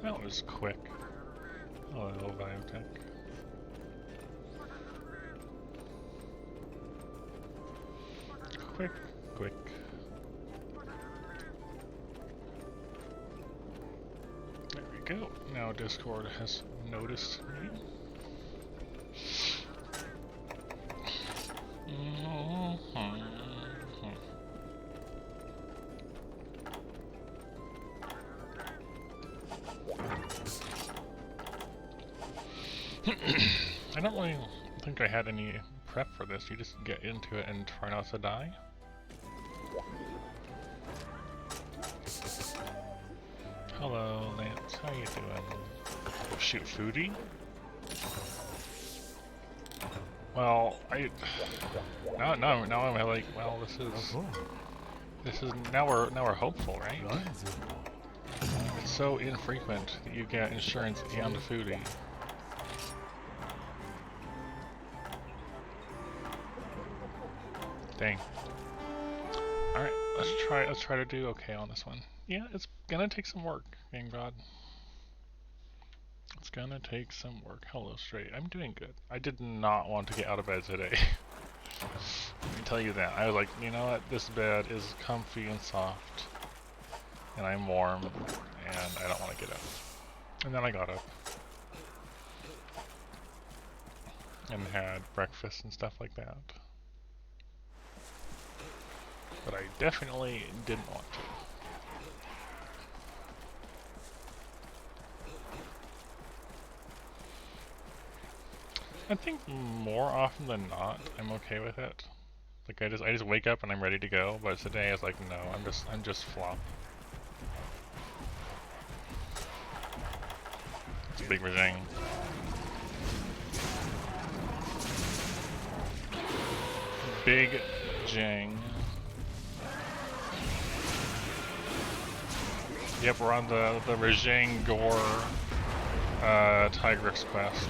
That was quick. Oh, hello, biotech. Quick, quick. There we go. Now Discord has noticed me. I don't really think I had any prep for this. You just get into it and try not to die. Hello, Lance. How you doing? Shoot, foodie? Well, now I'm like, well, this is now we're hopeful, right? It's so infrequent that you get insurance and foodie. Dang. Alright, let's try to do okay on this one. Yeah, it's gonna take some work, Gang God. It's gonna take some work. Hello, Straight. I'm doing good. I did not want to get out of bed today. Let me tell you that. I was like, you know what? This bed is comfy and soft. And I'm warm. And I don't want to get up. And then I got up. And had breakfast and stuff like that. But I definitely didn't want to. I think more often than not, I'm okay with it. Like I just wake up and I'm ready to go. But today I was like, no, I'm just flop. It's a big regime. Big Jang. Yep, we're on the Rajang Gore Tigress quest.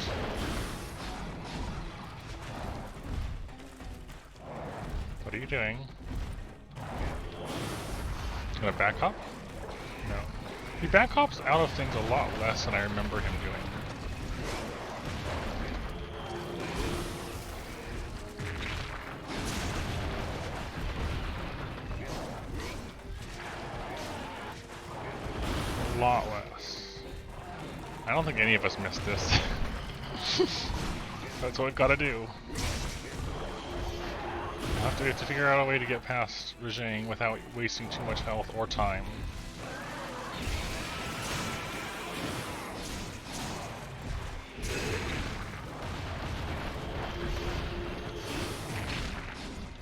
What are you doing? Gonna back hop? No. He back hops out of things a lot less than I remember him doing. A lot less. I don't think any of us missed this. That's what we've got to do. We have to figure out a way to get past Rajang without wasting too much health or time.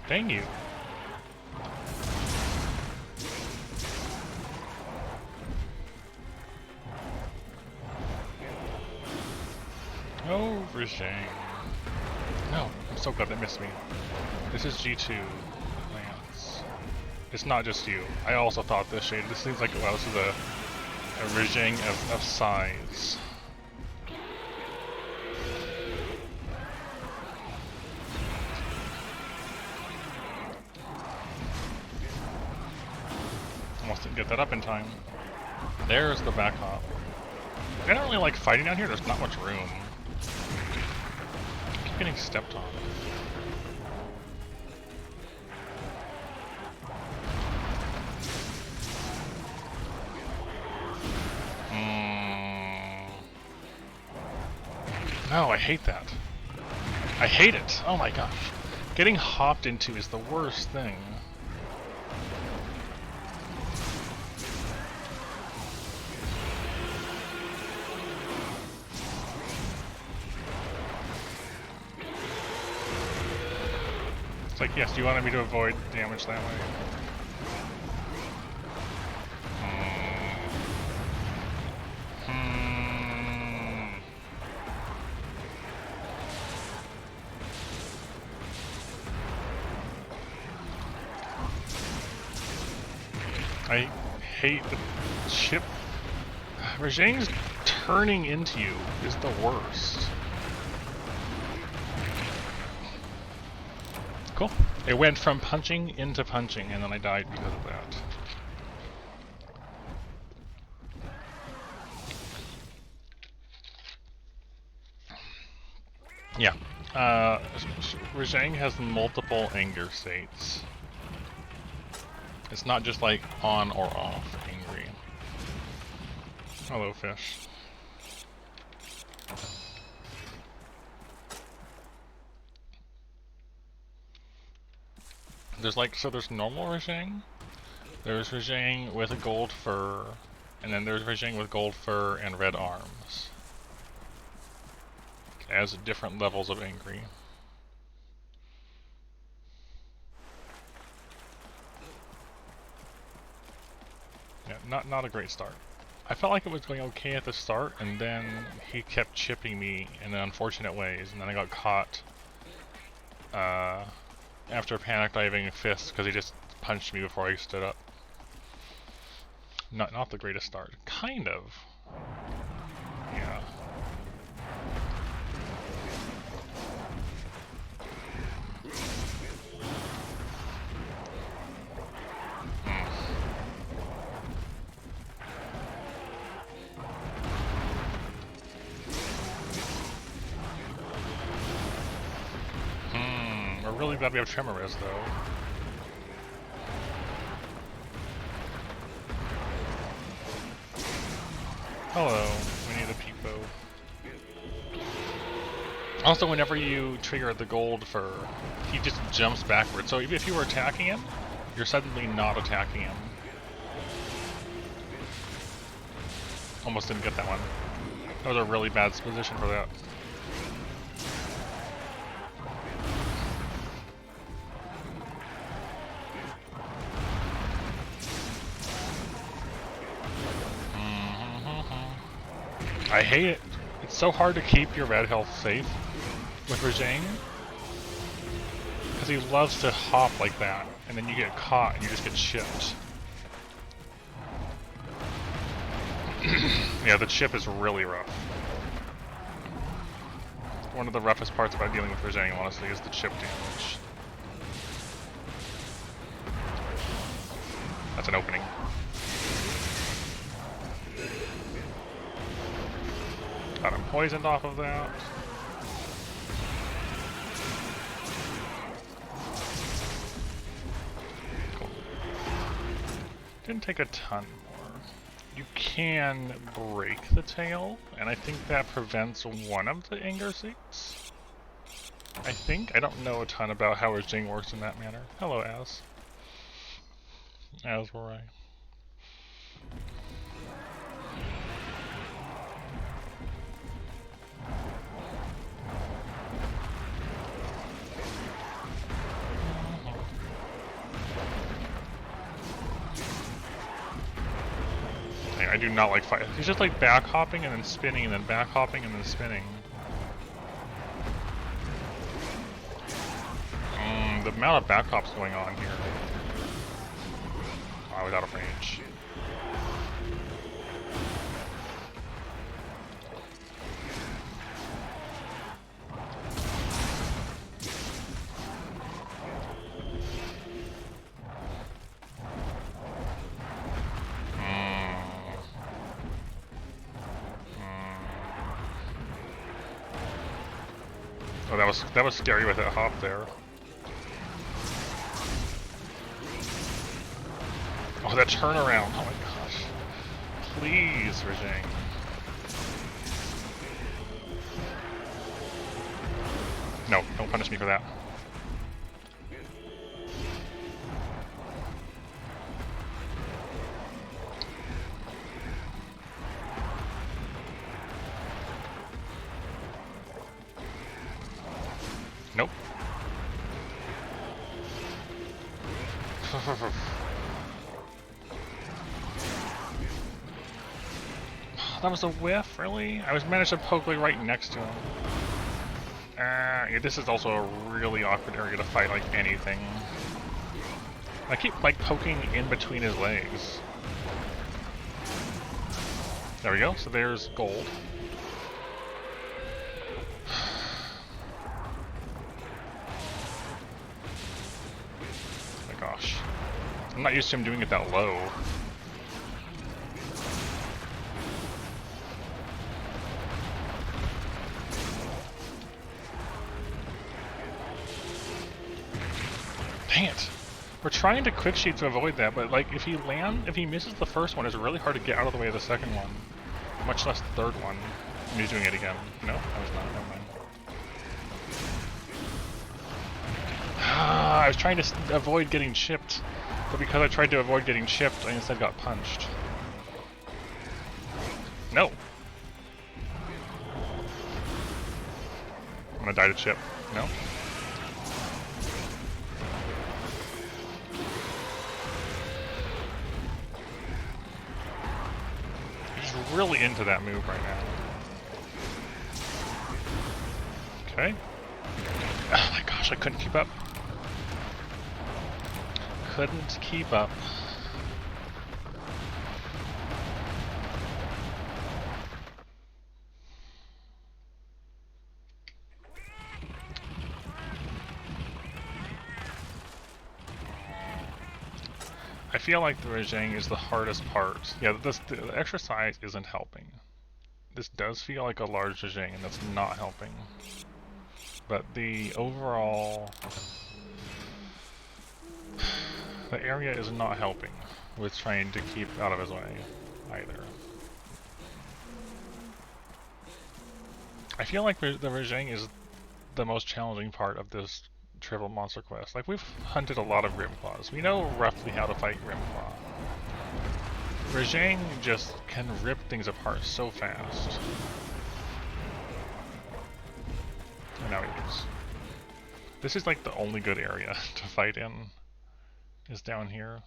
Dang you. Oh, Rajang. No, I'm so glad they missed me. This is G2, Lance. It's not just you. I also thought this shade. This seems like, well, this is a Rajang of size. Almost didn't get that up in time. There's the back hop. I don't really like fighting down here. There's not much room. I keep getting stepped on. No, I hate that. I hate it. Oh my gosh. Getting hopped into is the worst thing. It's like, yes, you wanted me to avoid damage that way. I hate the chip. Rajang's turning into you is the worst. Cool. It went from punching into punching, and then I died because of that. Yeah. Rajang has multiple anger states. It's not just like on or off angry. Hello, fish. There's like, so there's normal Rajang, there's Rajang with a gold fur, and then there's Rajang with gold fur and red arms. As different levels of angry. Yeah, not a great start. I felt like it was going okay at the start, and then he kept chipping me in unfortunate ways, and then I got caught after panic diving fist because he just punched me before I stood up. Not the greatest start. Kind of. Yeah. We're really glad we have Tremorous, though. Hello, we need a Peepo. Also, whenever you trigger the gold fur, he just jumps backwards. So even if you were attacking him, you're suddenly not attacking him. Almost didn't get that one. That was a really bad position for that. I hate it. It's so hard to keep your red health safe with Rajang, because he loves to hop like that, and then you get caught and you just get chipped. Yeah, the chip is really rough. One of the roughest parts about dealing with Rajang, honestly, is the chip damage. That's an opening. Got him poisoned off of that. Cool. Didn't take a ton more. You can break the tail, and I think that prevents one of the anger seats. I think. I don't know a ton about how Rajang works in that manner. Hello, Az. As were I. I do not like fight. He's just like back hopping and then spinning and then back hopping and then spinning. The amount of back hops going on here. Oh, I was out of range. Oh, that was scary with that hop there. Oh, that turnaround! Oh my gosh! Please, Rajang. No, don't punish me for that. Nope. That was a whiff, really? I was managed to poke like right next to him. Yeah, this is also a really awkward area to fight like anything. I keep like poking in between his legs. There we go, so there's gold. Oh my gosh. I'm not used to him doing it that low. Dang it. We're trying to quick sheet to avoid that, but like if he misses the first one, it's really hard to get out of the way of the second one. Much less the third one. And he's doing it again. No, I was not. Never mind. I was trying to avoid getting chipped, but because I tried to avoid getting chipped, I instead got punched. No! I'm gonna die to chip. No? He's really into that move right now. Okay. Oh my gosh, I couldn't keep up. Couldn't keep up. I feel like the Rajang is the hardest part. Yeah, the exercise isn't helping. This does feel like a large Rajang, and that's not helping. But the overall... the area is not helping with trying to keep out of his way, either. I feel like the Rajang is the most challenging part of this Triple Monster Quest. Like, we've hunted a lot of Grimclaws. We know roughly how to fight Grimclaw. Rajang just can rip things apart so fast. And now he is. This is like the only good area to fight in, is down here.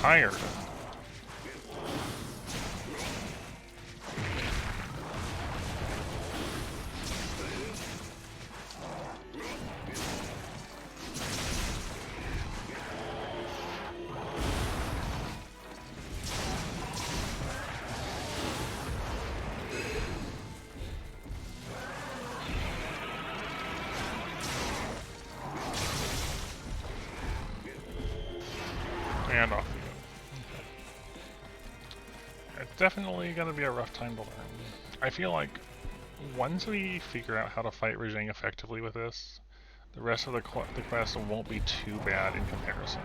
Tired. And off we go. Okay. It's definitely gonna be a rough time to learn. I feel like once we figure out how to fight Rajang effectively with this, the rest of the quest won't be too bad in comparison.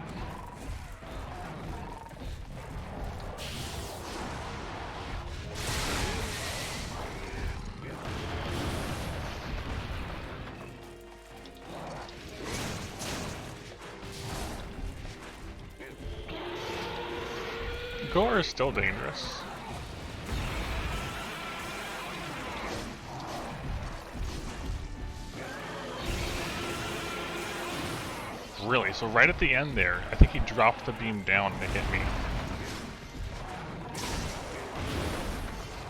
Gore is still dangerous. Really? So right at the end there, I think he dropped the beam down to hit me.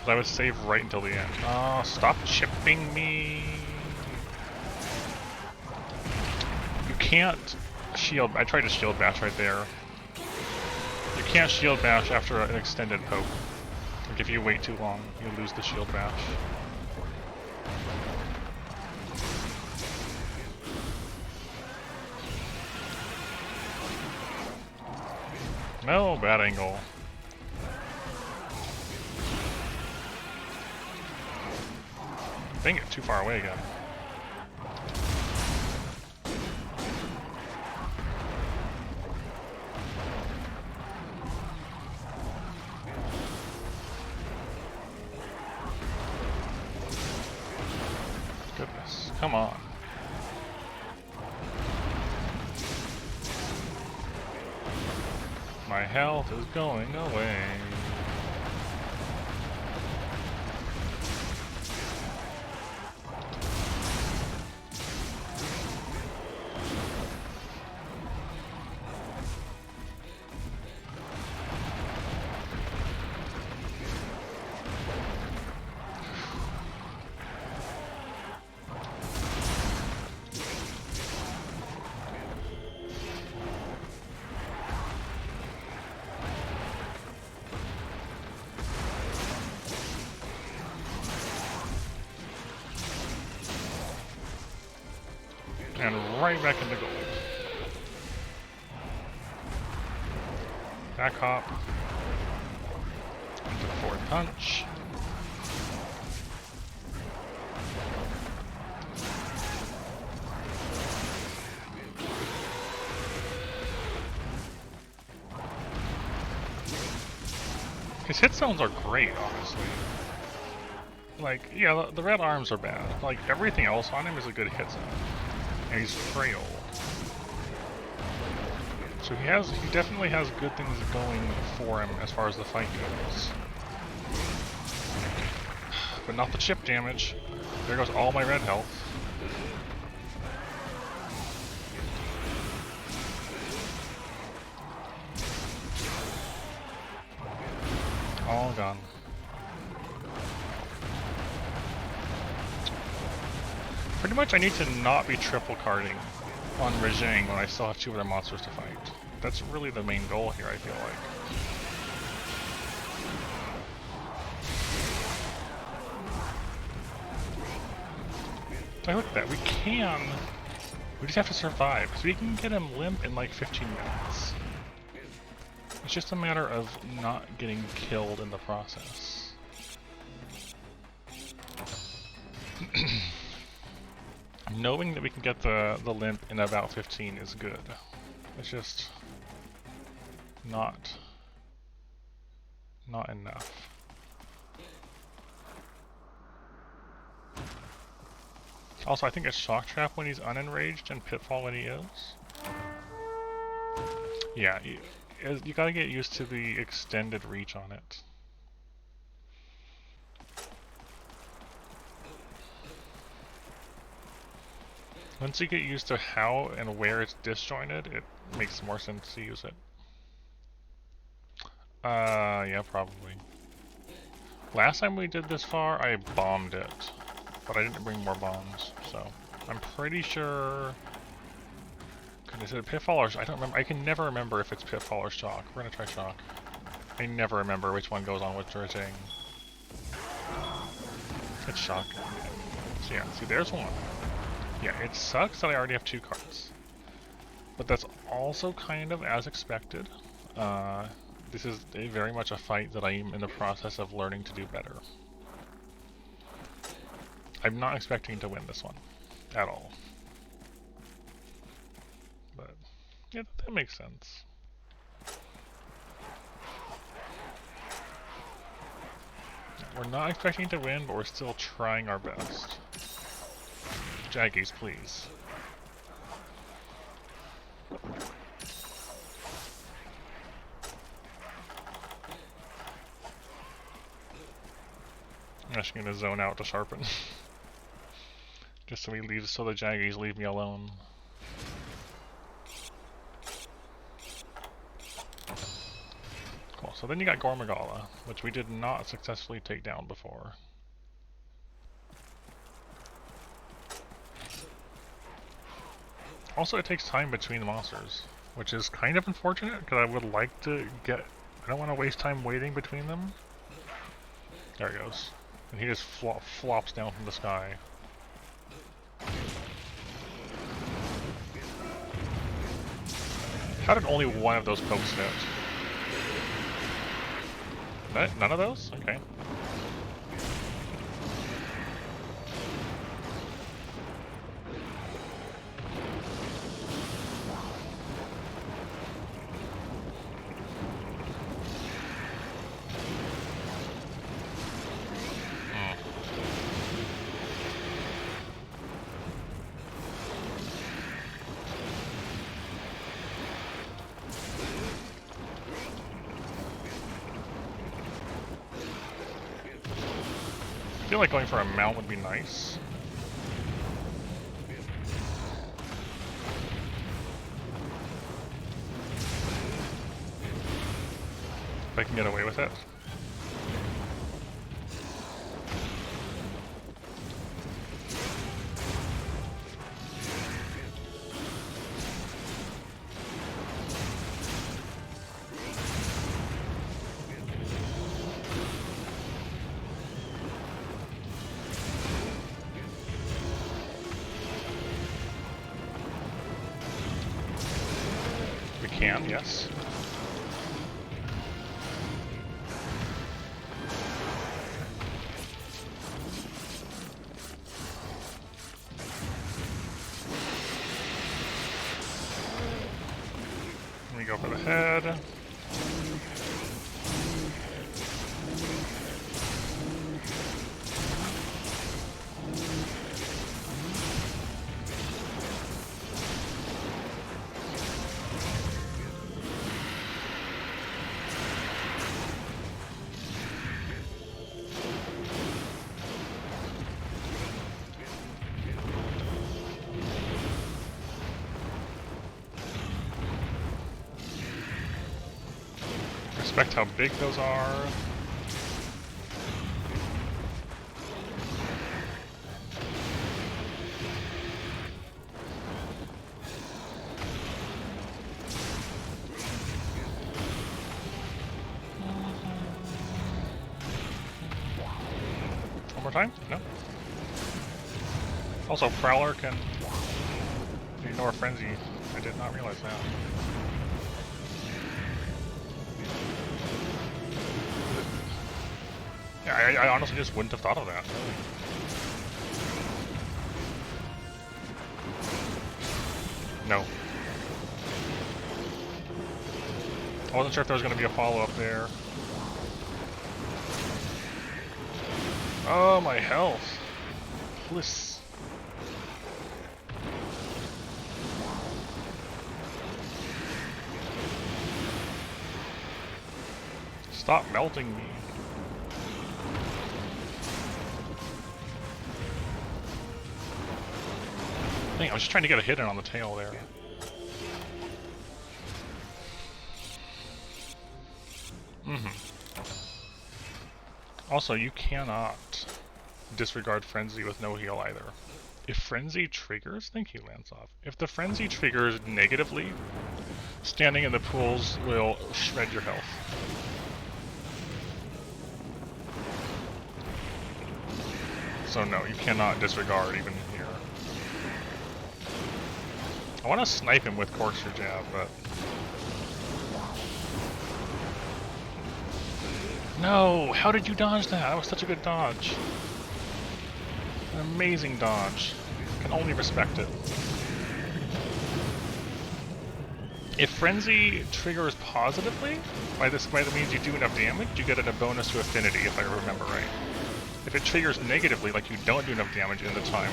But I would save right until the end. Oh, stop chipping me! You can't shield. I tried to shield bash right there. You can't shield bash after an extended poke. Like if you wait too long, you lose the shield bash. No, bad angle. Dang it, too far away again. Goodness, come on. My health is going away. And right back into gold. Back hop. Into the forward punch. His hit zones are great, honestly. Like, yeah, the red arms are bad. Like, everything else on him is a good hit zone. And he's frail. So he definitely has good things going for him as far as the fight goes. But not the chip damage. There goes all my red health. All gone. Pretty much I need to not be triple carding on Rajang when I still have 2 other monsters to fight. That's really the main goal here, I feel like. So look at that, we just have to survive, because we can get him limp in like 15 minutes. It's just a matter of not getting killed in the process. Knowing that we can get the limp in about 15 is good. It's just not enough. Also, I think a shock trap when he's unenraged and pitfall when he is. Yeah, you gotta get used to the extended reach on it. Once you get used to how and where it's disjointed, it makes more sense to use it. Yeah, probably. Last time we did this far, I bombed it, but I didn't bring more bombs, so I'm pretty sure. Is it Pitfall or I don't remember. I can never remember if it's Pitfall or Shock. We're gonna try Shock. I never remember which one goes on with Dredging. It's Shock. So yeah, see, there's one. Yeah, it sucks that I already have 2 cards. But that's also kind of as expected. This is very much a fight that I am in the process of learning to do better. I'm not expecting to win this one. At all. But, yeah, that makes sense. We're not expecting to win, but we're still trying our best. Jaggies, please. I'm actually gonna zone out to sharpen. Just so the Jaggies leave me alone. Cool, so then you got Gormagala, which we did not successfully take down before. Also, it takes time between the monsters, which is kind of unfortunate, because I would like to get... I don't want to waste time waiting between them. There he goes. And he just flops down from the sky. How did only one of those pokes hit? None of those? Okay. I feel like going for a mount would be nice. If I can get away with it. can, yes. We go for the head. Respect how big those are. One more time? No. Also, Prowler can ignore Frenzy. I did not realize that. Yeah, I honestly just wouldn't have thought of that. No. I wasn't sure if there was going to be a follow-up there. Oh, my health. Bliss. Stop melting me. Dang, I was just trying to get a hit in on the tail there. Also, you cannot disregard Frenzy with no heal either. If Frenzy triggers, thank you, Lansoff. If the Frenzy triggers negatively, standing in the pools will shred your health. So no, you cannot disregard even here. I want to snipe him with Corkscrew Jab, but... No! How did you dodge that? That was such a good dodge. An amazing dodge. I can only respect it. If Frenzy triggers positively, by that means you do enough damage, you get a bonus to Affinity, if I remember right. If it triggers negatively, like you don't do enough damage in the time,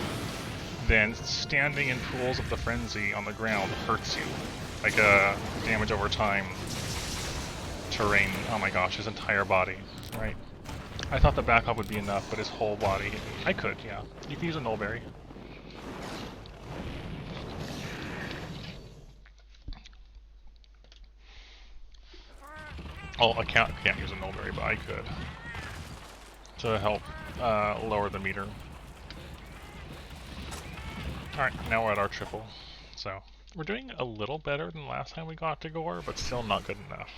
then standing in pools of the Frenzy on the ground hurts you. Like damage over time. Terrain. Oh my gosh, his entire body. Right. I thought the backup would be enough, but his whole body. I could, yeah. You can use a Nullberry. Oh, I can't use a Nullberry, but I could. To help lower the meter. Alright, now we're at our triple. So, we're doing a little better than last time we got to Gore, but still not good enough.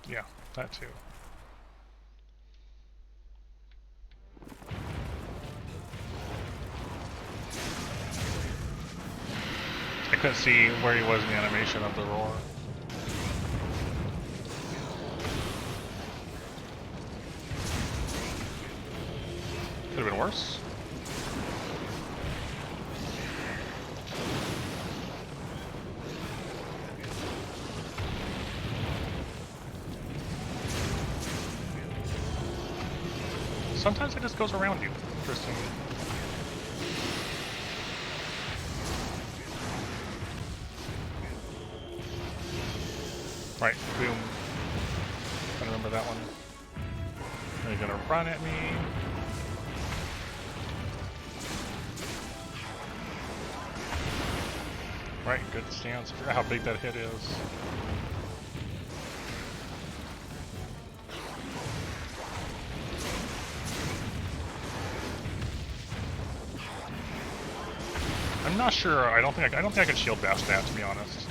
Yeah, that too. I couldn't see where he was in the animation of the roar. Could have been worse. Sometimes it just goes around you. Interesting. Right, boom. I remember that one. And he's gonna run at me. Right, good stance. I forgot how big that hit is. I'm not sure. I don't think I can shield bash that, to be honest.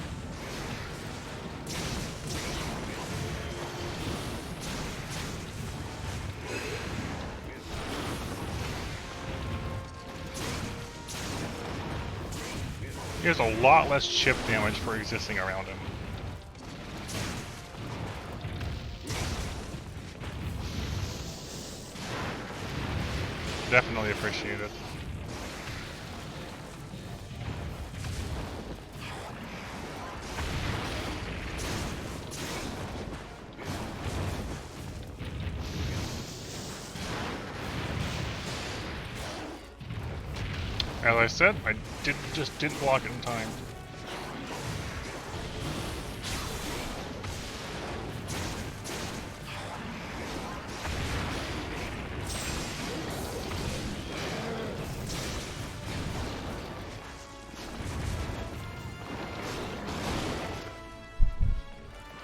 He has a lot less chip damage for existing around him. Definitely appreciate it. As I said, I just didn't block it in time.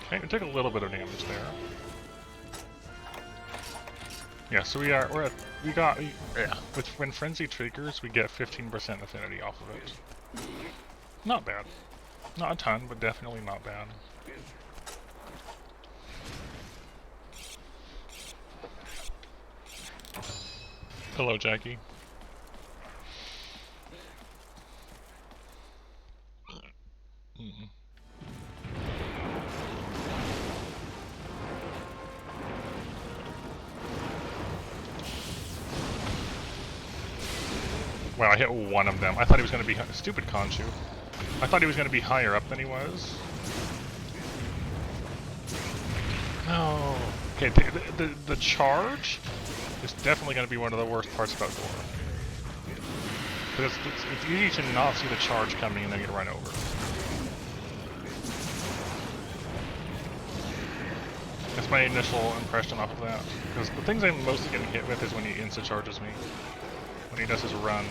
Okay, we took a little bit of damage there. Yeah, so yeah, when Frenzy triggers, we get 15% affinity off of it. Not bad. Not a ton, but definitely not bad. Hello, Jackie. Wow, I hit one of them. I thought he was going to be stupid Conchu. I thought he was going to be higher up than he was. No. Okay, the charge is definitely going to be one of the worst parts about Gore. Because it's easy to not see the charge coming and then get run over. That's my initial impression off of that. Because the things I'm mostly getting hit with is when he insta-charges me. When he does his run.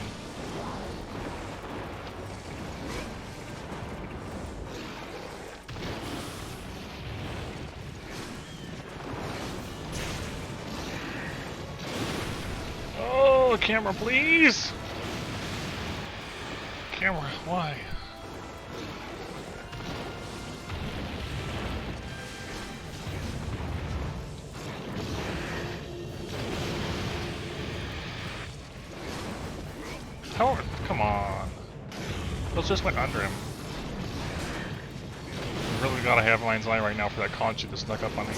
Oh, camera, please! Camera, why? How? Come on. Those just went under him. Really gotta have Mind's Eye right now for that Conchu that snuck up on me.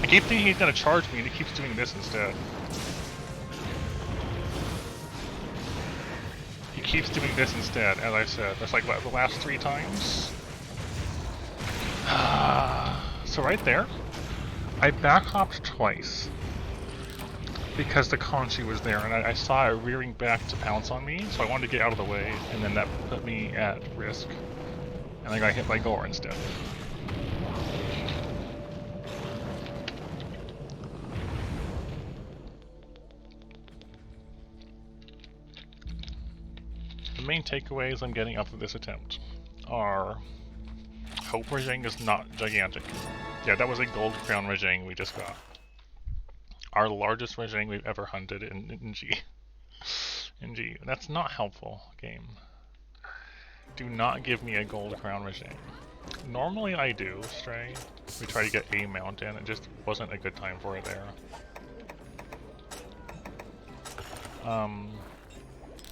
I keep thinking he's gonna charge me and he keeps doing this instead. He keeps doing this instead, as I said. That's like, what, the last 3 times? So right there, I back hopped twice. Because the Conchu was there, and I saw it rearing back to pounce on me, so I wanted to get out of the way, and then that put me at risk. And I got hit by Gore instead. The main takeaways I'm getting off of this attempt are... Hope Rajang is not gigantic. Yeah, that was a gold crown Rajang we just got. Our largest Rajang we've ever hunted in G. In G. That's not helpful, game. Do not give me a gold crown Rajang. Normally I do, Stray. We try to get a mountain, it just wasn't a good time for it there. You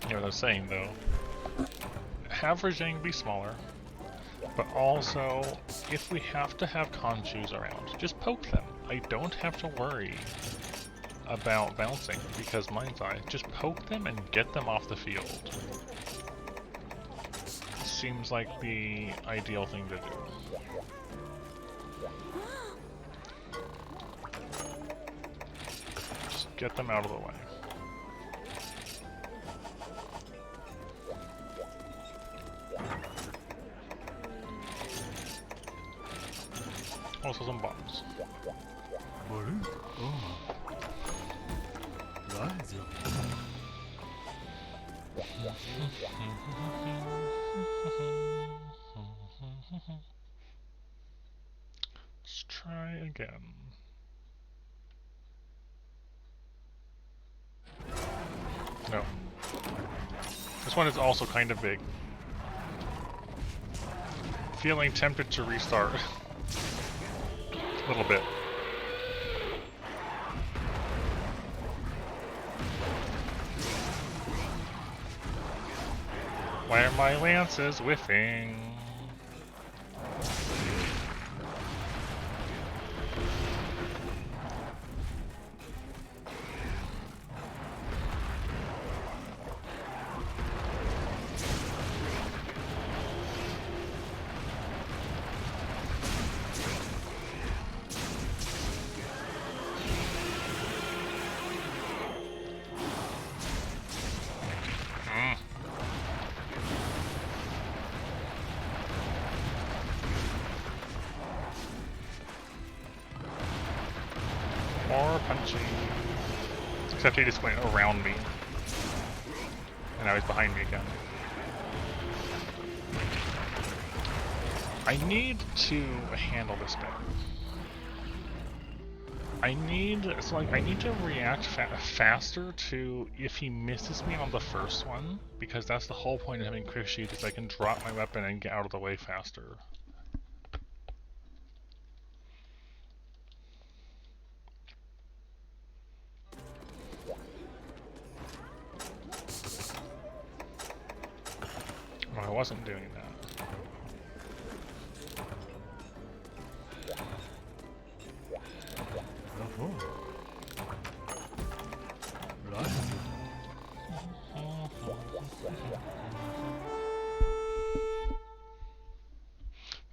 know what I was saying though. Have Rajang be smaller, but also, if we have to have Conchus around, just poke them. I don't have to worry about bouncing, because Mind's Eye. Just poke them and get them off the field. Seems like the ideal thing to do. Just get them out of the way. Also some bombs. Let's try again. No. This one is also kind of big. Feeling tempted to restart. A little bit. Why are my lances whiffing? More punching. Except he just went around me. And now he's behind me again. I need to handle this better. I need to react faster to if he misses me on the first one, because that's the whole point of having quick sheet, is I can drop my weapon and get out of the way faster. Well, I wasn't doing that.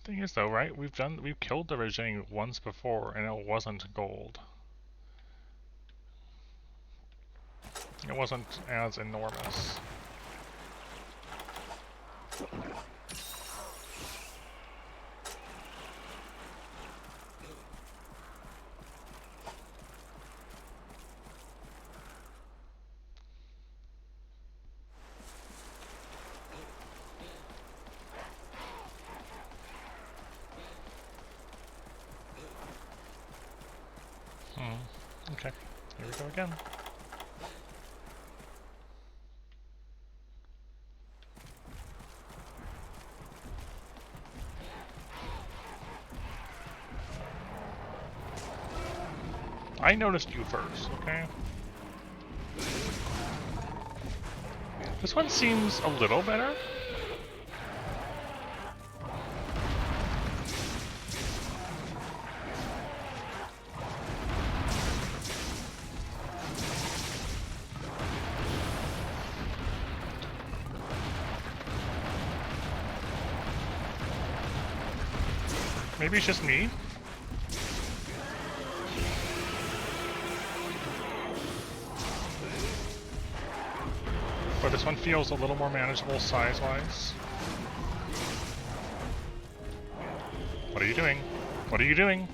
Thing is though, right? We've killed the regime once before and it wasn't gold. It wasn't as enormous. Okay, here we go again. I noticed you first, okay? This one seems a little better. Maybe it's just me. But this one feels a little more manageable size-wise. What are you doing? What are you doing?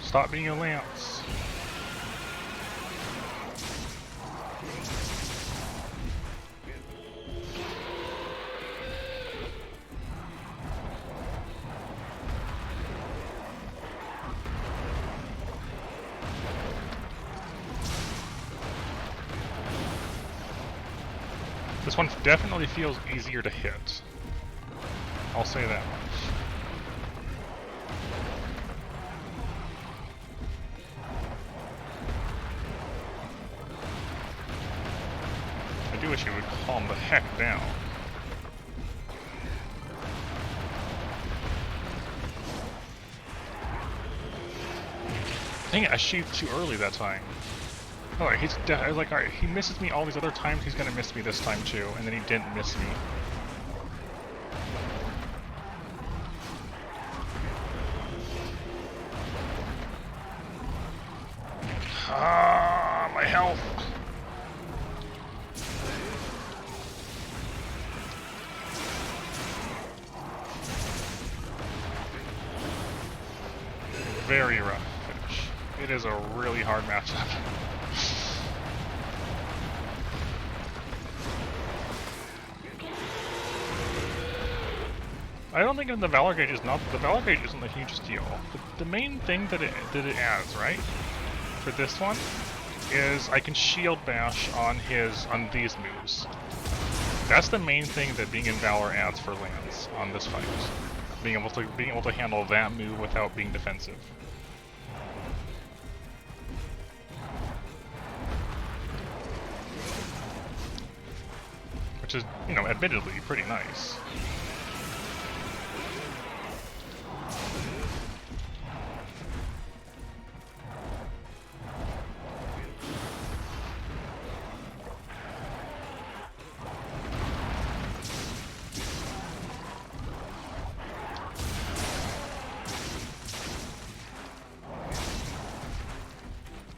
Stop being a lance. This one definitely feels easier to hit. I'll say that much. I do wish you would calm the heck down. Dang it, I sheathed too early that time. Alright, I was like, alright, he misses me all these other times, he's gonna miss me this time too, and then he didn't miss me. Ah, my health! Very rough finish. It is a really hard matchup. I don't think the Valor Gauge is not. The Valor Gauge isn't the hugest deal. The main thing that it adds, right, for this one, is I can shield bash on these moves. That's the main thing that being in Valor adds for Lance on this fight. Being able to handle that move without being defensive. Which is, you know, admittedly pretty nice.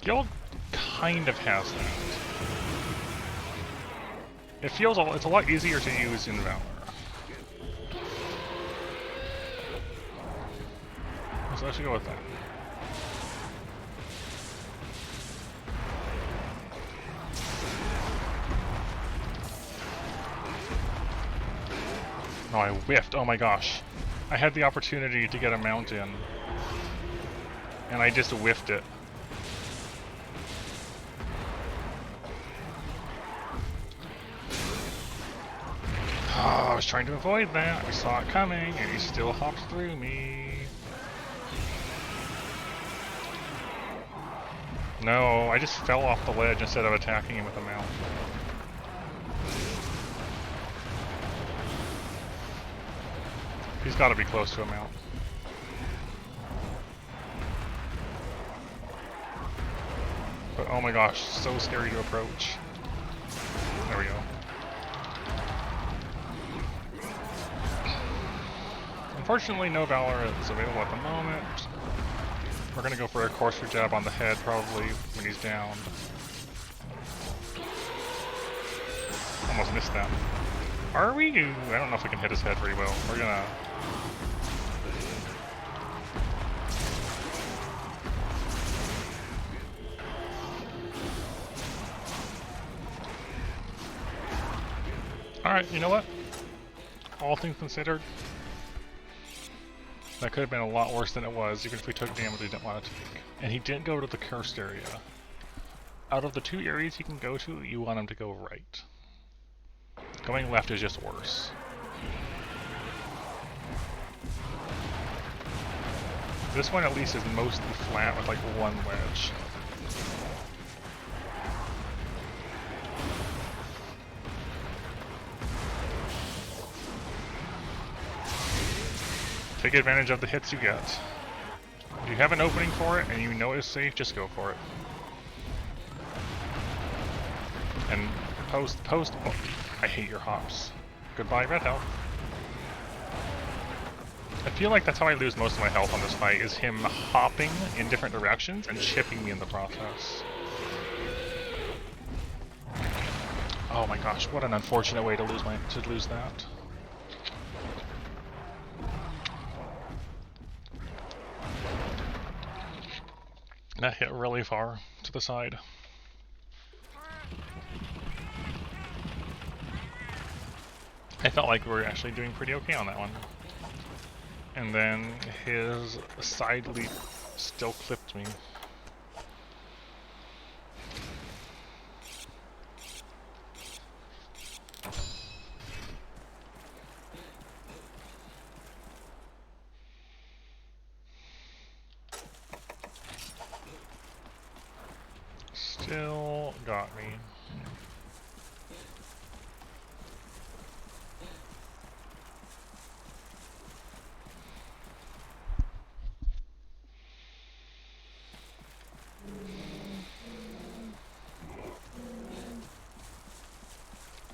Guild kind of has that. It feels it's a lot easier to use in Valor. So I should go with that. No, I whiffed. Oh my gosh. I had the opportunity to get a mount in, and I just whiffed it. Oh, I was trying to avoid that. I saw it coming, and he still hopped through me. No, I just fell off the ledge instead of attacking him with a mount. He's got to be close to a mount. But oh my gosh, so scary to approach. There we go. Unfortunately, no Valor is available at the moment. We're gonna go for a Corsair jab on the head, probably, when he's down. Almost missed that. Are we? I don't know if we can hit his head very well. We're gonna... Alright, you know what? All things considered, that could have been a lot worse than it was, even if we took damage we didn't want to take. And he didn't go to the cursed area. Out of the two areas he can go to, you want him to go right. Going left is just worse. This one at least is mostly flat with like one wedge. Take advantage of the hits you get. If you have an opening for it and you know it's safe, just go for it. And post, oh, I hate your hops. Goodbye, red health. I feel like that's how I lose most of my health on this fight, is him hopping in different directions and chipping me in the process. Oh my gosh, what an unfortunate way to lose that. That hit really far to the side. I felt like we were actually doing pretty okay on that one. And then his side leap still clipped me. Still got me.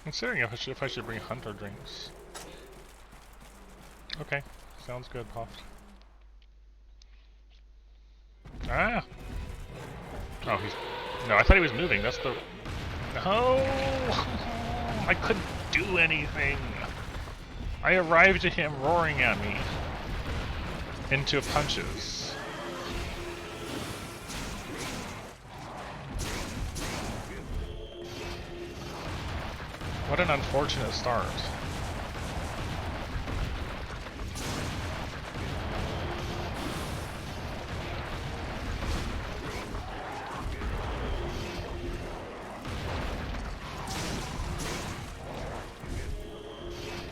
Considering if I should bring hunter drinks. Okay, sounds good, Puffed. Ah! Oh, he's... No, I thought he was moving. That's the... No! I couldn't do anything! I arrived at him roaring at me. Into punches. What an unfortunate start.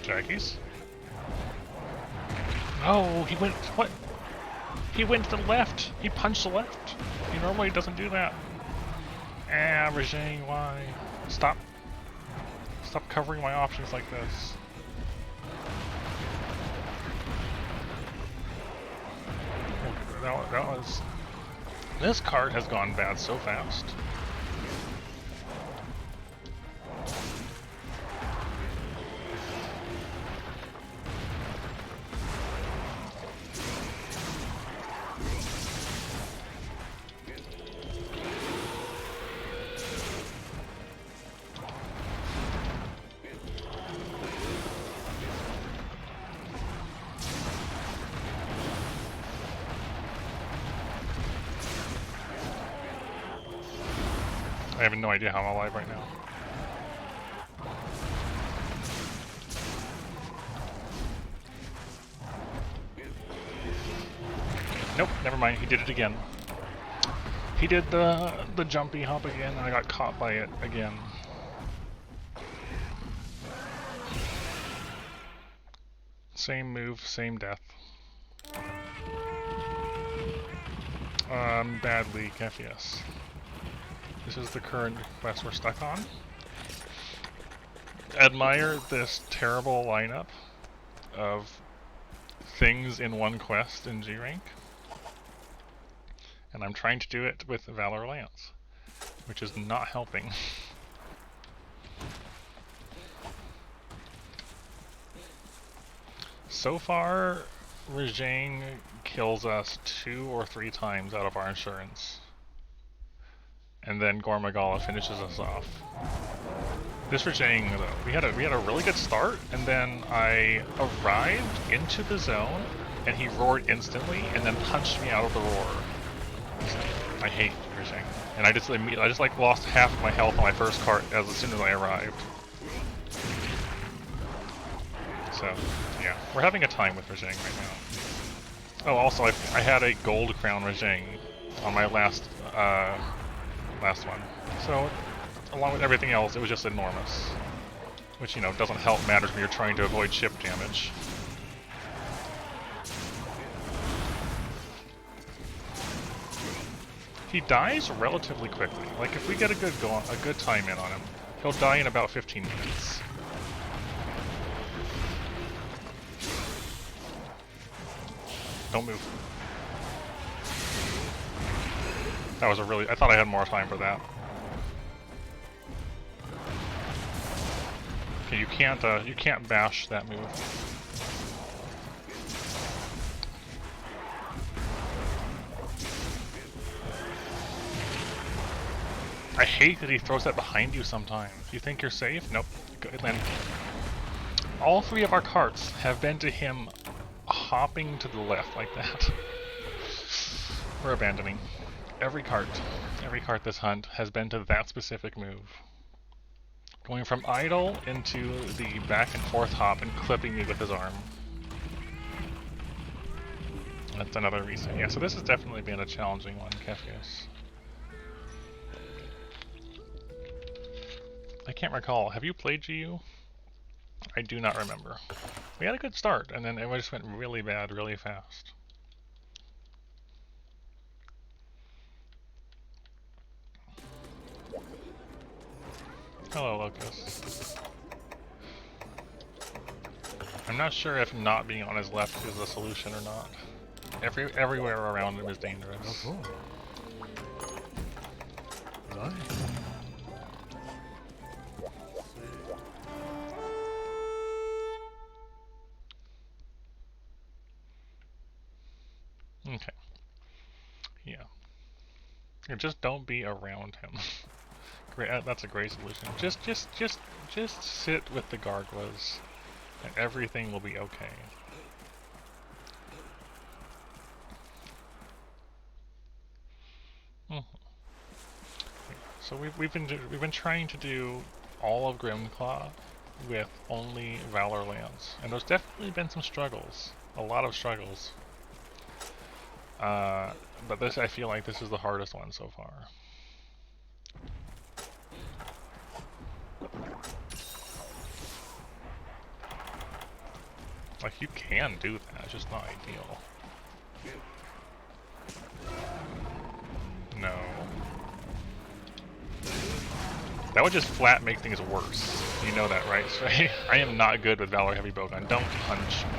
Jackies. No, he went, what? He went to the left. He punched the left. He normally doesn't do that. Ah, Regine, why? Stop. Stop covering my options like this. That was... This cart has gone bad so fast. I have no idea how I'm alive right now. Nope, never mind. He did it again. He did the jumpy hop again, and I got caught by it again. Same move, same death. Bad leak, FES. This is the current quest we're stuck on. Admire this terrible lineup of things in one quest in G rank. And I'm trying to do it with Valor Lance, which is not helping. So far, Regine kills us 2 or 3 times out of our insurance. And then Gormagala finishes us off. This Regine, though, we had a really good start, and then I arrived into the zone, and he roared instantly, and then punched me out of the roar. I hate Regine, and I just like lost half of my health on my first cart as soon as I arrived. So yeah, we're having a time with Regine right now. Oh, also I had a gold crown Regine on my last one. So, along with everything else, it was just enormous. Which, you know, doesn't help matters when you're trying to avoid ship damage. He dies relatively quickly. Like, if we get a good time in on him, he'll die in about 15 minutes. Don't move. That was I thought I had more time for that. Okay, you can't bash that move. I hate that he throws that behind you sometimes. You think you're safe? Nope. Good landing. All 3 of our carts have been to him hopping to the left like that. We're abandoning. Every cart this hunt has been to that specific move. Going from idle into the back and forth hop and clipping me with his arm. That's another reason. Yeah, so this has definitely been a challenging one, Keffius. I can't recall. Have you played GU? I do not remember. We had a good start, and then it just went really bad really fast. Hello, Locust. I'm not sure if not being on his left is the solution or not. Everywhere around him is dangerous. Oh, cool. Nice. Okay. Yeah. Just don't be around him. Great. That's a great solution. Just sit with the Gargoyles, and everything will be okay. So we've been trying to do all of Grimclaw with only Valor Lance, and there's definitely been some struggles, a lot of struggles. But this, I feel like this is the hardest one so far. Like, you can do that, it's just not ideal. No. That would just flat make things worse. You know that, right? So I am not good with Valor Heavy Bowgun. Don't punch me.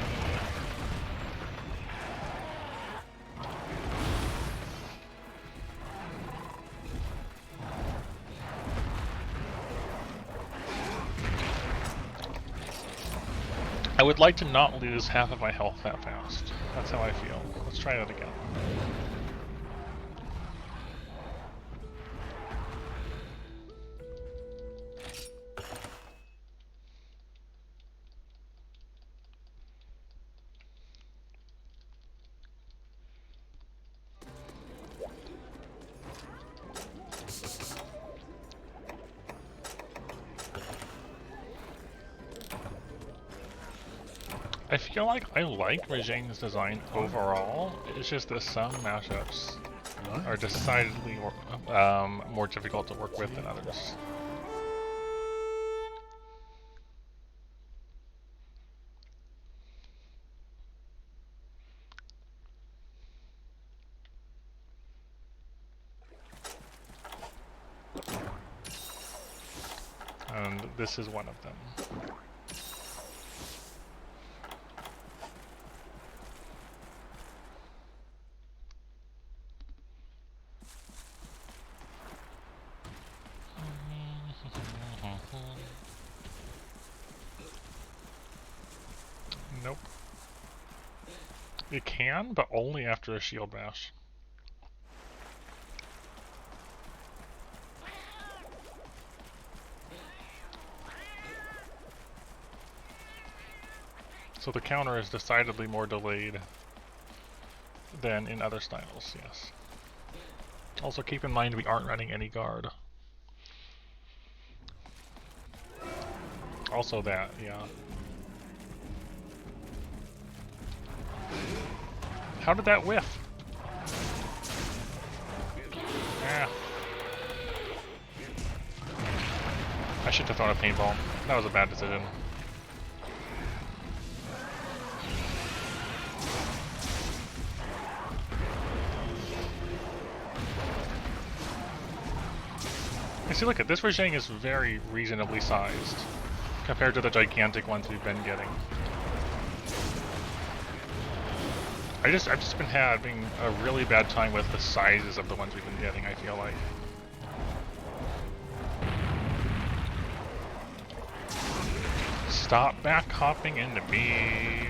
I would like to not lose half of my health that fast. That's how I feel. Let's try that again. I feel like I like Rajang's design overall, it's just that some matchups are decidedly more difficult to work with than others. And this is one of them. Nope. It can, but only after a shield bash. So the counter is decidedly more delayed than in other styles, yes. Also keep in mind we aren't running any guard. Also that, yeah. How did that whiff? Ah. I should have thrown a paintball. That was a bad decision. You see, look at this Rajang is very reasonably sized compared to the gigantic ones we've been getting. I've just been having a really bad time with the sizes of the ones we've been getting, I feel like. Stop back hopping into me.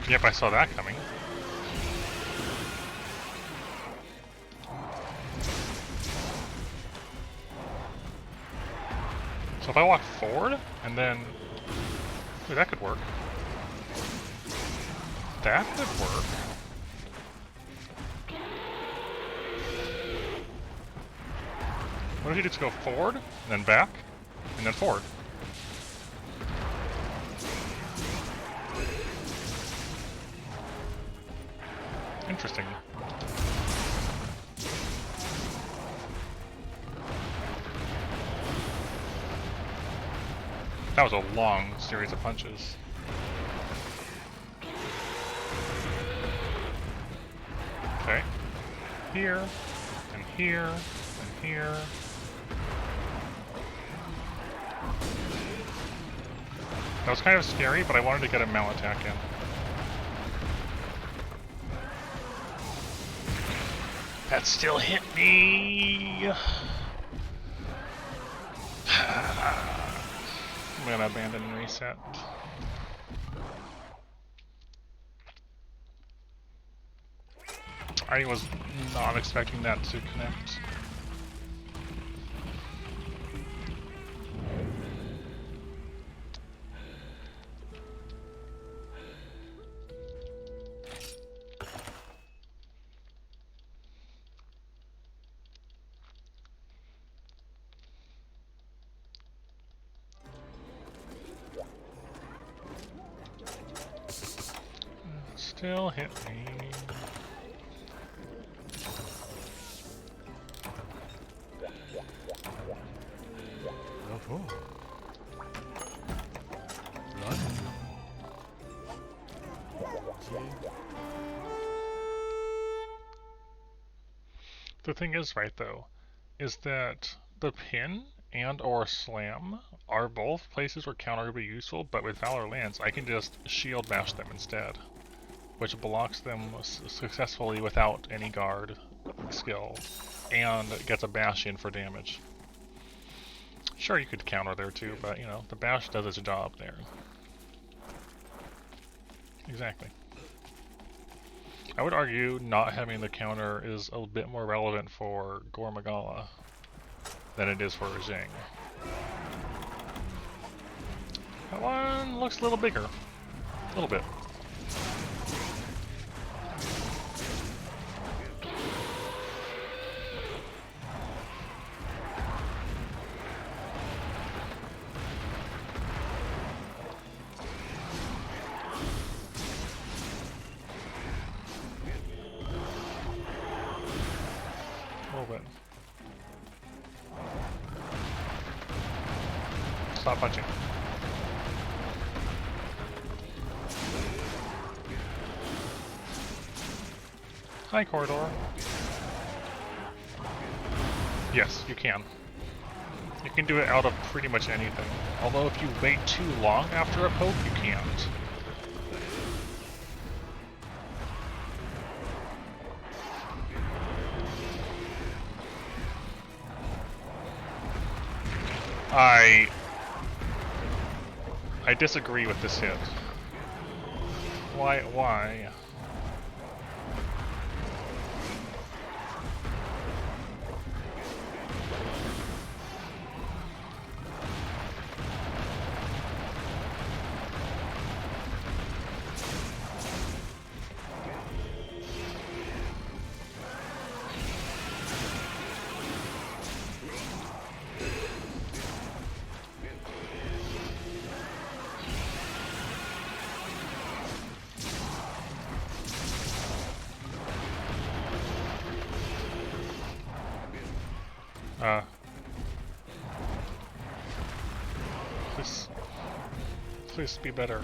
Yep, I saw that coming. So if I walk forward, and then... Ooh, that could work. That could work. What if you just go forward, and then back, and then forward? Interesting. That was a long series of punches. Okay. Here, and here, and here. That was kind of scary, but I wanted to get a mount attack in. That still hit me! I'm gonna abandon and reset. I was not expecting that to connect. Still hit me. Oh. Run. The thing is, right though, is that the pin and or slam are both places where counter would be useful, but with Valor Lance I can just shield bash them instead, which blocks them successfully without any guard skill, and gets a bash in for damage. Sure, you could counter there too, but you know, the bash does its job there. Exactly. I would argue not having the counter is a bit more relevant for Gore Magala than it is for Jing. That one looks a little bigger. A little bit. A little bit. Stop punching. Hi, Corridor. Yes, you can. You can do it out of pretty much anything. Although if you wait too long after a poke, you can't. I disagree with this hit. Why? Please be better.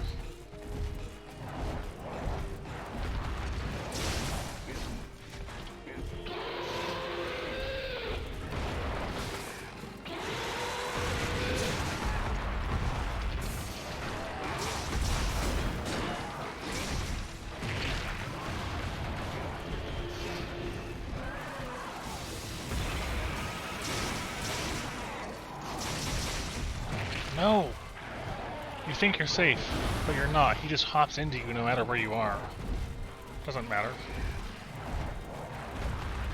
No! You think you're safe, but you're not. He just hops into you no matter where you are. Doesn't matter.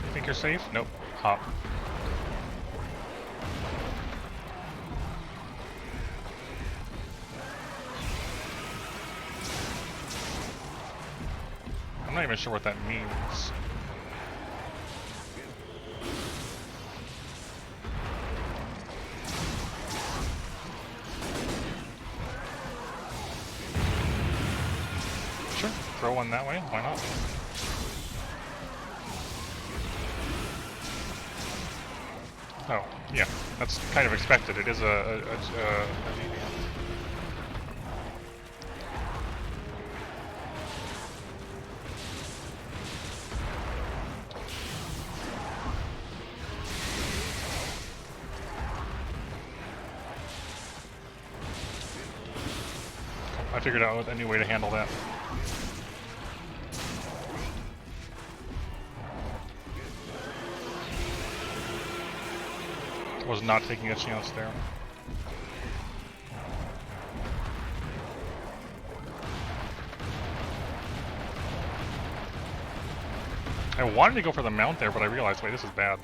You think you're safe? Nope. Hop. I'm not even sure what that means. Sure, throw one that way, why not? Oh, yeah, that's kind of expected. It is a I figured out a new way to handle that. Was not taking a chance there. I wanted to go for the mount there, but I realized, wait, this is bad.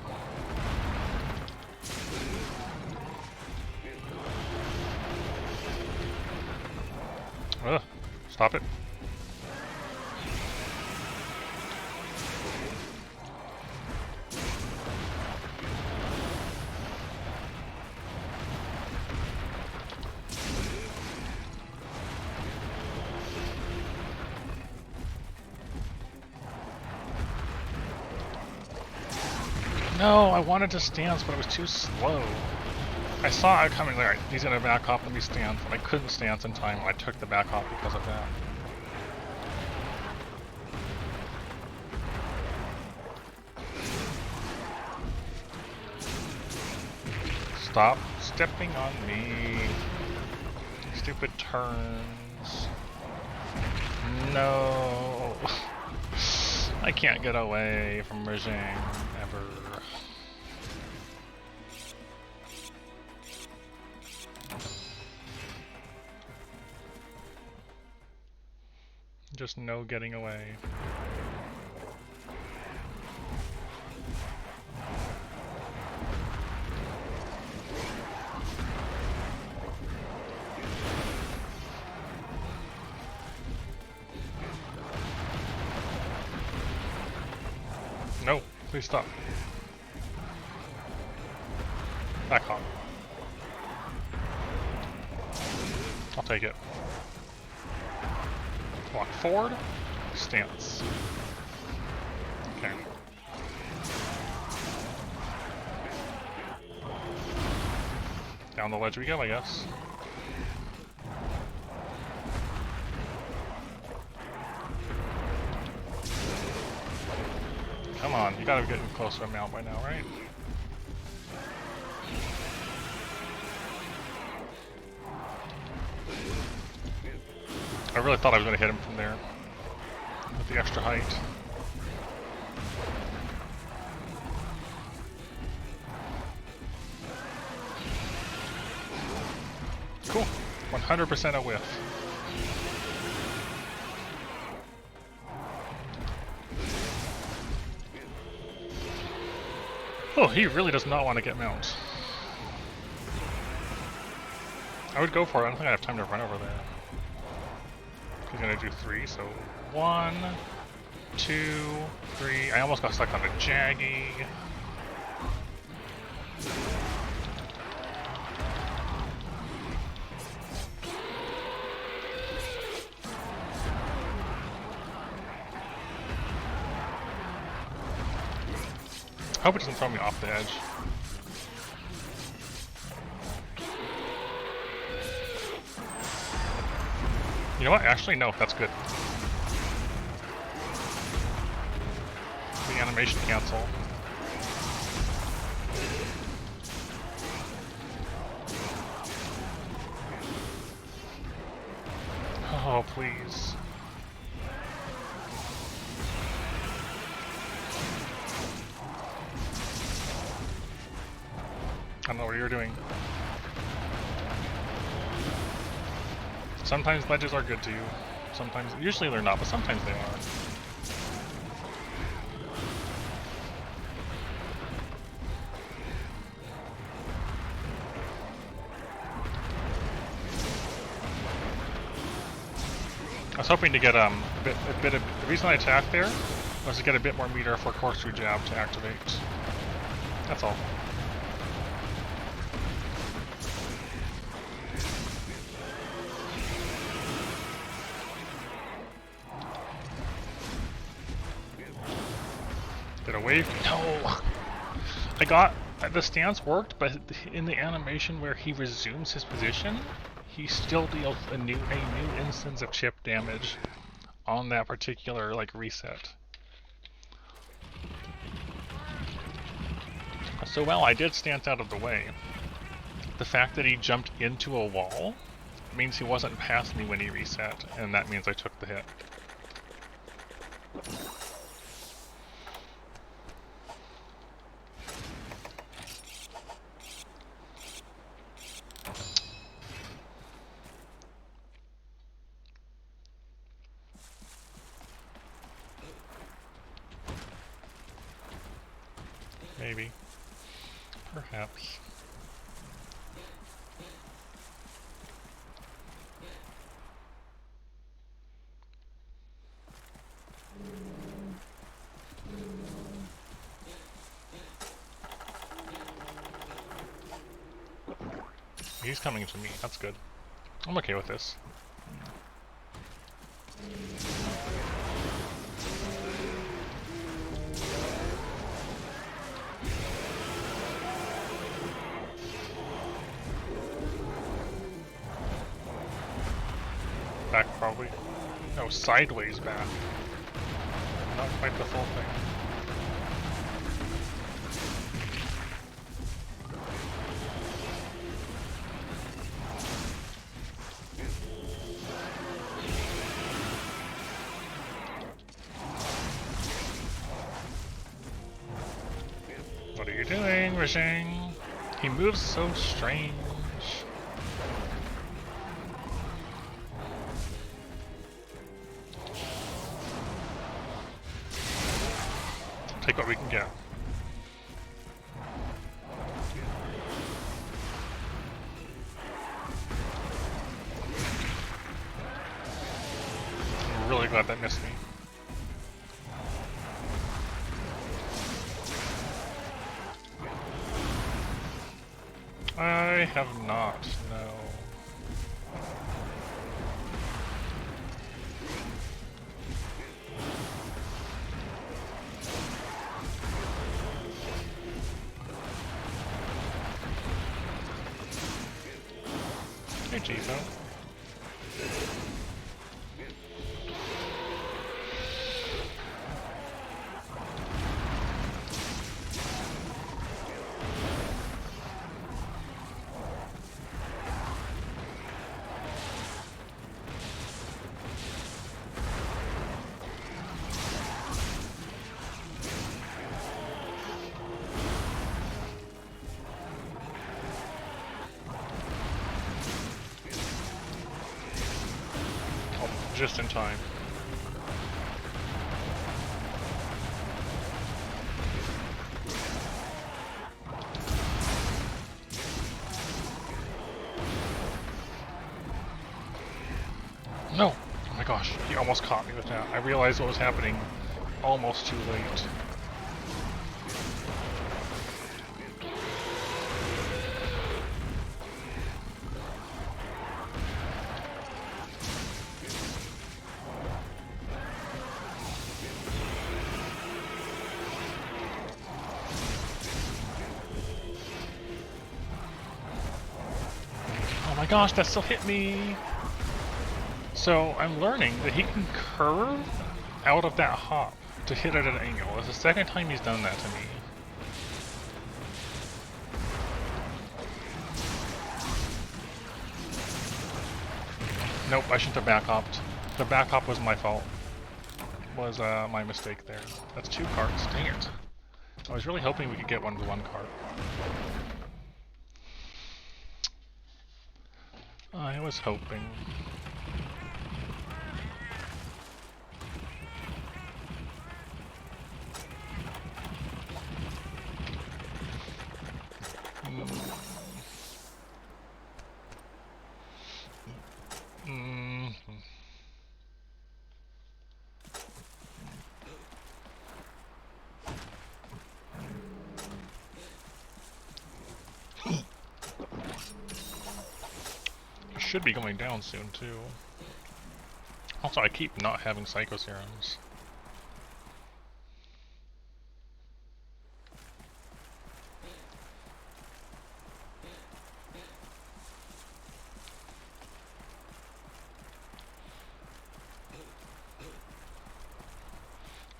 Ugh, stop it. No, I wanted to stance, but it was too slow. I saw it coming. Alright, he's gonna back off and me stance, but I couldn't stance in time. I took the back off because of that. Stop stepping on me. Stupid turns. No. I can't get away from Rajang ever. Just no getting away. No, please stop. Back on. I'll take it. Walk forward. Stance. Okay. Down the ledge we go, I guess. Come on, you gotta be getting close to a mount by now, right? I really thought I was gonna hit him from there. With the extra height. Cool. 100% a whiff. Oh, he really does not want to get mounts. I would go for it. I don't think I have time to run over there. He's gonna do 3, so 1, 2, 3. I almost got stuck on the Jaggy. I hope it doesn't throw me off the edge. You know what? Actually, no, that's good. The animation cancel. Oh, please. I don't know what you're doing. Sometimes ledges are good to you. Sometimes, usually they're not, but sometimes they are. I was hoping to get a bit of the reason I attacked there was to get a bit more meter for corkscrew jab to activate. That's all. Did a wave? No! I got... the stance worked, but in the animation where he resumes his position, he still deals a new instance of chip damage on that particular, like, reset. So while I did stance out of the way, the fact that he jumped into a wall means he wasn't past me when he reset, and that means I took the hit. Maybe. Perhaps. He's coming to me. That's good. I'm okay with this. back probably. No, sideways back. Not quite the full thing. What are you doing, Rishing? He moves so strange. Take what we can get. I'm really glad that missed me. I have not, no. Hey, Jizo. Just in time. No! Oh my gosh, he almost caught me with that. I realized what was happening almost too late. Oh my gosh, that still hit me! So I'm learning that he can curve out of that hop to hit at an angle. It's the second time he's done that to me. Nope, I shouldn't have back hopped. The back hop was my fault. Was my mistake there. That's 2 carts, dang it. I was really hoping we could get 1-to-1 cart. I was hoping. Should be going down soon too. Also, I keep not having Psycho Serums.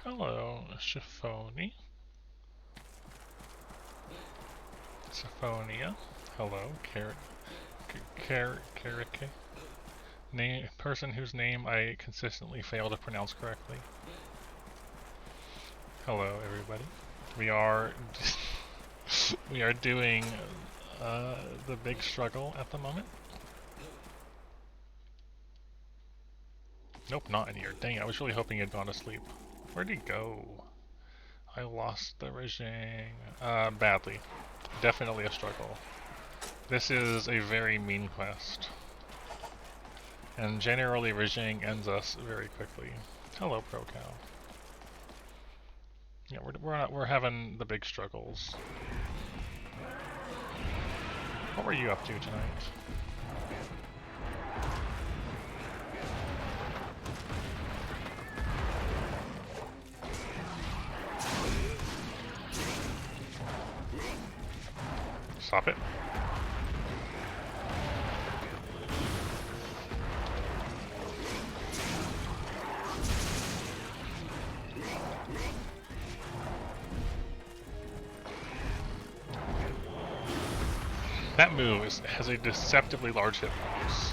Hello, Chiffoni. Symphonia. Hello, Karike. Name person whose name I consistently fail to pronounce correctly. Hello, everybody. We are we are doing the big struggle at the moment. Nope, not in here. Dang, I was really hoping he'd gone to sleep. Where'd he go? I lost the regime. Badly. Definitely a struggle. This is a very mean quest. And generally regime ends us very quickly. Hello, ProCow. Yeah, we're having the big struggles. What were you up to tonight? Stop it. That move has a deceptively large hitbox.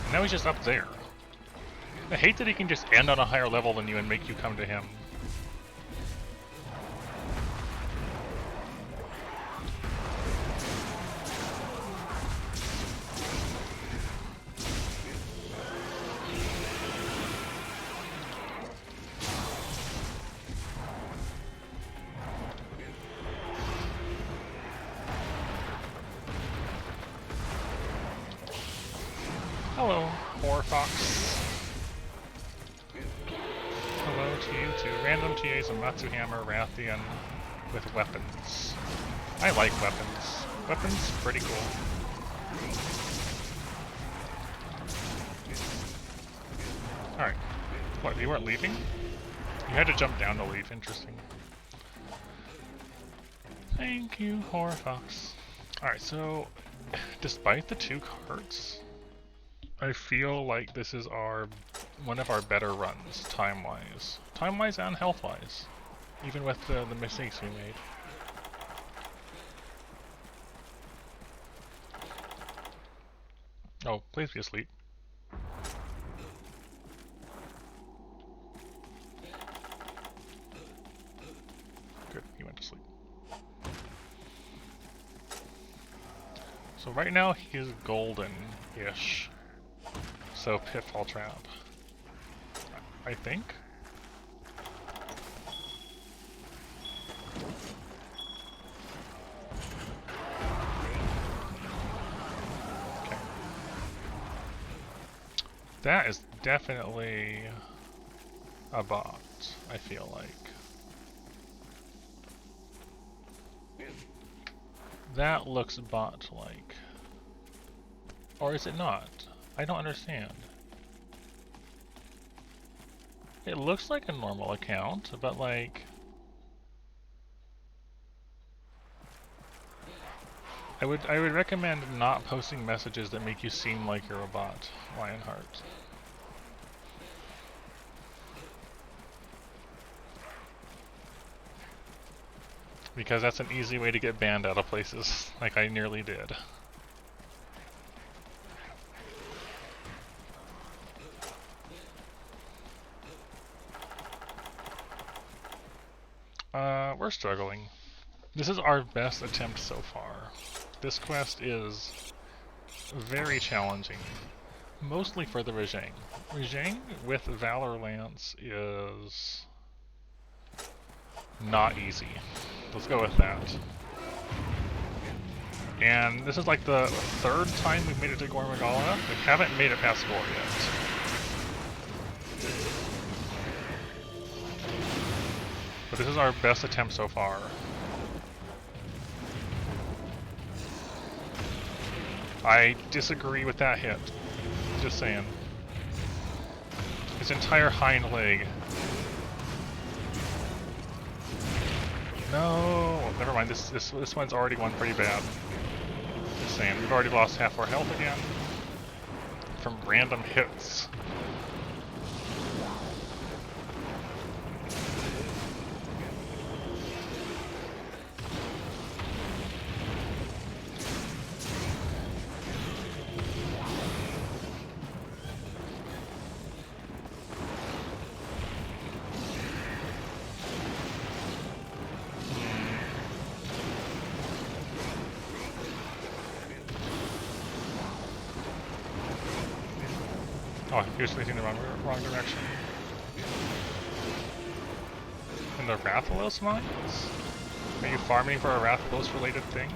And now he's just up there. I hate that he can just end on a higher level than you and make you come to him. Hello, Horror Fox. Hello to you too. Random TAs and Matsu Hammer, Rathian with weapons. I like weapons. Weapons, pretty cool. Alright. What, you weren't leaving? You had to jump down to leave, interesting. Thank you, Horror Fox. Alright, so despite the 2 cards, I feel like this is one of our better runs, time-wise. Time-wise and health-wise. Even with the mistakes we made. Oh, please be asleep. Good, he went to sleep. So right now he's golden-ish. So Pitfall Trap. I think? Okay. That is definitely a bot, I feel like. That looks bot-like. Or is it not? I don't understand. It looks like a normal account, but like... I would recommend not posting messages that make you seem like you're a bot, Lionheart. Because that's an easy way to get banned out of places, like I nearly did. We're struggling. This is our best attempt so far. This quest is very challenging, mostly for the Rajang. Rajang with Valor Lance is not easy. Let's go with that. And this is like the 3rd time we've made it to Gormagala. We haven't made it past 4 yet. But this is our best attempt so far. I disagree with that hit. Just saying. His entire hind leg. No! Never mind, this one's already won pretty bad. Just saying, we've already lost half our health again. From random hits. Oh, he was facing the wrong direction. In the Rathalos mines? Are you farming for a Rathalos related thing?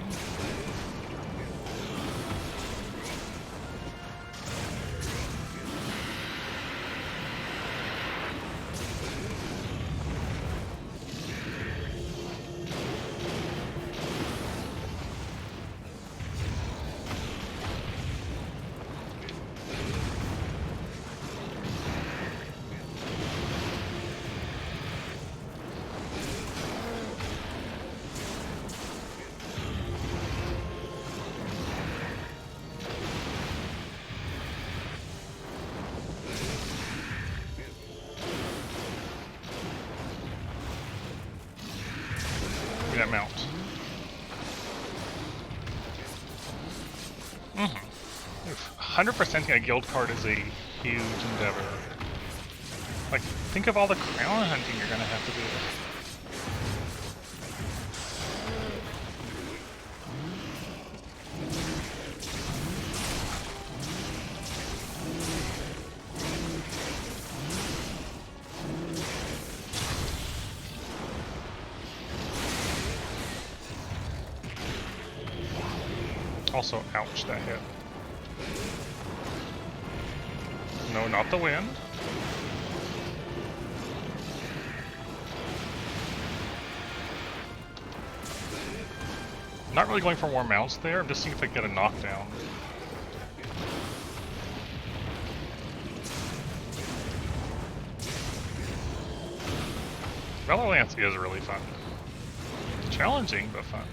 100%ing a guild card is a huge endeavor. Like, think of all the crown hunting you're gonna have to do. Also, ouch, that hit. No, not the wind. Not really going for more mounts there, I'm just seeing if I can get a knockdown. Valorant is really fun. Challenging, but fun.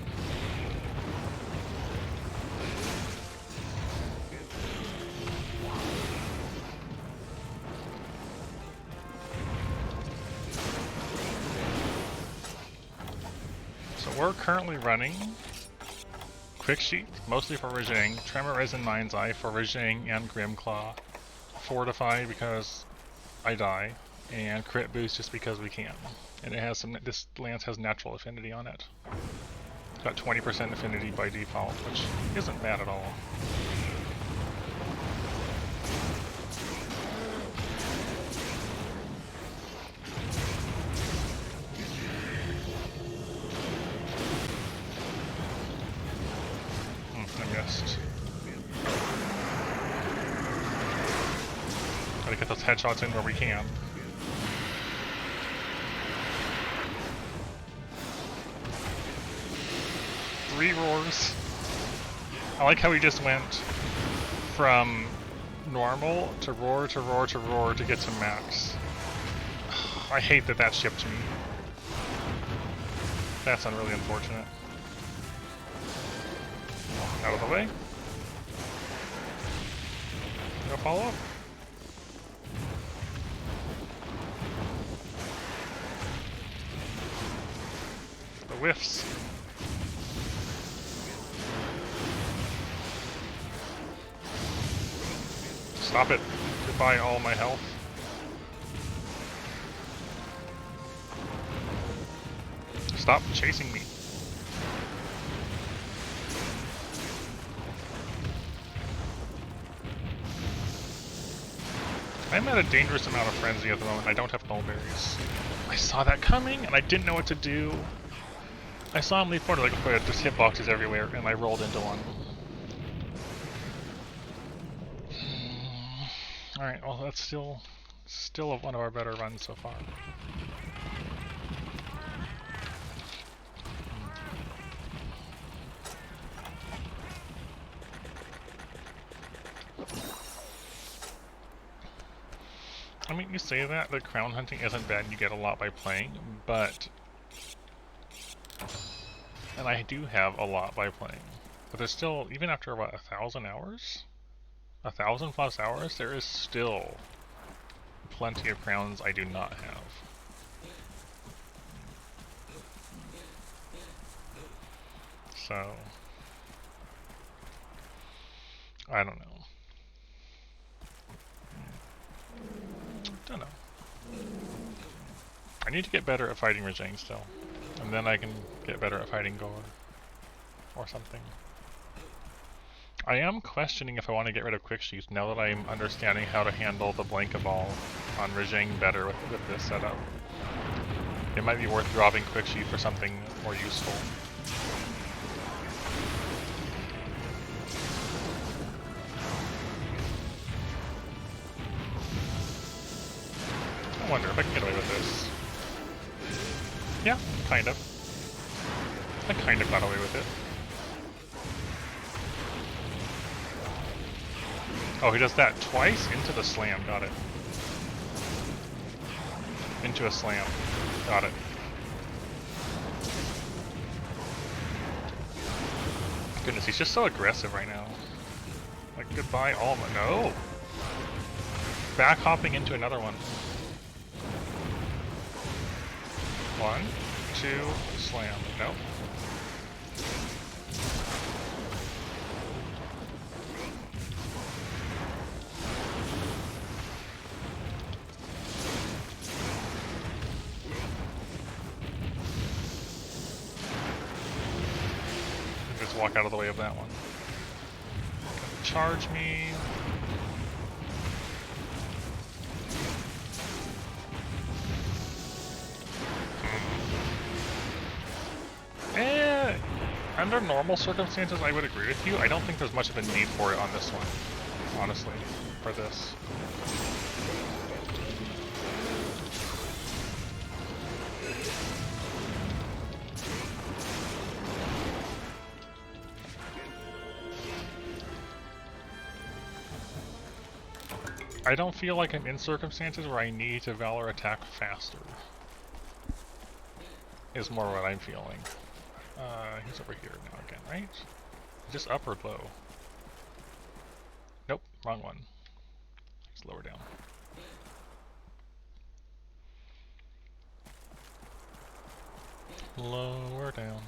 So we're currently running Quick Sheet, mostly for Rajang, Tremor and Mind's Eye for Rajang and Grimclaw, Fortify because I die, and Crit Boost just because we can. And it has some, this lance has natural affinity on it. It's got 20% affinity by default, which isn't bad at all. I missed. Gotta get those headshots in where we can. Three roars. I like how he just went from normal to roar to roar to roar to get to max. I hate that that shipped me. That's really unfortunate. Out of the way. No follow-up. The whiffs. Stop it. Goodbye all my health. Stop chasing me. I'm at a dangerous amount of frenzy at the moment. I don't have mulberries. I saw that coming and I didn't know what to do. I saw him leap forward like, oh, there's hitboxes everywhere, and I rolled into one. Alright, well that's still one of our better runs so far. I mean, you say that, the crown hunting isn't bad and you get a lot by playing, but... And I do have a lot by playing. But there's still, even after what, 1,000 hours? 1,000 plus hours, there is still plenty of crowns I do not have. So... I don't know. Don't know. I need to get better at fighting Rajang still. And then I can get better at fighting Gore. Or something. I am questioning if I want to get rid of Quick Sheath now that I'm understanding how to handle the Blanka Ball on Rajang better with this setup. It might be worth dropping Quick Sheath for something more useful. I wonder if I can get away with this. Yeah, kind of. I kind of got away with it. Oh, he does that twice into the slam. Got it. Into a slam. Got it. Goodness, he's just so aggressive right now. Like, goodbye, Alma. No! Back hopping into another one. 1, 2, slam. Nope. walk out of the way of that one. Charge me. Under normal circumstances, I would agree with you. I don't think there's much of a need for it on this one, honestly, for this. I don't feel like I'm in circumstances where I need to Valor attack faster. Is more what I'm feeling. He's over here now again, right? Just up or low? Nope, wrong one. He's lower down. Lower down.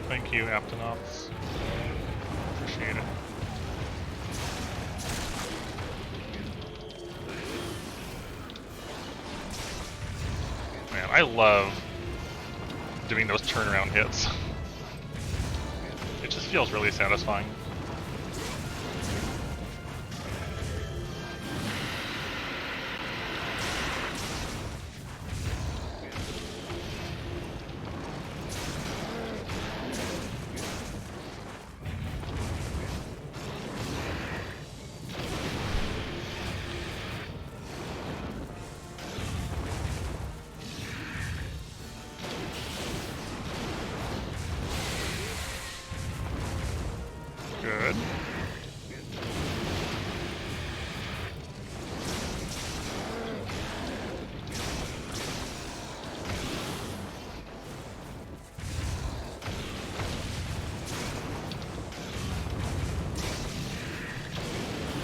Thank you, Aptonauts. Appreciate it. Man, I love doing those turnaround hits. It just feels really satisfying. Good. I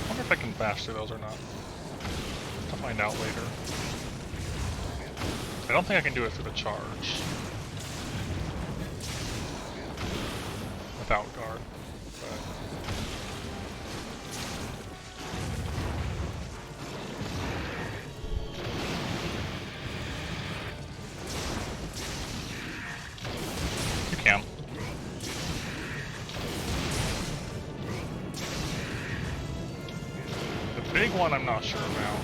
wonder if I can bash through those or not. I'll find out later. I don't think I can do it through the charge. Without guard. You can. The big one I'm not sure about.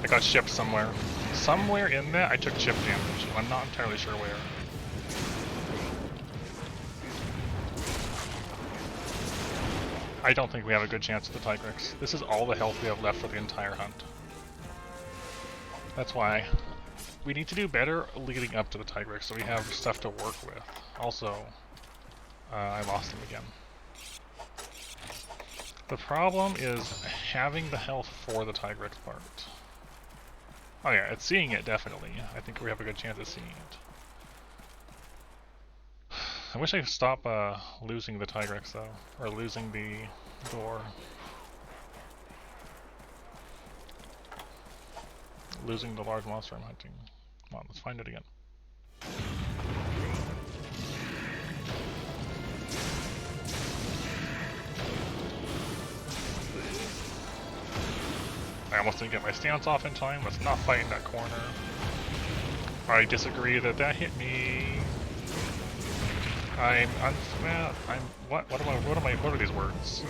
I got chipped somewhere. Somewhere in that I took chip damage. I'm not entirely sure where. I don't think we have a good chance at the Tigrex. This is all the health we have left for the entire hunt. That's why we need to do better leading up to the Tigrex so we have stuff to work with. Also, I lost him again. The problem is having the health for the Tigrex part. Oh yeah, it's seeing it, definitely. I think we have a good chance of seeing it. I wish I could stop losing the Tigrex, though. Or losing the door. Losing the large monster I'm hunting. Come on, let's find it again. I almost didn't get my stance off in time. Let's not fight in that corner. I disagree that that hit me. What are these words?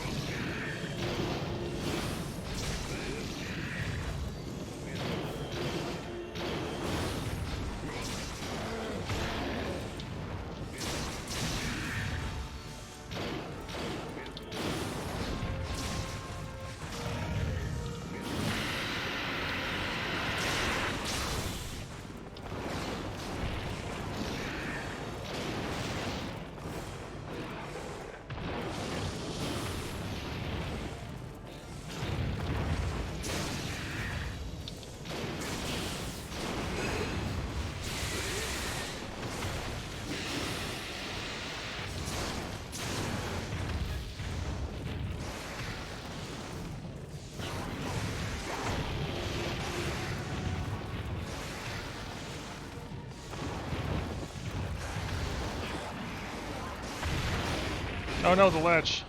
Oh no, the ledge!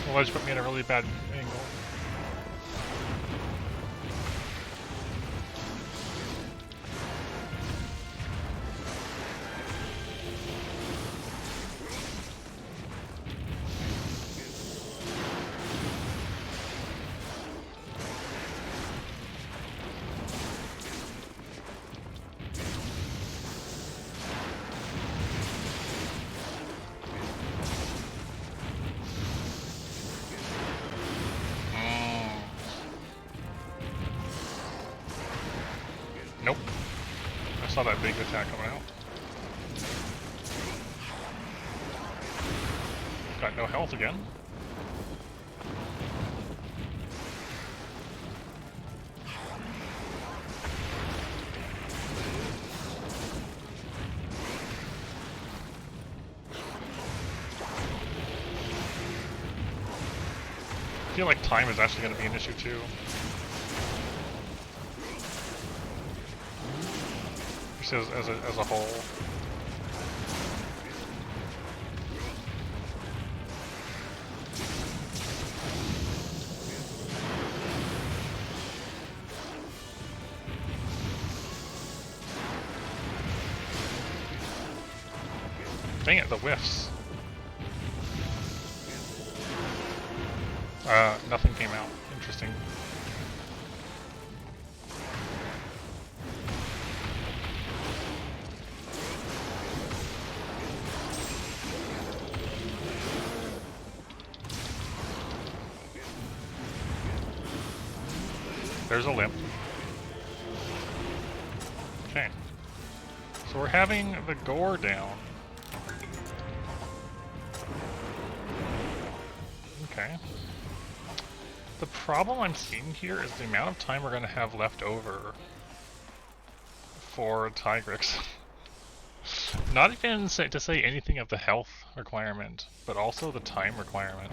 The ledge put me in a really bad angle. Nope. I saw that big attack coming out. Got no health again. I feel like time is actually going to be an issue too. Just as a whole. Dang it, the whiffs. Nothing came out. Interesting. There's a limp. Okay. So we're having the gore down. Okay. The problem I'm seeing here is the amount of time we're going to have left over for Tigrex. Not even to say anything of the health requirement, but also the time requirement.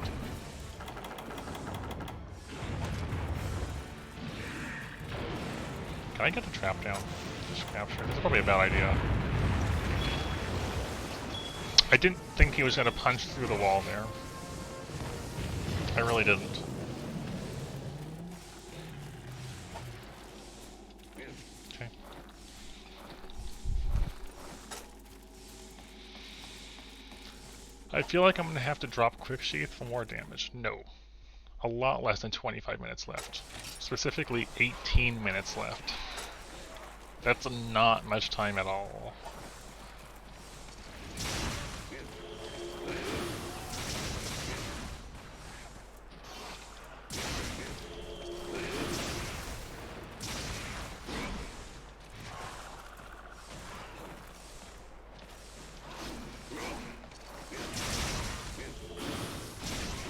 Can I get the trap down? Just capture. This is probably a bad idea. I didn't think he was going to punch through the wall there. I really didn't. Okay. I feel like I'm going to have to drop Quick Sheath for more damage. No. A lot less than 25 minutes left. Specifically 18 minutes left. That's not much time at all.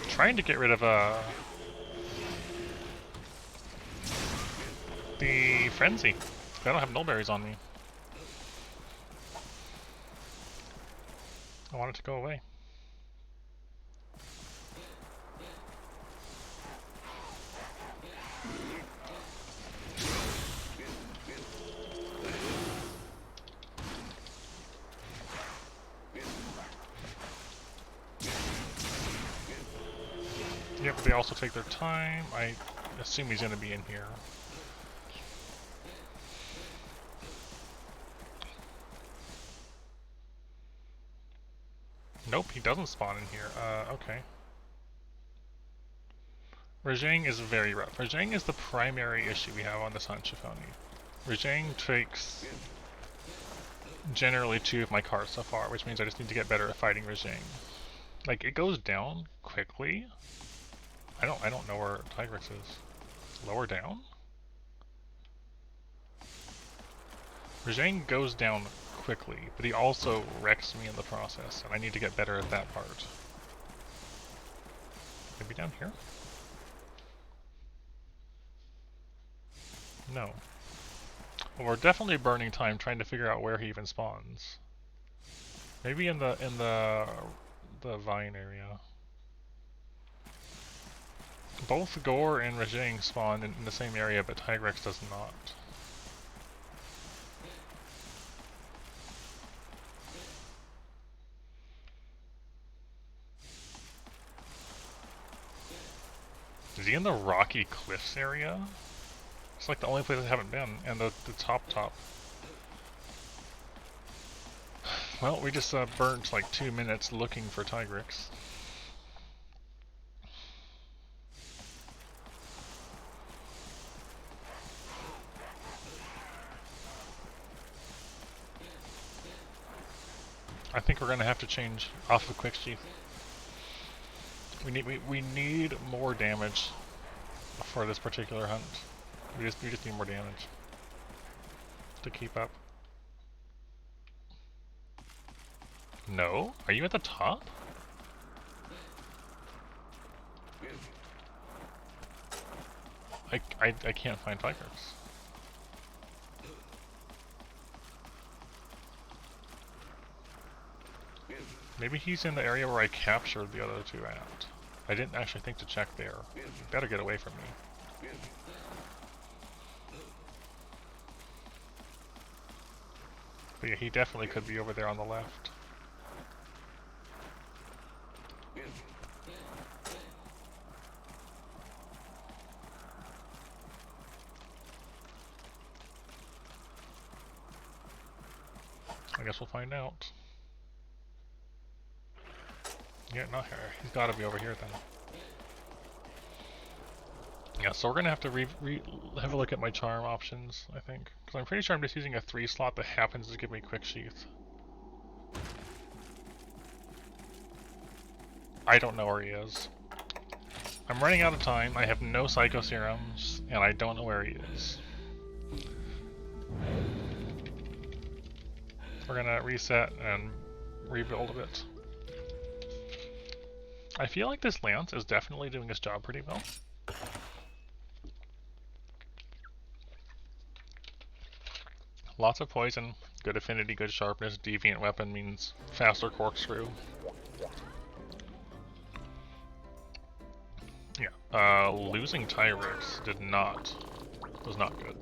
Trying to get rid of the frenzy. I don't have nullberries on me. I want it to go away. Yep, they also take their time. I assume he's going to be in here. Nope, he doesn't spawn in here. Okay. Rajang is very rough. Rajang is the primary issue we have on this hunt, Shifoni. Rajang takes generally 2 of my cards so far, which means I just need to get better at fighting Rajang. Like, it goes down quickly. I don't know where Tigrex is. Lower down? Rajang goes down quickly, but he also wrecks me in the process, and I need to get better at that part. Maybe down here? No. Well, we're definitely burning time trying to figure out where he even spawns. Maybe in the vine area. Both Gore and Rajang spawn in the same area, but Tigrex does not. Is he in the Rocky Cliffs area? It's like the only place I haven't been, and the top. Well, we just burnt like 2 minutes looking for Tigrex. I think we're gonna have to change off of Quick Sheath. We need more damage for this particular hunt. We just need more damage to keep up. No? Are you at the top? I can't find Tigrex. Maybe he's in the area where I captured the other two at. I didn't actually think to check there. Better get away from me. But yeah, he definitely could be over there on the left. I guess we'll find out. Yeah, not here. He's gotta be over here then. Yeah, so we're gonna have to have a look at my charm options, I think. Because I'm pretty sure I'm just using a 3 slot that happens to give me Quick Sheath. I don't know where he is. I'm running out of time, I have no Psycho Serums, and I don't know where he is. We're gonna reset and rebuild a bit. I feel like this Lance is definitely doing his job pretty well. Lots of poison, good affinity, good sharpness, deviant weapon means faster corkscrew. Yeah, losing Tigrex was not good.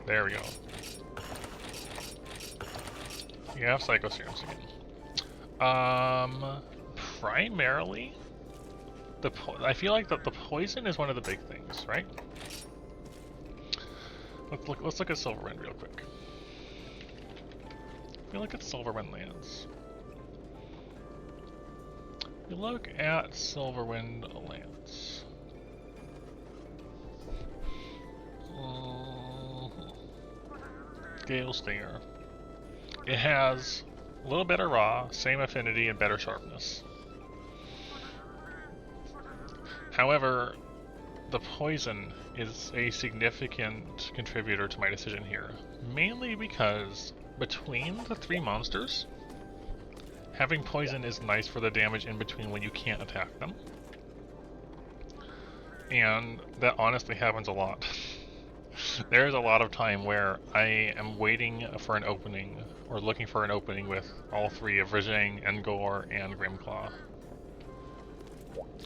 There we go. You have Psycho Serums again. Primarily, I feel like the poison is one of the big things, right? Let's look at Silverwind real quick. We look at Silverwind lands. We look at Silverwind lands. Gale Stinger. It has a little better raw, same affinity, and better sharpness. However, the poison is a significant contributor to my decision here. Mainly because between the 3 monsters, having poison is nice for the damage in between when you can't attack them. And that honestly happens a lot. There's a lot of time where I am waiting for an opening, or looking for an opening with all 3 of Rajang, Engor, and Grimclaw.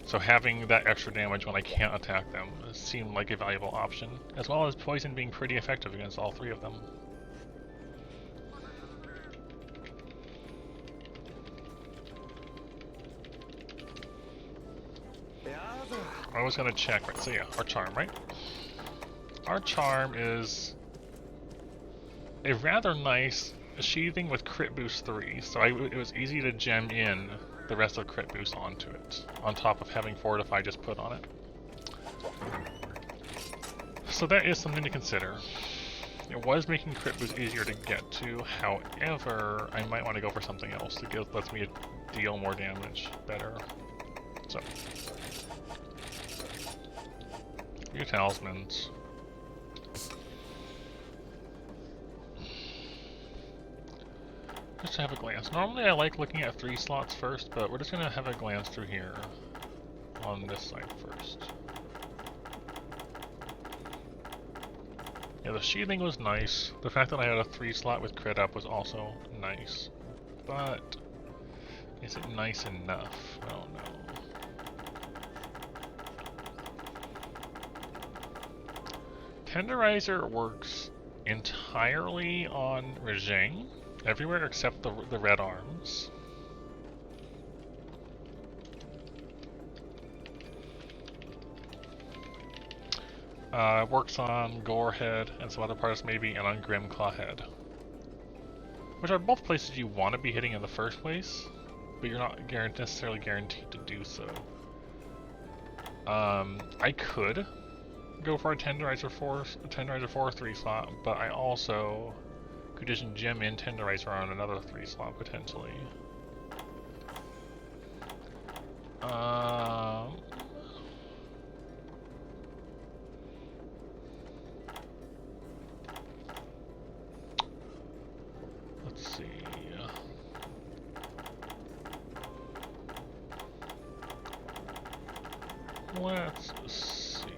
So having that extra damage when I can't attack them seemed like a valuable option, as well as poison being pretty effective against all 3 of them. I was gonna check, right? So yeah, our charm, right? Our charm is a rather nice sheathing with crit boost 3, so it was easy to gem in the rest of crit boost onto it, on top of having Fortify just put on it. So that is something to consider. It was making crit boost easier to get to, however, I might want to go for something else that lets me deal more damage better. So, few talismans. Just to have a glance. Normally I like looking at 3 slots first, but we're just gonna have a glance through here on this side first. Yeah, the sheathing was nice. The fact that I had a 3 slot with crit up was also nice. But is it nice enough? I don't know. Tenderizer works entirely on Rajang, everywhere except the red arms. Works on Gorehead and some other parts maybe, and on Grimclawhead. Which are both places you want to be hitting in the first place, but you're not necessarily guaranteed to do so. I could go for a Tenderizer 4 3 slot, but I also could just gem in Tenderizer on another 3 slot potentially. Let's see. Let's see.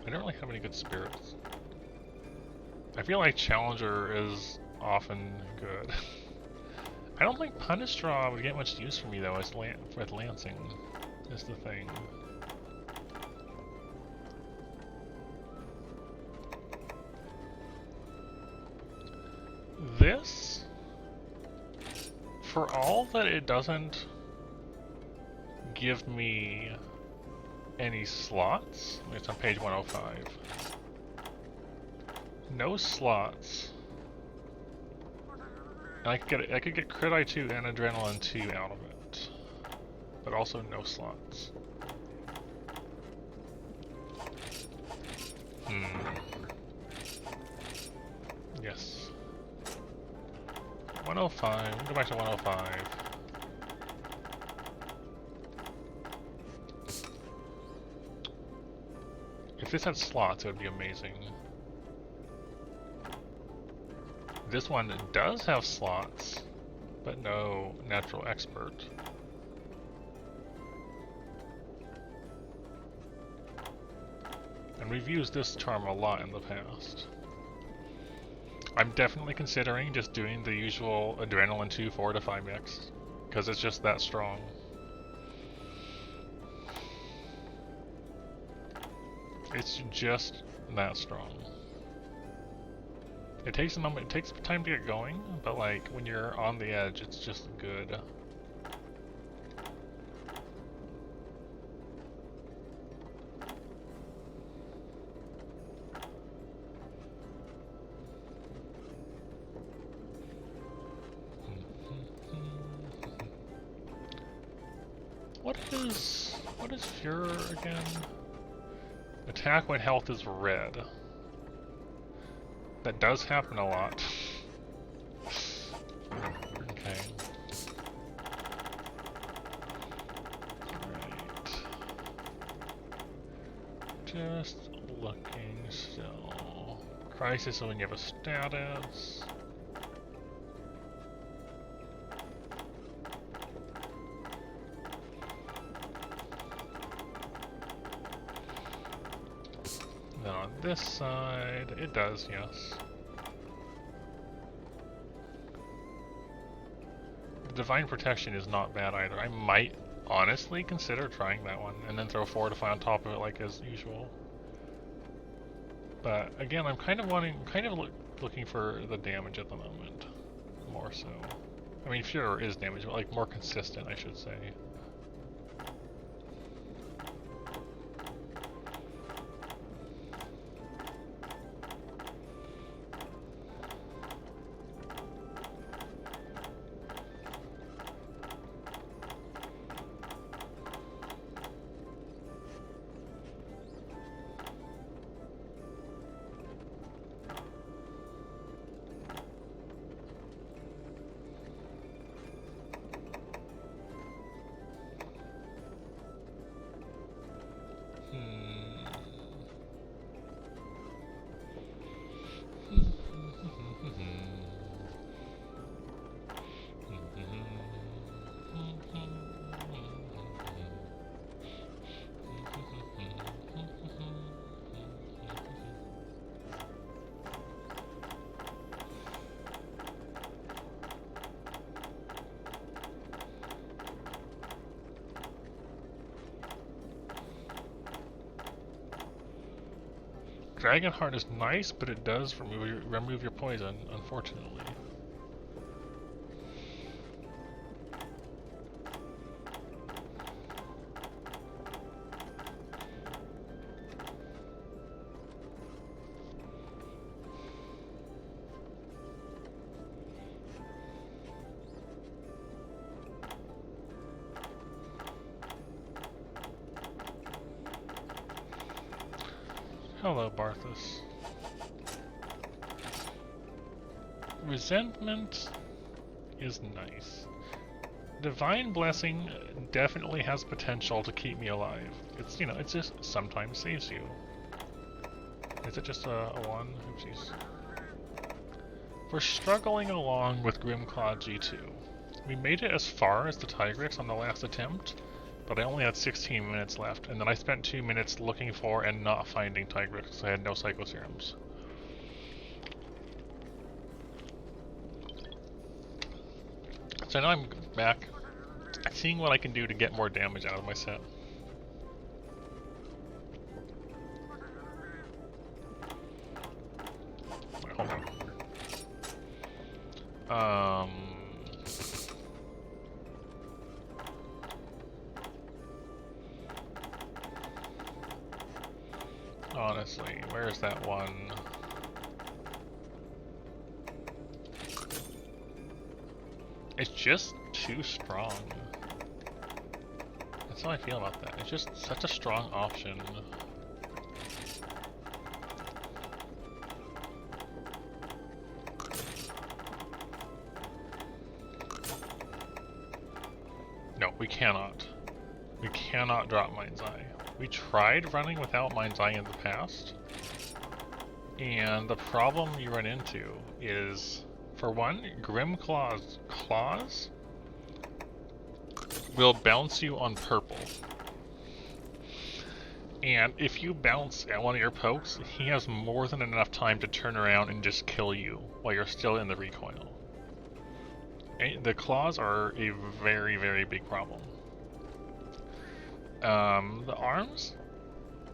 I don't really have any good spirits. I feel like Challenger is often good. I don't think Punish Straw would get much use for me though, as with Lancing is the thing. This, for all that it doesn't give me any slots, it's on page 105. No slots. And I could get Crit I2 and Adrenaline 2 out of it, but also no slots. Yes. 105. Go back to 105. If this had slots, it would be amazing. This one does have slots, but no natural expert. And we've used this charm a lot in the past. I'm definitely considering just doing the usual Adrenaline 2 Fortify mix, because it's just that strong. It's just that strong. It takes a moment, it takes time to get going, but like when you're on the edge, it's just good. What is Furor again? Attack when health is red. That does happen a lot. Okay. Alright. Just looking still. Crisis is when you have a status. Then on this side, it does, yes. The Divine Protection is not bad either. I might honestly consider trying that one, and then throw Fortify on top of it like as usual. But again, I'm kind of looking for the damage at the moment, more so. I mean, Furor is damage, but like more consistent, I should say. Dragon Heart is nice, but it does remove your poison, unfortunately. Hello, Barthas. Resentment is nice. Divine Blessing definitely has potential to keep me alive. It's, you know, it just sometimes saves you. Is it just a 1? Oopsies. We're struggling along with Grimclaw G2. We made it as far as the Tigrex on the last attempt, but I only had 16 minutes left, and then I spent 2 minutes looking for and not finding Tigrex because I had no Psycho Serums. So now I'm back, seeing what I can do to get more damage out of my set. Wait, hold on. Honestly, where's that one? It's just too strong. That's how I feel about that. It's just such a strong option. No, we cannot. We cannot drop Mind's Eye. We tried running without Mind's Eye in the past, and the problem you run into is, for one, Grimclaw's claws will bounce you on purple. And if you bounce at one of your pokes, he has more than enough time to turn around and just kill you while you're still in the recoil. The claws are a very, very big problem. The arms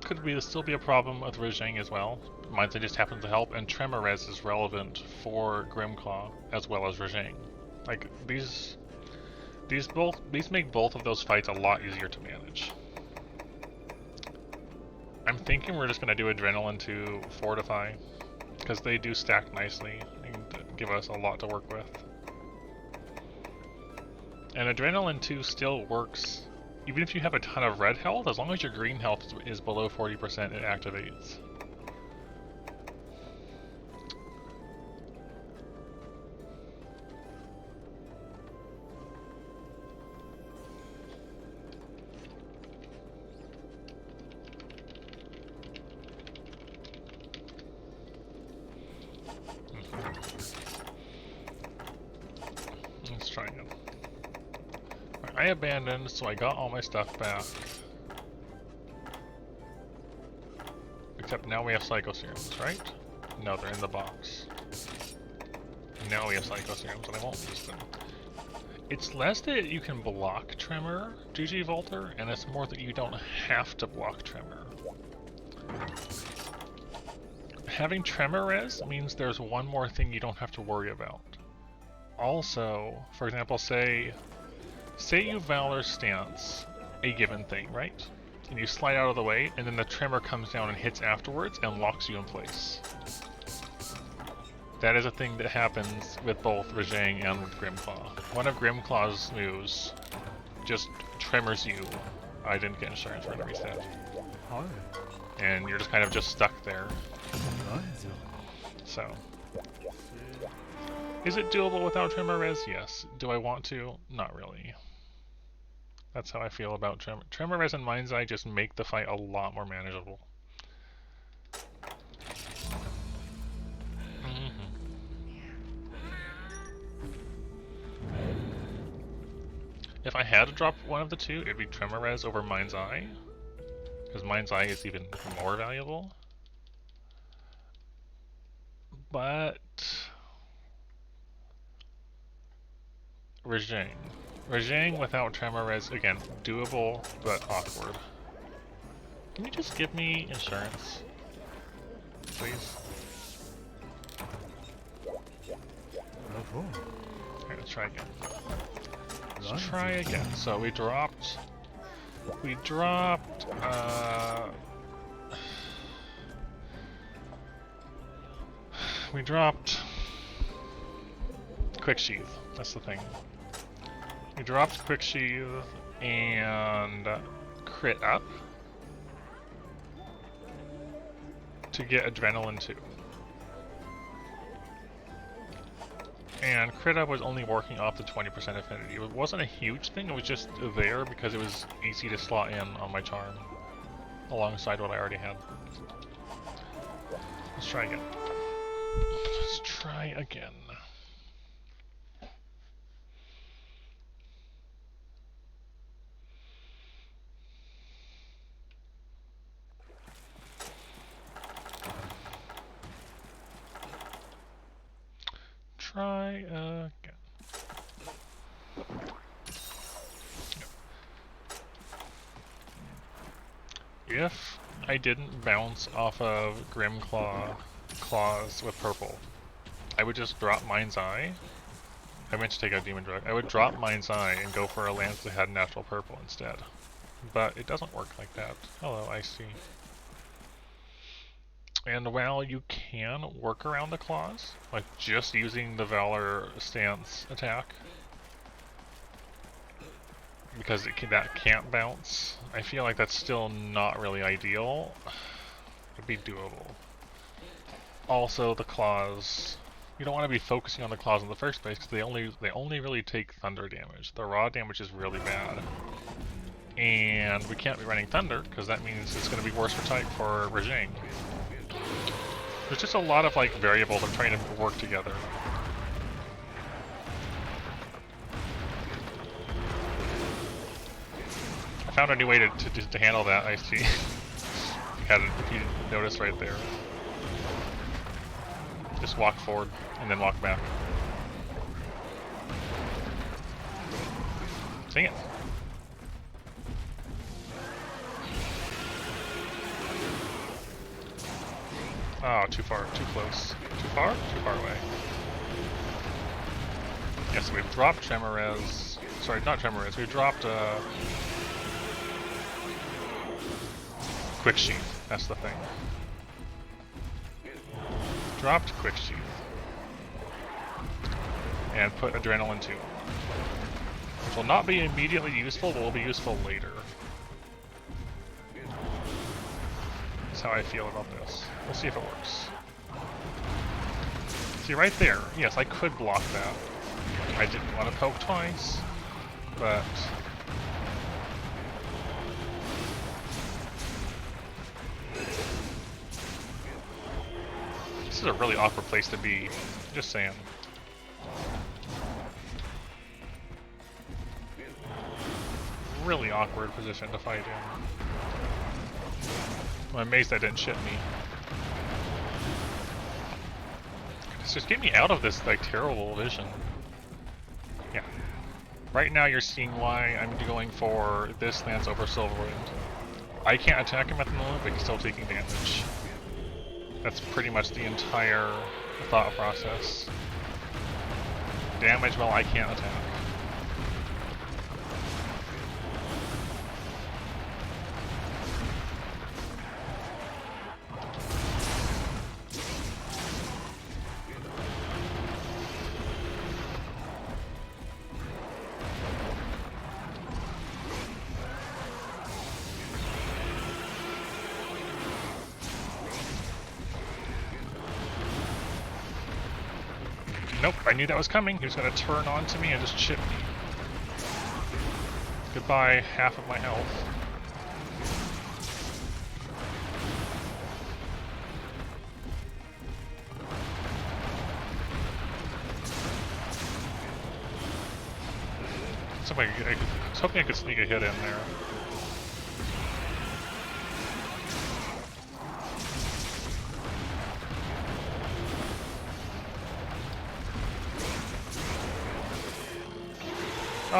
could still be a problem with Rajang as well. Mind's Eye just happens to help, and Tremor Res is relevant for Grimclaw as well as Rajang. Like, these make both of those fights a lot easier to manage. I'm thinking we're just going to do Adrenaline to Fortify, because they do stack nicely and give us a lot to work with. And Adrenaline 2 still works, even if you have a ton of red health, as long as your green health is below 40%, it activates. Let's try again. I abandoned, so I got all my stuff back. Except now we have Psycho Serums, right? No, they're in the box. Now we have Psycho Serums, and I won't use them. It's less that you can block Tremor, GG Volter, and it's more that you don't have to block Tremor. Having Tremor Res means there's one more thing you don't have to worry about. Also, for example, say you Valor stance a given thing, right? And you slide out of the way, and then the Tremor comes down and hits afterwards and locks you in place. That is a thing that happens with both Rajang and with Grimclaw. One of Grimclaw's moves just tremors you. I didn't get insurance for a reset. And you're just kind of just stuck there. So. Is it doable without Tremor Res? Yes. Do I want to? Not really. That's how I feel about Tremor. Tremor Res and Mind's Eye just make the fight a lot more manageable. If I had to drop one of the two, it'd be Tremor Res over Mind's Eye, because Mind's Eye is even more valuable. But Rajang without Tremor Res, again, doable, but awkward. Can you just give me insurance? please. Alright, let's try again. Let's try again. So we dropped... We dropped Quick Sheath. That's the thing. We dropped Quick Sheath and Crit Up to get Adrenaline 2. And Crit Up was only working off the 20% affinity. It wasn't a huge thing, it was just there because it was easy to slot in on my charm alongside what I already had. Let's try again. Let's try again. Try again. If I didn't bounce off of Grim Claws with purple, I would just drop Mind's Eye. I meant to take out Demon Drug. I would drop Mind's Eye and go for a lance that had natural purple instead. But it doesn't work like that. Hello, I see. And while you can work around the claws, like just using the Valor stance attack, because that can't bounce, I feel like that's still not really ideal. It'd be doable. Also, the claws, you don't want to be focusing on the claws in the first place because they only really take thunder damage. The raw damage is really bad, and we can't be running thunder because that means it's going to be worse for Rajang. There's just a lot of like variables I'm trying to work together. I found a new way to handle that. I see. If you notice right there. Just walk forward and then walk back. Dang it. Oh, too far, too close. Too far? Too far away. Yes, we've dropped Tremorez. Sorry, not Tremorez. We've dropped Quick Sheath. That's the thing. Dropped Quick Sheath. And put Adrenaline 2. Which will not be immediately useful, but will be useful later. That's how I feel about this. We'll see if it works. See, right there. Yes, I could block that. I didn't want to poke twice, but... This is a really awkward place to be. Just saying. Really awkward position to fight in. I'm amazed that didn't shit me. Just get me out of this like terrible vision. Yeah. Right now you're seeing why I'm going for this lance over Silverwind. I can't attack him at the moment, but he's still taking damage. That's pretty much the entire thought process. Damage while I can't attack. Nope, I knew that was coming. He was going to turn onto me and just chip me. Goodbye, half of my health. I was hoping I could sneak a hit in there.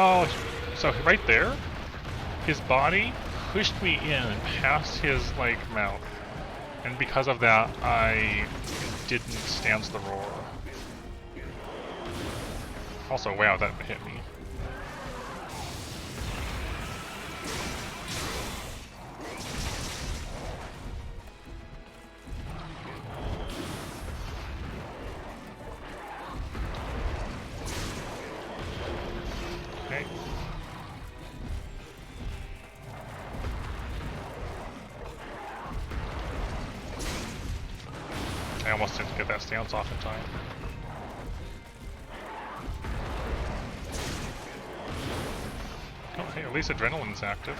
Oh, so right there, his body pushed me in past his, like, mouth. And because of that, I didn't stance the roar. Also, wow, that hit me. Okay. I almost didn't get that stance off in time. Oh, hey, at least adrenaline's active.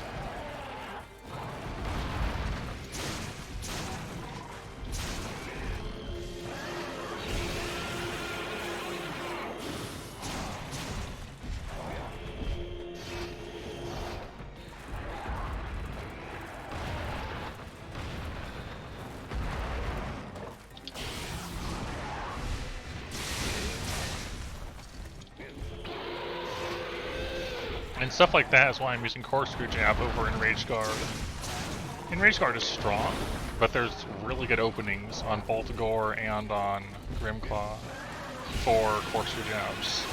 And stuff like that is why I'm using Corkscrew Jab over Enraged Guard. Enraged Guard is strong, but there's really good openings on both Gore and on Grimclaw for Corkscrew Jabs.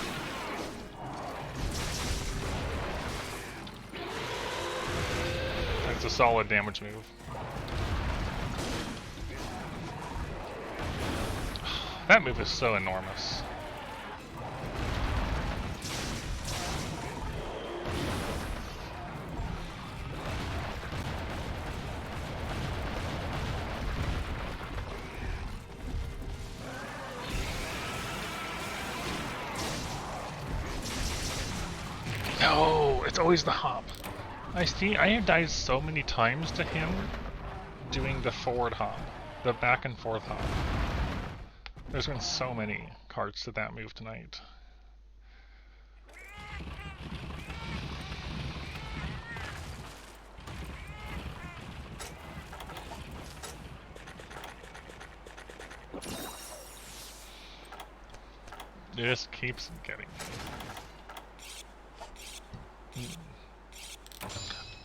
It's a solid damage move. That move is so enormous. No, it's always the hop. I have died so many times to him doing the forward hop, the back and forth hop. There's been so many cards to that move tonight. It just keeps getting me.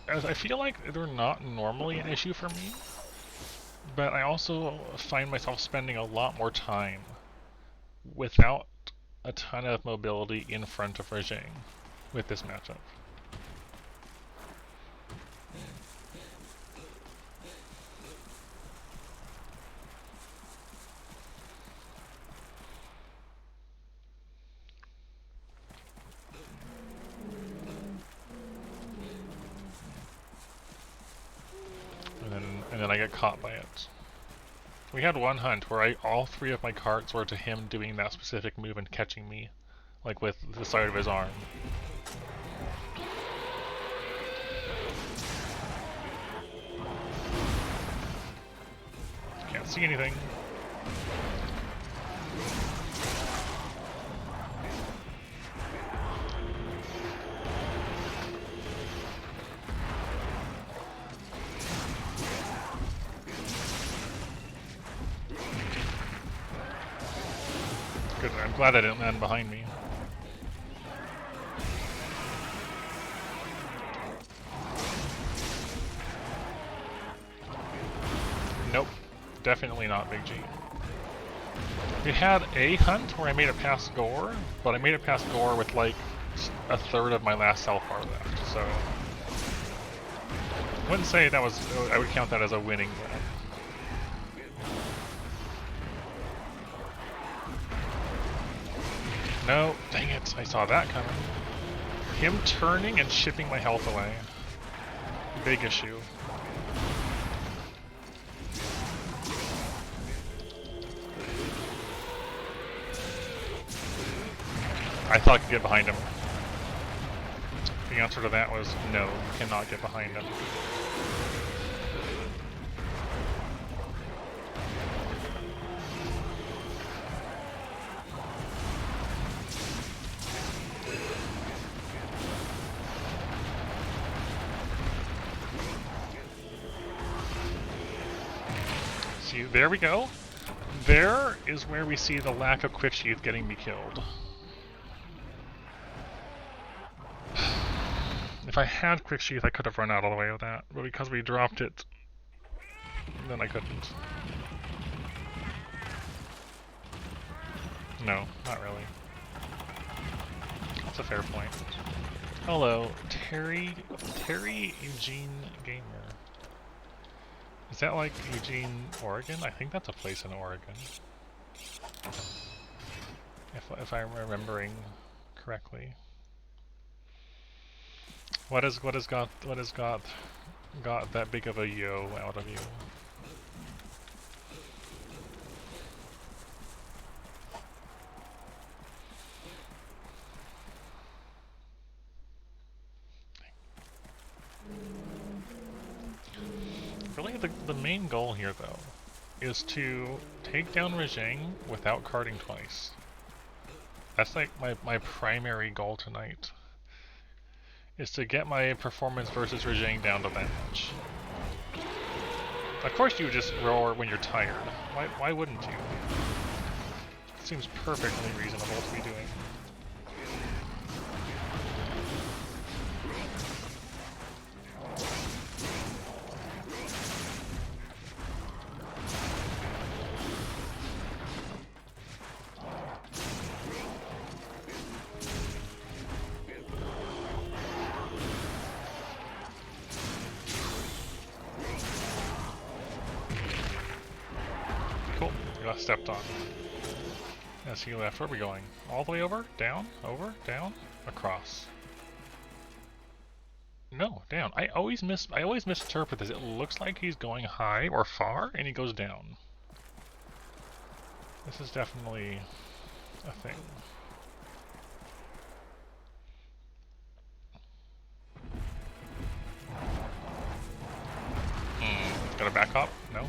As I feel like they're not normally an issue for me, but I also find myself spending a lot more time without a ton of mobility in front of Rajang with this matchup. And then I get caught by it. We had one hunt where all three of my cards were to him doing that specific move and catching me, like with the side of his arm. Can't see anything. Good, I'm glad I didn't land behind me. Nope, definitely not Big G. We had a hunt where I made it past Gore, but I made it past Gore with like a third of my last self bar left, so I wouldn't say that was, I would count that as a winning win. No, dang it, I saw that coming. Him turning and chipping my health away. Big issue. I thought I could get behind him. The answer to that was no, you cannot get behind him. See, there we go. There is where we see the lack of quick sheath getting me killed. If I had quick sheath, I could have run out all the way with that, but because we dropped it then I couldn't. No, not really. That's a fair point. Hello, Terry Eugene Gamer. Is that like Eugene, Oregon? I think that's a place in Oregon. If I'm remembering correctly. What has got that big of a yo out of you? Really, the main goal here, though, is to take down Rajang without carding twice. That's like my primary goal tonight. Is to get my performance versus Rajang down to that much. Of course you would just roar when you're tired. Why wouldn't you? It seems perfectly reasonable to be doing. Cool, you got stepped on. As he left, where are we going? All the way over? Down? Over? Down? Across. No, down. I always misinterpret this. It looks like he's going high or far, and he goes down. This is definitely a thing. Gotta back up? No?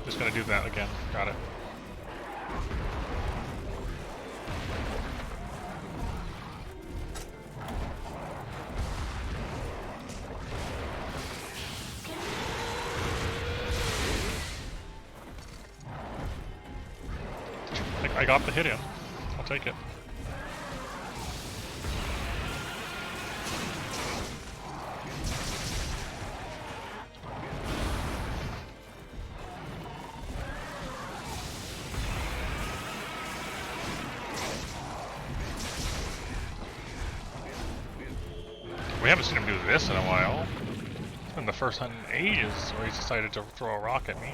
Just gonna do that again. Got it. I got the hit in. I'll take it. We haven't seen him do this in a while. It's been the first time in ages where he's decided to throw a rock at me.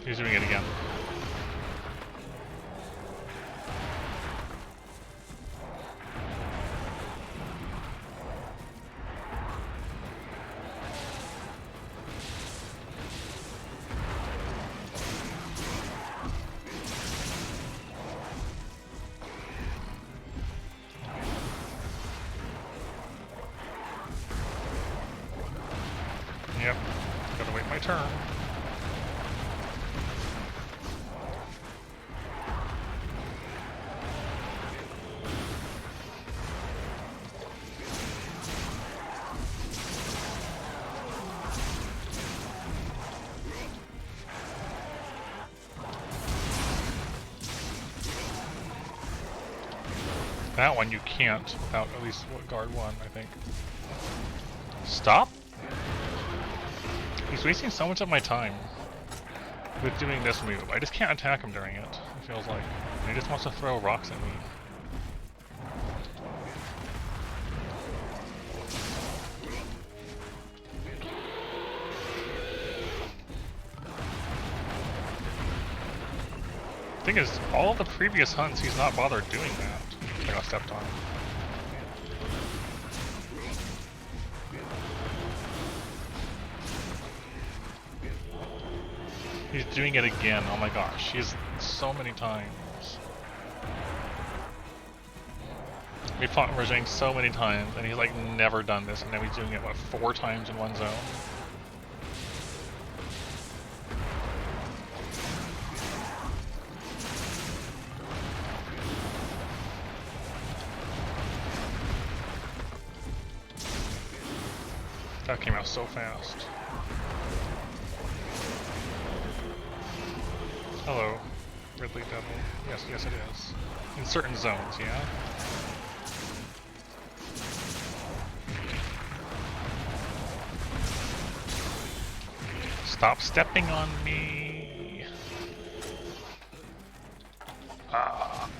He's doing it again. Yep, gotta wait my turn. That one you can't without at least guard one, I think. Stop? He's wasting so much of my time with doing this move. I just can't attack him during it, it feels like. He just wants to throw rocks at me. The thing is, all the previous hunts he's not bothered doing that. I got stepped on. He's doing it again, oh my gosh, he's so many times. We fought Rajang so many times, and he's like never done this, and now he's doing it, what, 4 times in one zone? That came out so fast. Hello, Ridley Devil. Yes, yes it is. In certain zones, yeah? Stop stepping on me! Ah.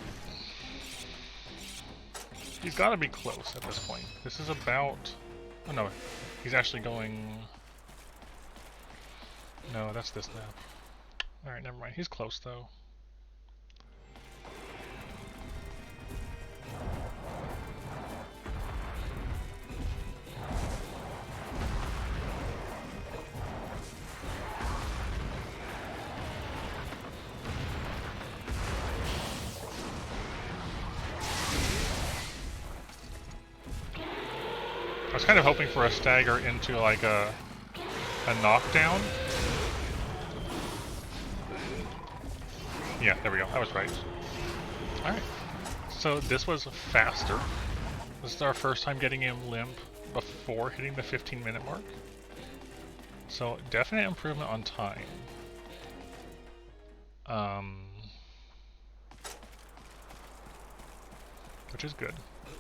He's gotta be close at this point. This is about... Oh no, he's actually going... No, that's this map. Alright, never mind. He's close though. I was kind of hoping for a stagger into like a knockdown. Yeah, there we go. I was right. Alright. So this was faster. This is our first time getting him limp before hitting the 15-minute mark. So definite improvement on time. Which is good.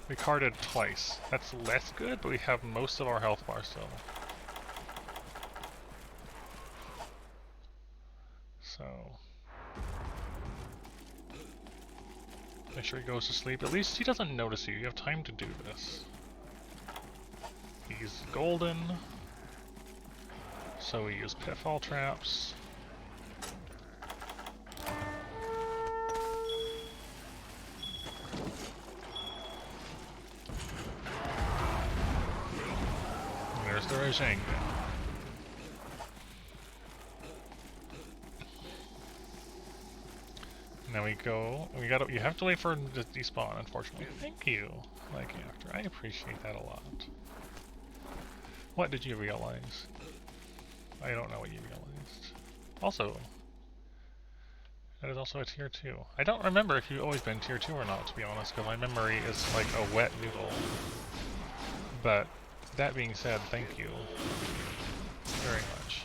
We carded twice. That's less good, but we have most of our health bar still. So... make sure he goes to sleep. At least he doesn't notice you. You have time to do this. He's golden. So we use pitfall traps. And there's the Rajang. Now we go. You have to wait for him to despawn, unfortunately. Thank you, like after. I appreciate that a lot. What did you realize? I don't know what you realized. Also, that is also a tier 2. I don't remember if you've always been tier 2 or not, to be honest, because my memory is like a wet noodle. But that being said, thank you very much.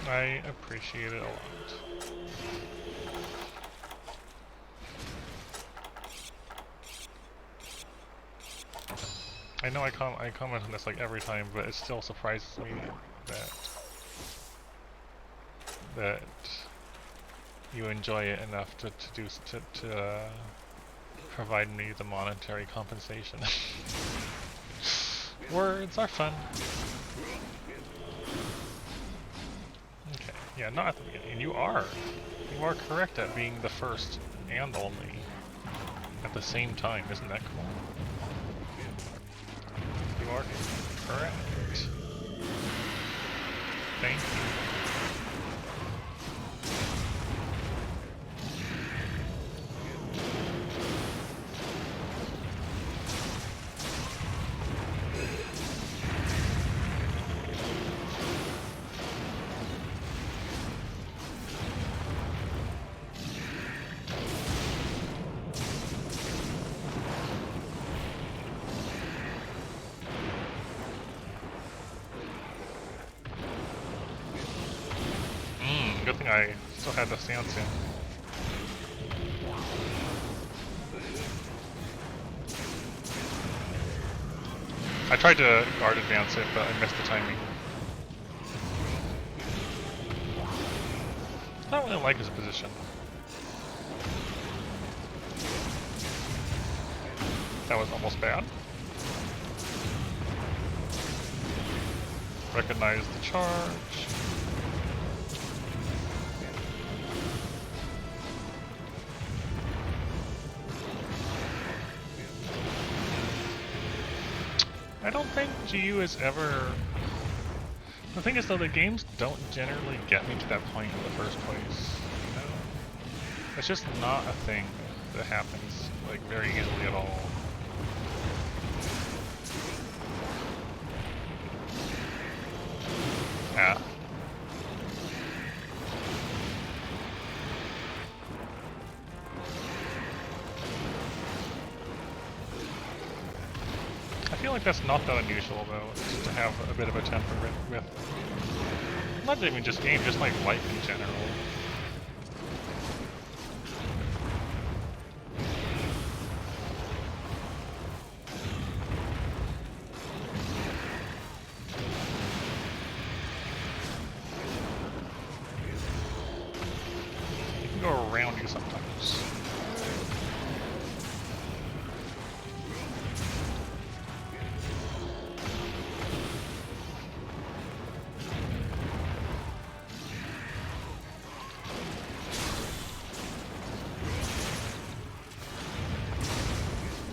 I appreciate it a lot. I know I comment on this like every time, but it still surprises me that you enjoy it enough to provide me the monetary compensation. Words are fun. Okay, yeah, not at the beginning. And you are correct at being the first and only at the same time. Isn't that cool? You are correct. Thank you. Good thing I still had the stance in. I tried to guard advance it, but I missed the timing. I don't really like his position. That was almost bad. Recognize the charge. I don't think GU is ever... The thing is though, the games don't generally get me to that point in the first place. You know? It's just not a thing that happens like very easily at all. Yeah. feel like that's not that unusual, though, just to have a bit of a temper with not even just game, just like life in general. You can go around you sometimes.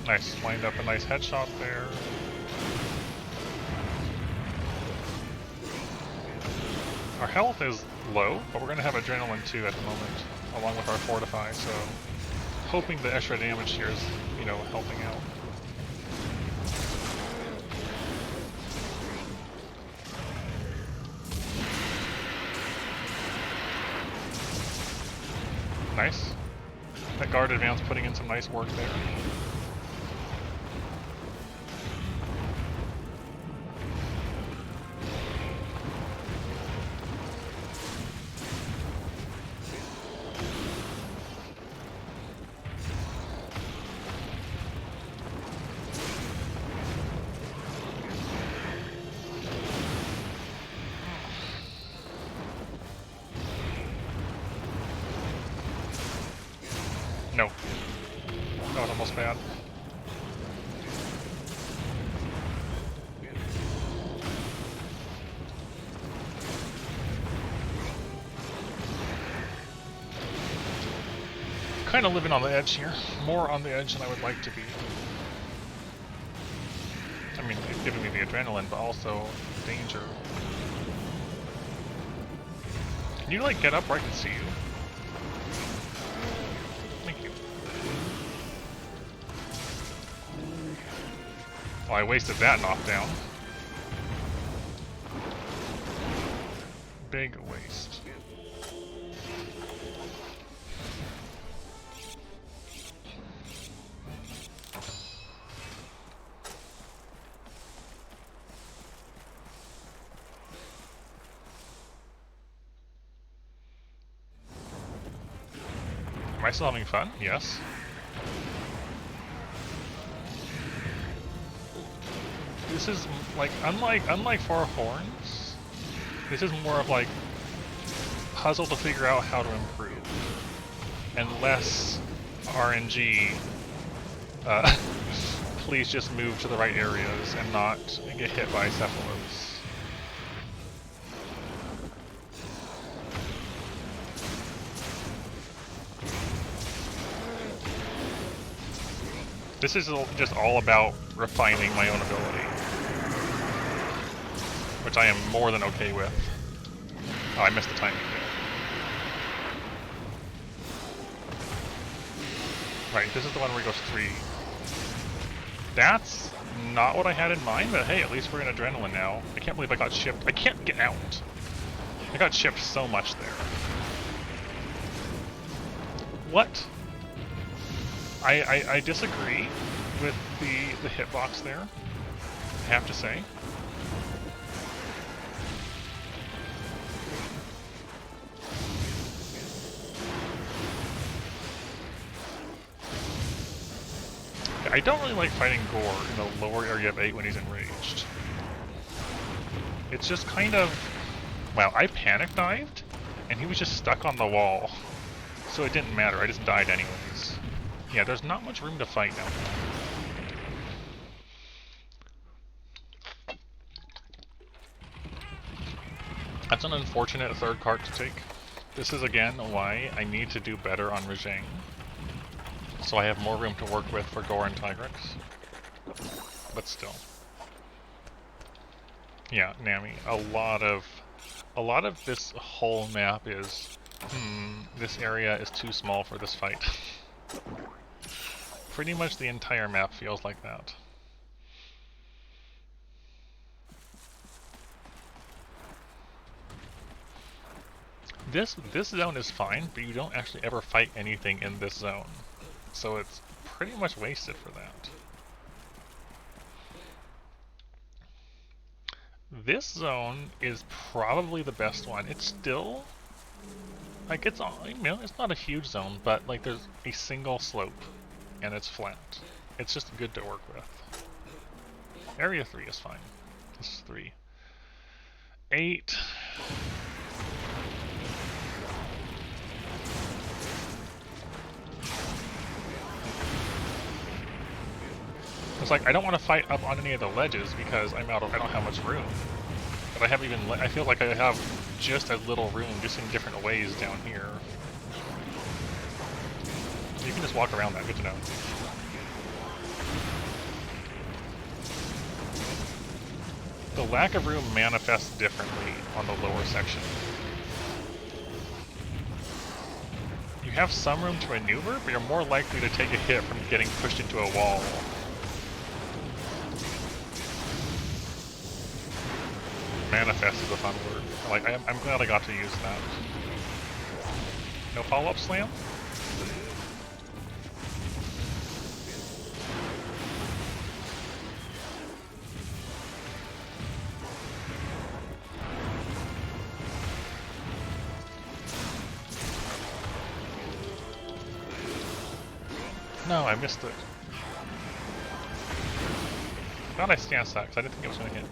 Nice, lined up a nice headshot there. Our health is low, but we're going to have Adrenaline too at the moment, along with our Fortify, so hoping the extra damage here is, you know, helping out. Nice. That guard advance putting in some nice work there. No. That was almost bad. Kind of living on the edge here. More on the edge than I would like to be. I mean, it's giving me the adrenaline, but also danger. Can you, like, get up where I can see you? Thank you. Oh, I wasted that knockdown. Big waste. Am I still having fun? Yes. This is like unlike Four Horns. This is more of like puzzle to figure out how to improve, and less RNG. Please just move to the right areas and not get hit by Cephalos. This is just all about refining my own ability, which I am more than okay with. Oh, I missed the timing there. Right, this is the one where he goes 3. That's not what I had in mind, but hey, at least we're in Adrenaline now. I can't believe I got shipped. I can't get out. I got shipped so much there. What? I disagree with the hitbox there, I have to say. I don't really like fighting Gore in the lower area of 8 when he's enraged. It's just kind of... Wow, I panic dived, and he was just stuck on the wall. So it didn't matter, I just died anyways. Yeah, there's not much room to fight now. That's an unfortunate third card to take. This is again why I need to do better on Rajang, so I have more room to work with for Gore and Tigrex. But still. Yeah, Nami, a lot of this whole map is, this area is too small for this fight. Pretty much the entire map feels like that. This zone is fine, but you don't actually ever fight anything in this zone. So it's pretty much wasted for that. This zone is probably the best one. It's still, like, it's not a huge zone, but like there's a single slope and it's flat. It's just good to work with. Area 3 is fine. This is 3. 8. It's like I don't want to fight up on any of the ledges because I don't have much room. But I haven't even. I feel like I have just as little room, just in different ways down here. You can just walk around that. Good to know. The lack of room manifests differently on the lower section. You have some room to maneuver, but you're more likely to take a hit from getting pushed into a wall. Manifest is a fun word. Like, I'm glad I got to use that. No follow-up slam? No, I missed it. Glad I stanced that, because I didn't think it was going to hit me.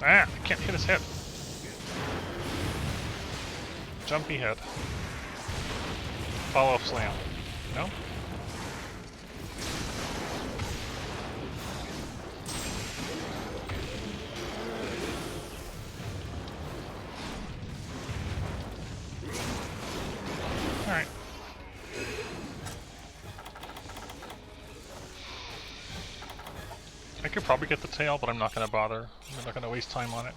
Ah, I can't hit his head. Jumpy head. Follow slam. No? Alright. I could probably get the tail, but I'm not going to bother. I'm not going to waste time on it.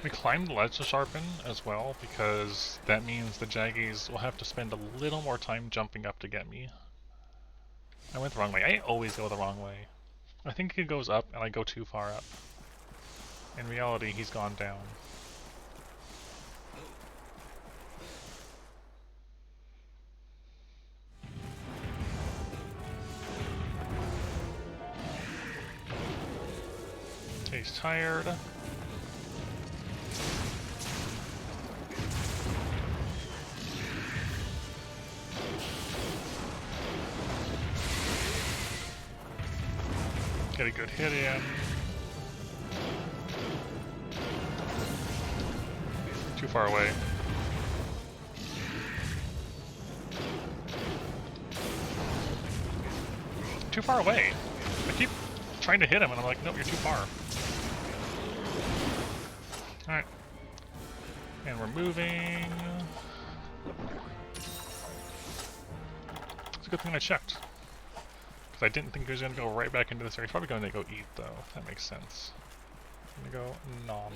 We climbed the ledge to sharpen as well, because that means the Jaggies will have to spend a little more time jumping up to get me. I went the wrong way. I always go the wrong way. I think he goes up and I go too far up. In reality, he's gone down. He's tired. Get a good hit in. Too far away. Too far away. I keep trying to hit him and I'm like, nope, you're too far. Alright. And we're moving. It's a good thing I checked. Because I didn't think he was going to go right back into this area. He's probably going to go eat, though. If that makes sense. I'm going to go nom.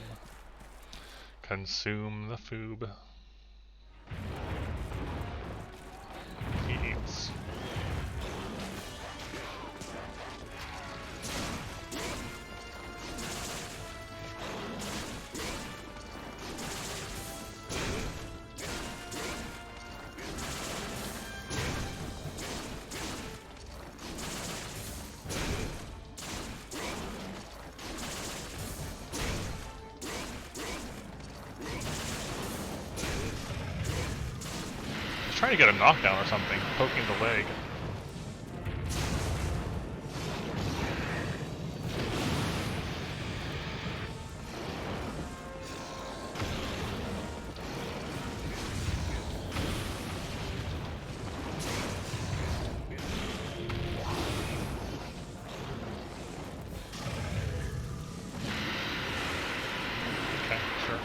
Consume the foob. He eats. Trying to get a knockdown or something, poking the leg. Okay, sure.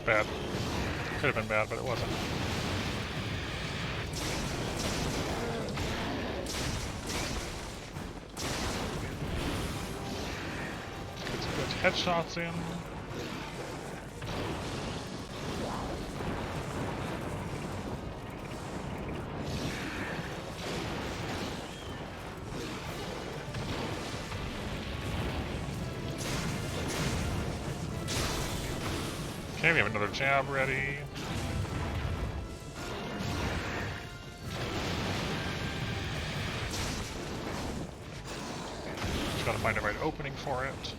Bad. Could have been bad, but it wasn't. It's a good headshots in. Okay, we have another jab ready. Just gotta find the right opening for it.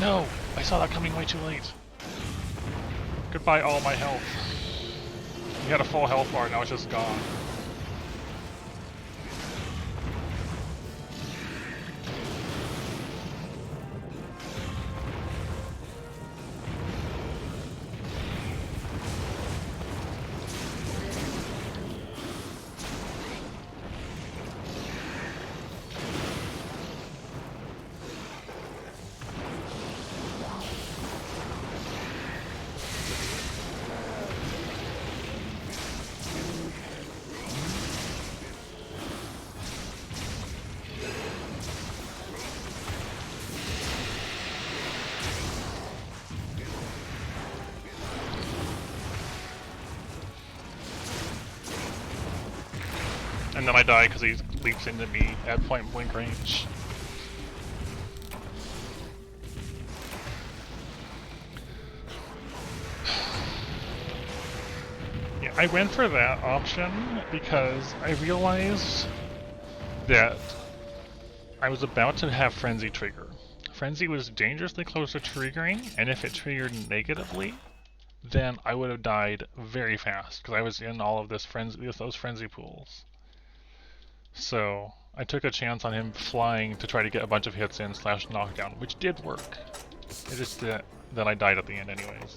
No! I saw that coming way too late. Goodbye all my health. We had a full health bar, now it's just gone. And then I die because he leaps into me at point blank range. Yeah, I went for that option because I realized that I was about to have Frenzy trigger. Frenzy was dangerously close to triggering, and if it triggered negatively, then I would have died very fast because I was in all of those frenzy pools. So I took a chance on him flying to try to get a bunch of hits in / knockdown, which did work. It just that I died at the end anyways.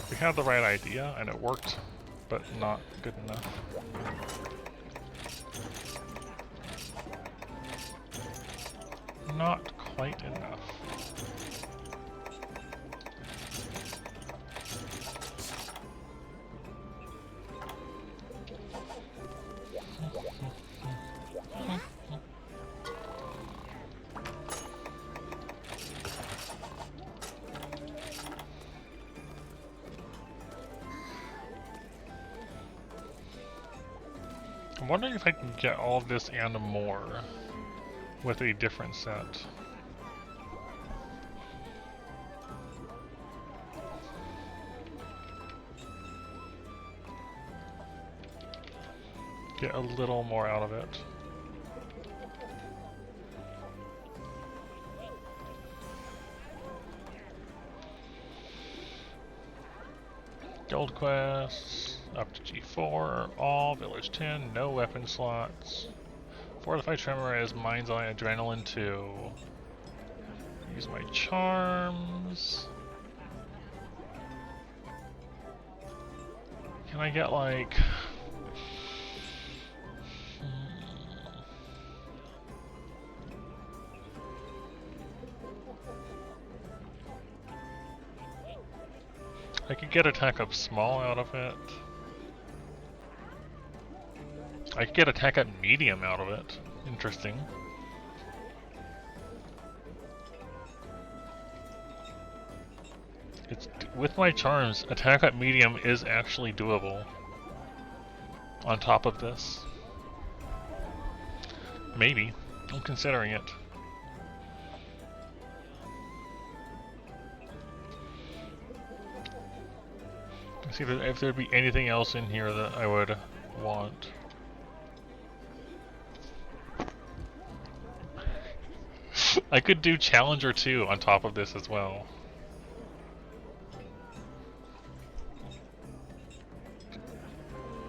We had the right idea and it worked, but not good enough. Not quite enough. I'm wondering if I can get all of this and more with a different set. Get a little more out of it. Gold quests, up to G4, all, Village 10, no weapon slots. Fortify Tremor as Mind's Eye, Adrenaline 2. Use my charms. Can I get like... I could get attack up small out of it. I could get attack up medium out of it. Interesting. It's with my charms, attack up medium is actually doable. On top of this. Maybe. I'm considering it. See if there'd be anything else in here that I would want. I could do Challenger 2 on top of this as well.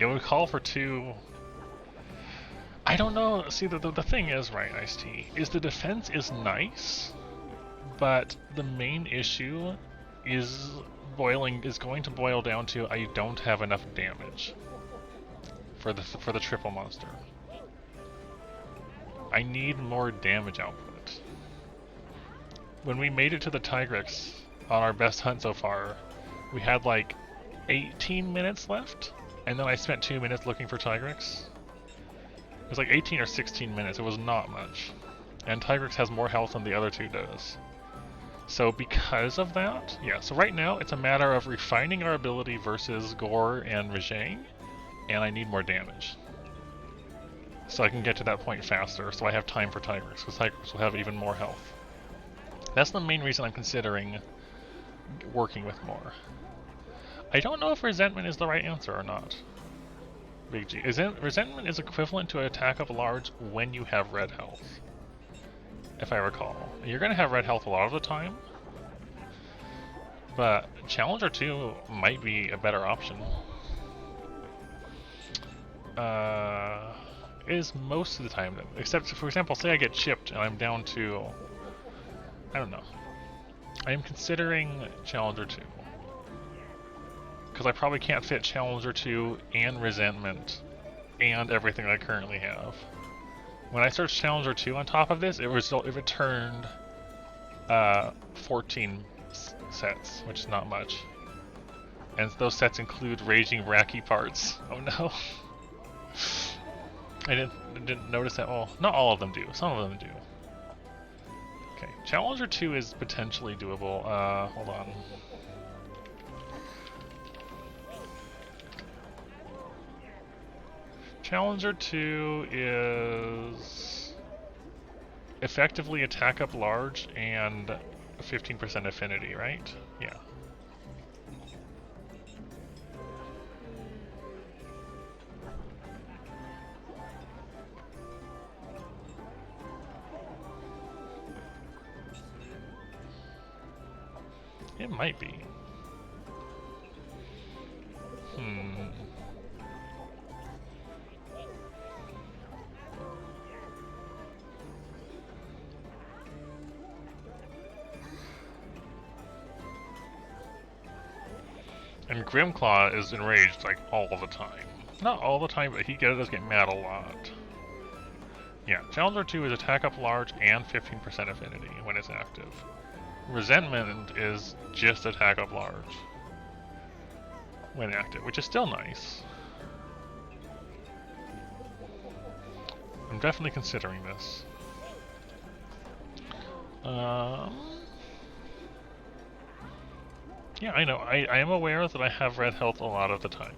It would call for 2... I don't know. See, the thing is, right, Ice-T, is the defense is nice, but the main issue is going to boil down to I don't have enough damage for the triple monster. I need more damage output. When we made it to the Tigrex on our best hunt so far, we had like 18 minutes left, and then I spent 2 minutes looking for Tigrex. was like 18 or 16 minutes. It was not much. And Tigrex has more health than the other two does. So because of that, yeah, so right now it's a matter of refining our ability versus Gore and Rajang, and I need more damage. So I can get to that point faster, so I have time for Tigrex, because Tigrex will have even more health. That's the main reason I'm considering working with more. I don't know if Resentment is the right answer or not. Big G. Resentment is equivalent to an attack of large when you have red health, if I recall. You're going to have red health a lot of the time, but Challenger 2 might be a better option. Is most of the time, except for example, say I get chipped and I'm down to, I don't know. I am considering Challenger 2. Because I probably can't fit Challenger 2 and Resentment and everything I currently have. When I searched Challenger 2 on top of this, it returned 14 sets, which is not much. And those sets include Raging Bracky parts. Oh no. I didn't notice that. Well, not all of them do. Some of them do. Okay, Challenger 2 is potentially doable. Hold on. Challenger 2 is effectively attack up large and 15% affinity, right? Yeah. It might be. And Grimclaw is enraged like all the time. Not all the time, but he does get mad a lot. Yeah, Challenger 2 is attack up large and 15% affinity when it's active. Resentment is just attack up large when active, which is still nice. I'm definitely considering this. Yeah, I know. I am aware that I have red health a lot of the time.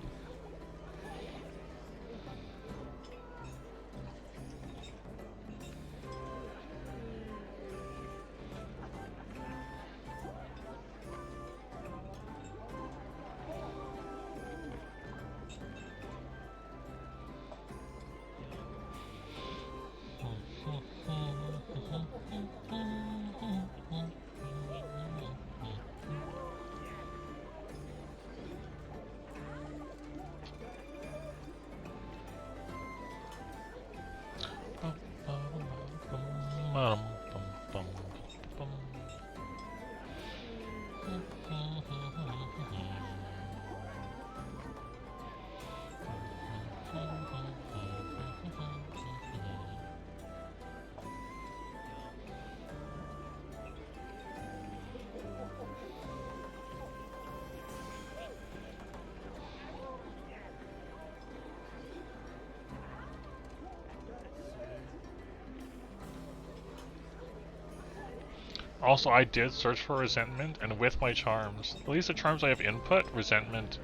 Also, I did search for Resentment, and with my charms, at least the charms I have input, Resentment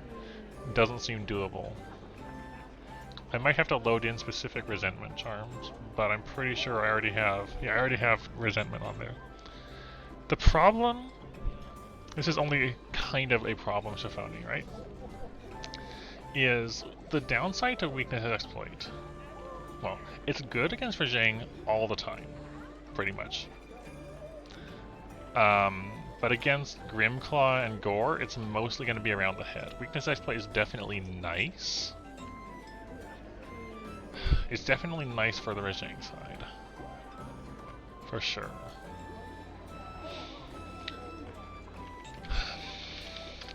doesn't seem doable. I might have to load in specific Resentment charms, but I'm pretty sure I already have. Yeah, I already have Resentment on there. The problem, this is only kind of a problem, Shafani, right? Is the downside to Weakness Exploit. Well, it's good against Rajang all the time, pretty much. But against Grimclaw and Gore, it's mostly going to be around the head. Weakness Exploit is definitely nice. It's definitely nice for the Rajang side. For sure.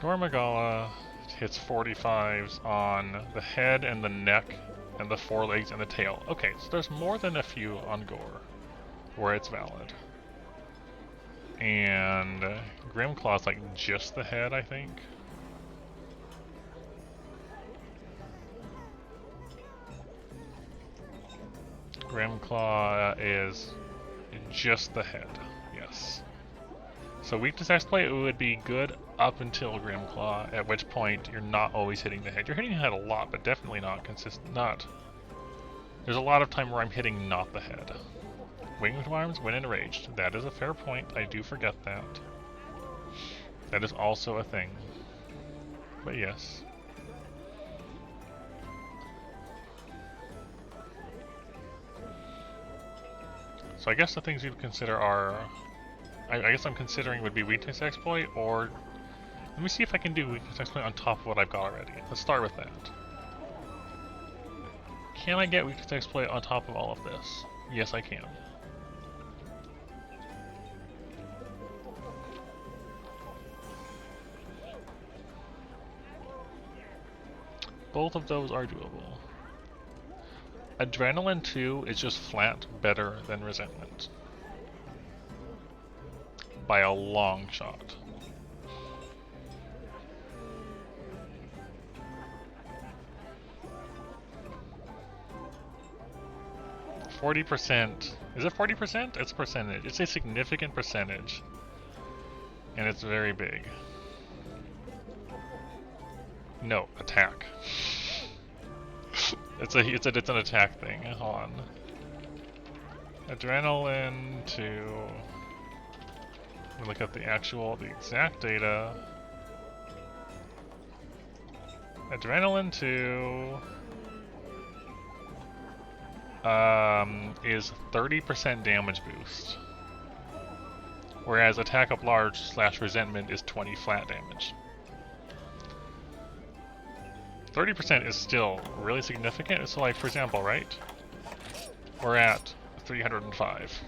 Gore Magala hits 45s on the head and the neck and the forelegs and the tail. Okay, so there's more than a few on Gore where it's valid. And Grimclaw's like just the head, I think. Grimclaw is just the head, yes. So weakness exploit would be good up until Grimclaw, at which point you're not always hitting the head. You're hitting the head a lot, but definitely not consistent. There's a lot of time where I'm hitting not the head. Winged arms when enraged. That is a fair point. I do forget that. That is also a thing. But yes. So I guess the things you'd consider are... I guess I'm considering would be weakness exploit, or... Let me see if I can do weakness exploit on top of what I've got already. Let's start with that. Can I get weakness exploit on top of all of this? Yes, I can. Both of those are doable. Adrenaline 2 is just flat better than Resentment. By a long shot. %. Is it 40%? It's a percentage. It's a significant percentage. And it's very big. No, attack. It's an attack thing. Hold on. Adrenaline to... Look at the exact data. Adrenaline 2 is 30% damage boost, whereas attack up large / resentment is 20 flat damage. 30% is still really significant. So, like, for example, right? We're at 305.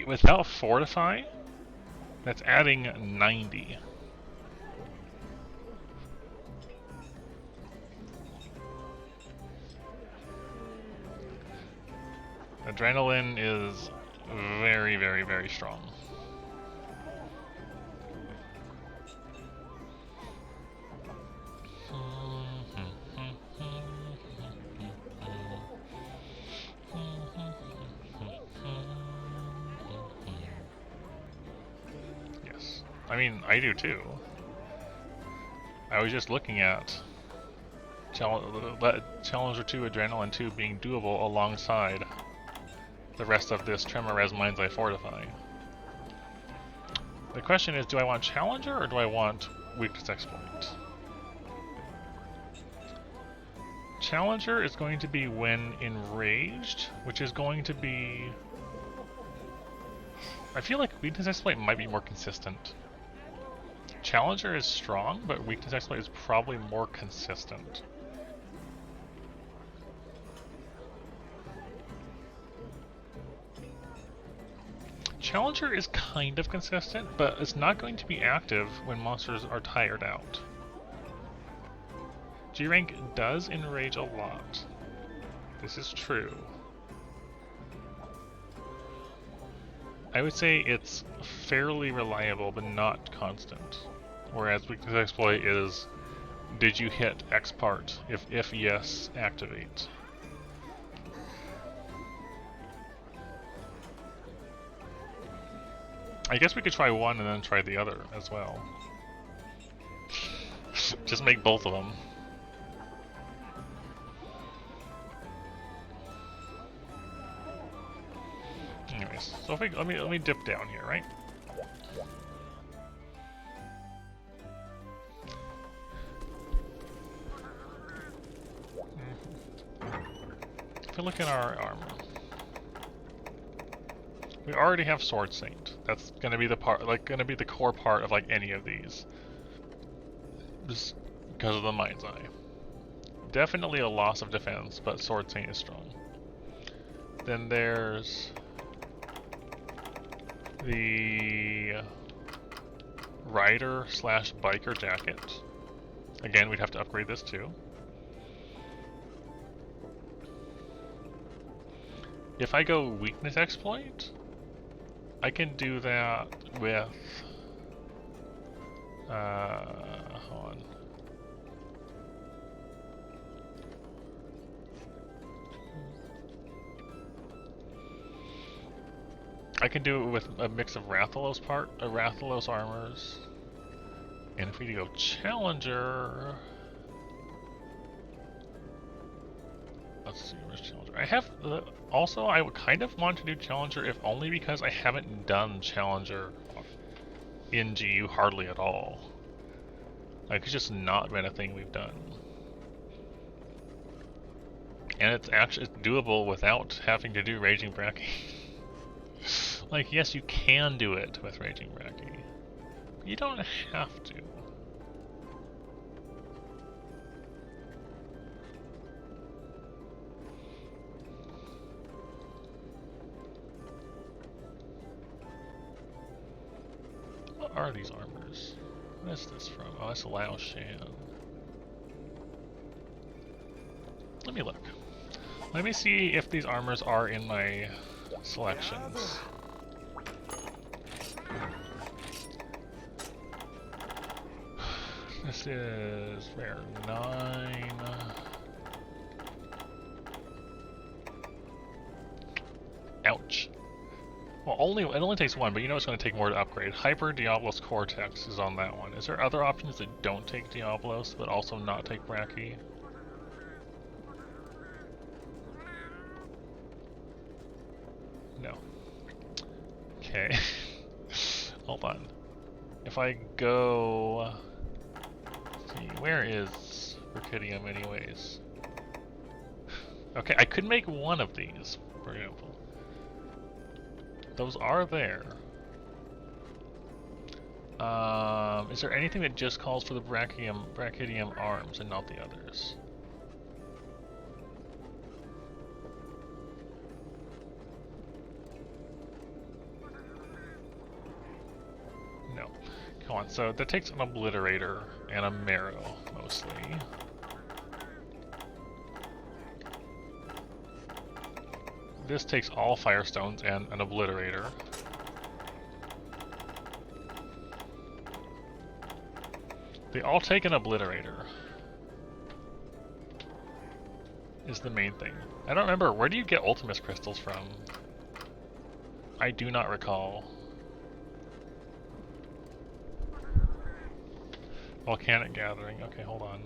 Without Fortify, that's adding 90. Adrenaline is very, very, very strong. Yes. I mean, I do too. I was just looking at Challenger 2, Adrenaline 2 being doable alongside the rest of this Tremor Res Mind's Eye Fortify. The question is, do I want Challenger or do I want Weakness Exploit? Challenger is going to be when enraged, which is going to be... I feel like Weakness Exploit might be more consistent. Challenger is strong, but Weakness Exploit is probably more consistent. Challenger is kind of consistent, but it's not going to be active when monsters are tired out. G-Rank does enrage a lot. This is true. I would say it's fairly reliable, but not constant. Whereas Weakness Exploit is, did you hit X part? If yes, activate. I guess we could try one and then try the other as well. Just make both of them. Anyways, so if let me dip down here, right? If we look at our armor, we already have Sword Saint. That's gonna be the the core part of like any of these, just because of the Mind's Eye. Definitely a loss of defense, but Sword Saint is strong. Then there's the Rider / Biker jacket. Again, we'd have to upgrade this too. If I go Weakness Exploit, I can do that with... hold on. I can do it with a mix of Rathalos armors. And if we go Challenger... Let's see, where's Challenger? I have the... Also, I would kind of want to do Challenger if only because I haven't done Challenger in GU hardly at all. Like, it's just not been a thing we've done. And it's actually doable without having to do Raging Bracky. Like, yes, you can do it with Raging Bracky. You don't have to. What are these armors? What is this from? Oh, that's Lao Shan. Let me look. Let me see if these armors are in my selections. This is rare 9. Ouch. Well, it only takes one, but you know it's going to take more to upgrade. Hyper Diablos Cortex is on that one. Is there other options that don't take Diablos, but also not take Bracky? No. Okay. Hold on. If I go... Let's see, where is Brachydium anyways? Okay, I could make one of these, for example. Those are there. Is there anything that just calls for the Brachydium arms and not the others? No. Come on, so that takes an Obliterator and a Marrow, mostly. This takes all Firestones and an Obliterator. They all take an Obliterator. Is the main thing. I don't remember, where do you get Ultimus Crystals from? I do not recall. Volcanic Gathering, okay, hold on.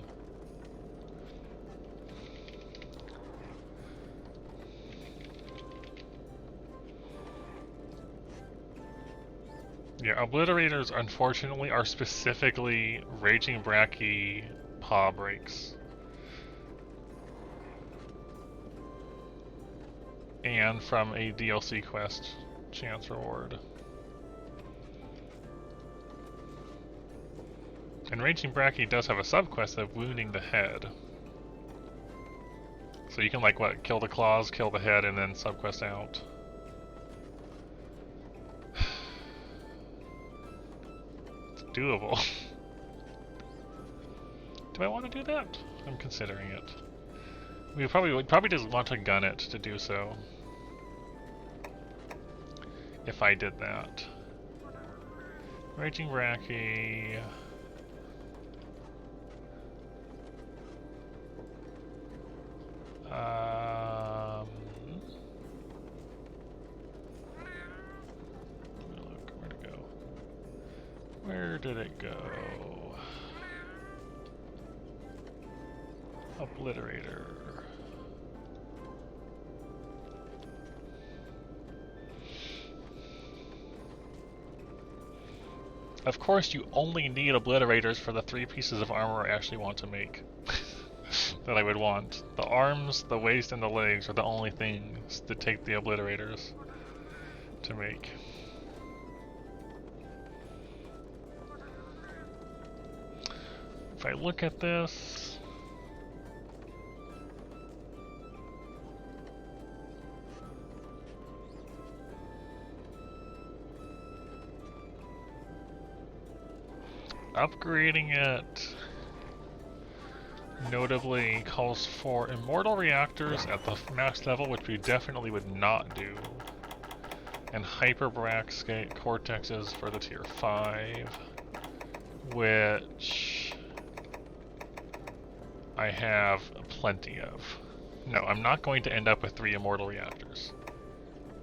Yeah, Obliterators, unfortunately, are specifically Raging Bracky paw breaks. And from a DLC quest chance reward. And Raging Bracky does have a subquest of wounding the head. So you can, like, what, kill the claws, kill the head, and then subquest out. Doable. Do I want to do that? I'm considering it. We probably just want to gun it to do so. If I did that. Raging Bracky. Look, where'd it go? Where did it go? Obliterator. Of course, you only need Obliterators for the 3 pieces of armor I actually want to make. That I would want. The arms, the waist, and the legs are the only things that take the Obliterators to make. If I look at this... Upgrading it notably calls for immortal reactors at the max level, which we definitely would not do, and hyperbrax cortexes for the tier 5, which I have plenty of. No, I'm not going to end up with 3 immortal reactors.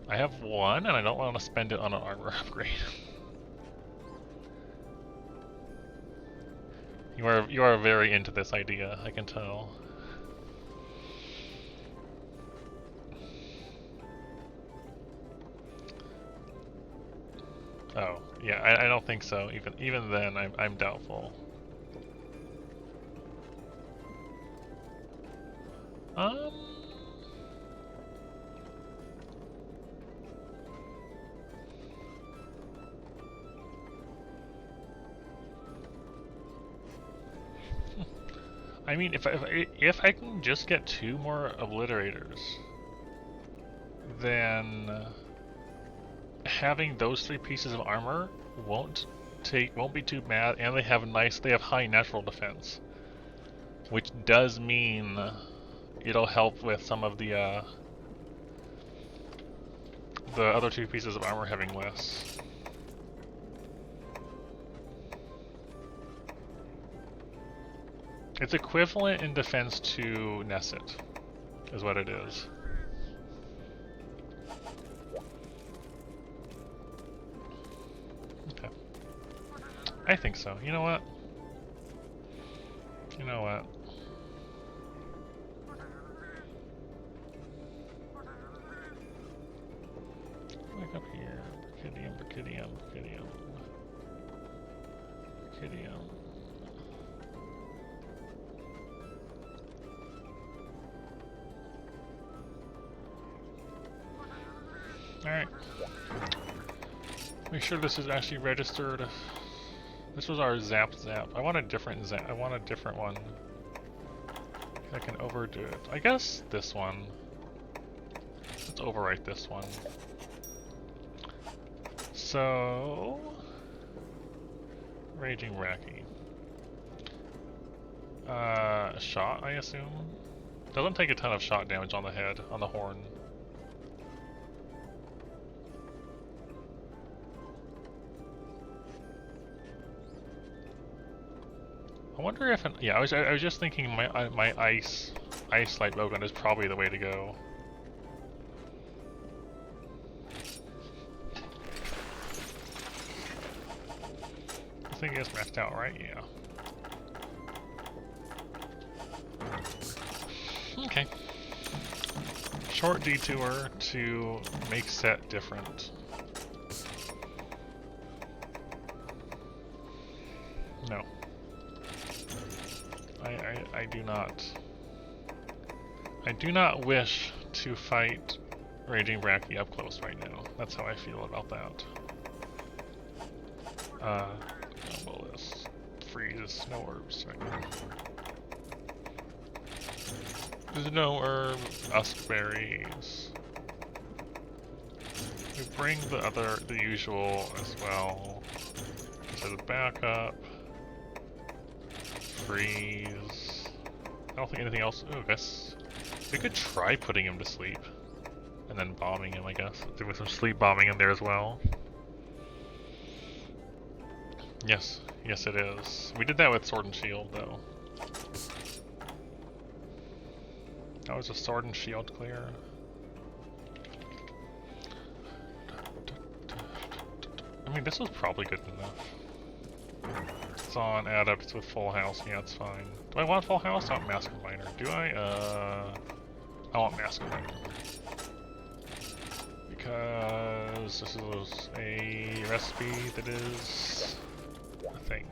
I have one, and I don't want to spend it on an armor upgrade. You are very into this idea, I can tell. Oh, yeah, I don't think so. Even then, I'm doubtful. I mean, if I can just get 2 more obliterators, then having those 3 pieces of armor won't be too bad, and they have high natural defense, which does mean it'll help with some of the other 2 pieces of armor having less. It's equivalent in defense to Nesset, is what it is. Okay. I think so. You know what? You know what? Back up here. Berkidium, Berkidium, Berkidium. Berkidium. Alright. Make sure this is actually registered. This was our zap. I want a different zap. I want a different one. I can overdo it. I guess this one. Let's overwrite this one. So... Raging Racky. Shot, I assume? Doesn't take a ton of shot damage on the head, on the horn. I wonder if yeah, I was just thinking my ice light bowgun is probably the way to go. This thing is maxed out, right? Yeah. Okay. Short detour to make set different. No. I do not wish to fight Raging Bracky up close right now. That's how I feel about that. Well, this freeze snow herbs right now. Snow herb, huskberries. We bring the usual as well. So the backup. Freeze. I don't think anything else. Oh, I guess we could try putting him to sleep and then bombing him, I guess. Doing some sleep bombing in there as well. Yes, yes it is. We did that with Sword and Shield though. That was a Sword and Shield clear. I mean, this was probably good enough. It's on adepts with full house. Yeah, it's fine. Do I want full house? I want Mask Miner. Do I? I want Mask Miner. Because this is a recipe that is a thing.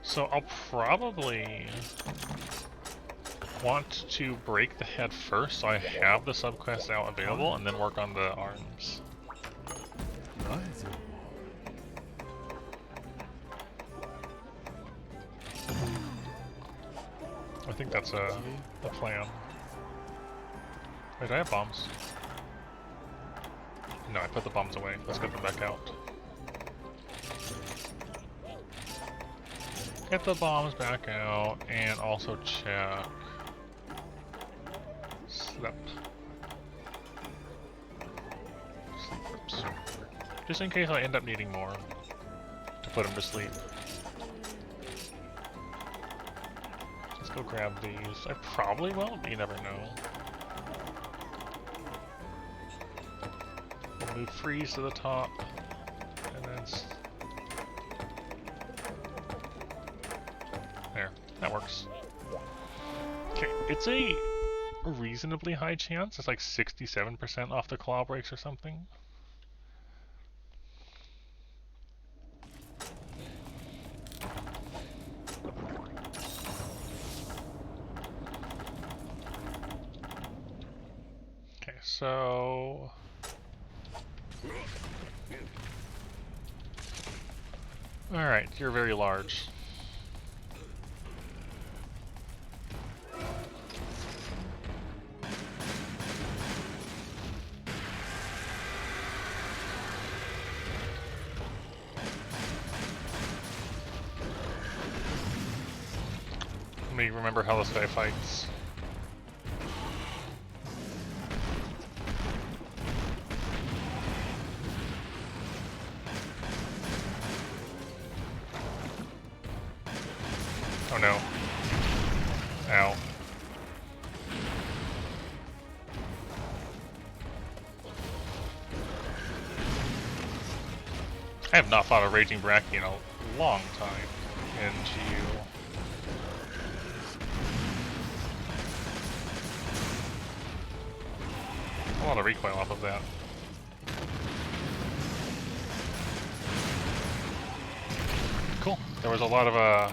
So I'll probably want to break the head first so I have the subquest out available and then work on the arms. I think that's a plan. Wait, I have bombs. No, I put the bombs away. Let's get them back out. Get the bombs back out and also check. Sleep. Oops. Just in case I end up needing more to put him to sleep. go grab these. I probably will, but you never know. We'll move freeze to the top, and then... There, that works. Okay, it's a reasonably high chance. It's like 67% off the claw breaks or something. Okay, so... Alright, you're very large. Let me remember how this guy fights. Oh no. Ow. I have not fought a Raging Bracky in a long time in GU. A lot of recoil off of that. Cool. There was a lot of, I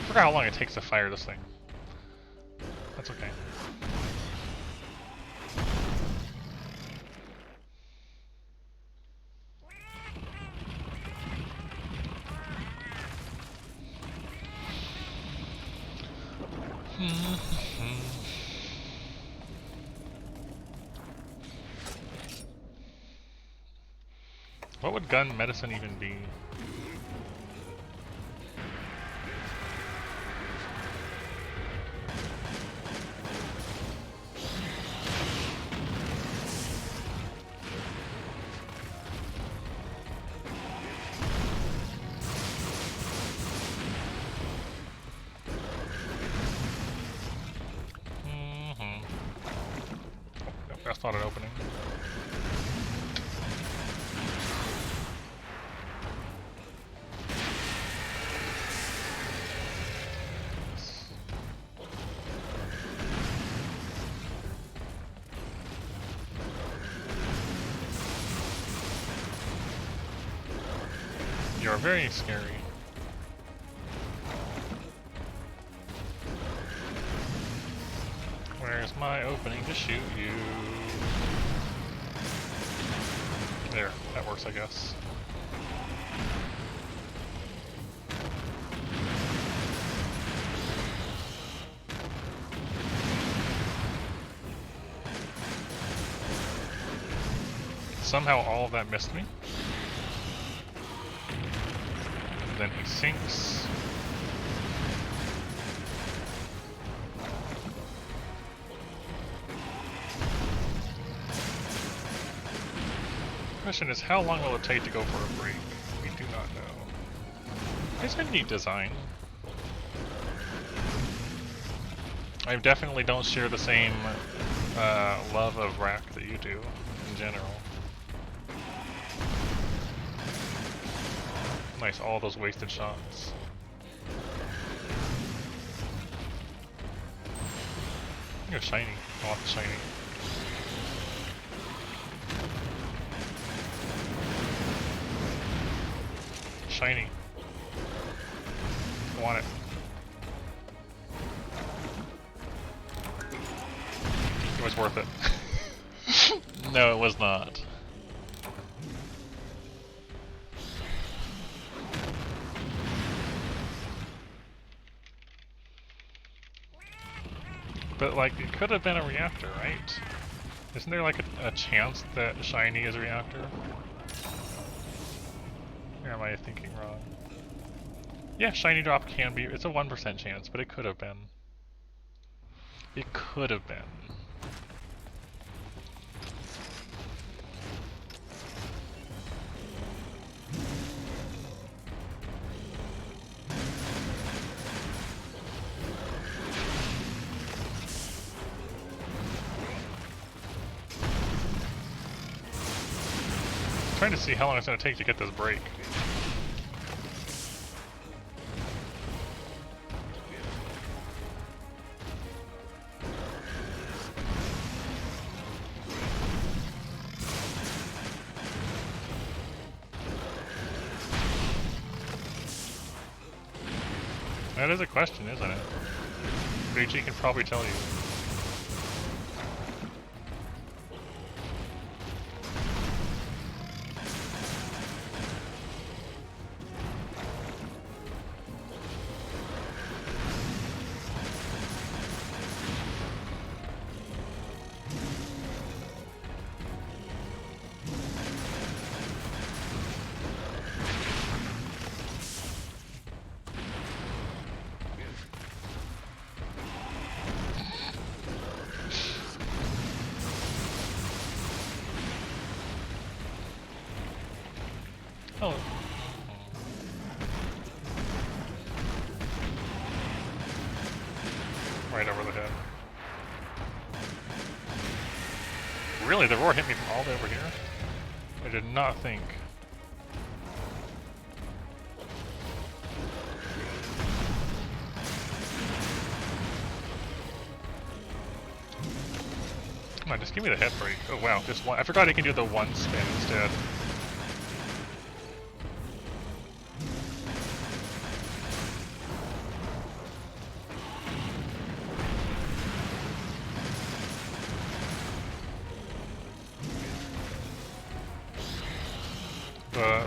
forgot how long it takes to fire this thing. That's okay. What would gun medicine even be? That's not an opening. You're very scary. Where's my opening to shoot you? There, that works, I guess. Somehow all of that missed me. And then he sinks. Question is, how long will it take to go for a break? We do not know. It's a neat design. I definitely don't share the same love of rack that you do, in general. Nice, all those wasted shots. You're shiny. I want the shiny. Shiny. I want it. It was worth it. No, it was not. But, like, it could have been a reactor, right? Isn't there, like, a chance that shiny is a reactor? Or am I thinking wrong? Yeah, shiny drop can be. It's a 1% chance, but it could have been. It could have been. I'm trying to see how long it's going to take to get this break. That is a question, isn't it? Ragey can probably tell you. Oh. Right over the head. Really? The roar hit me from all the way over here? I did not think. Come on, just give me the head break. Oh wow, just one. I forgot he can do the one spin instead.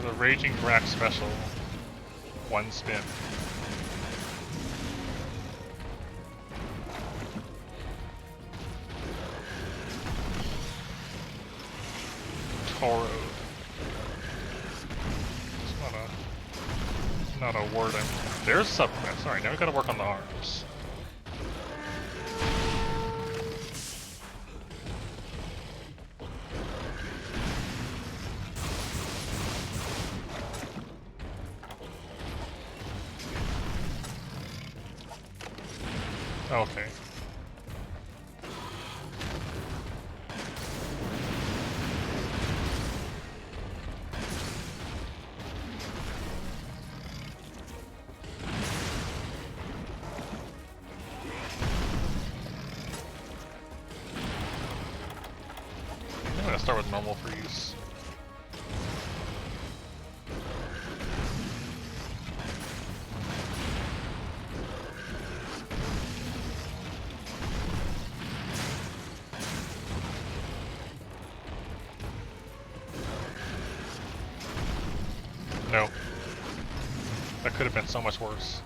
The Raging Rack special. One spin. Toro. It's not a word. There's subquest. Alright, now we gotta work on the arms. Okay. I'm gonna start with normal freeze. No. That could have been so much worse.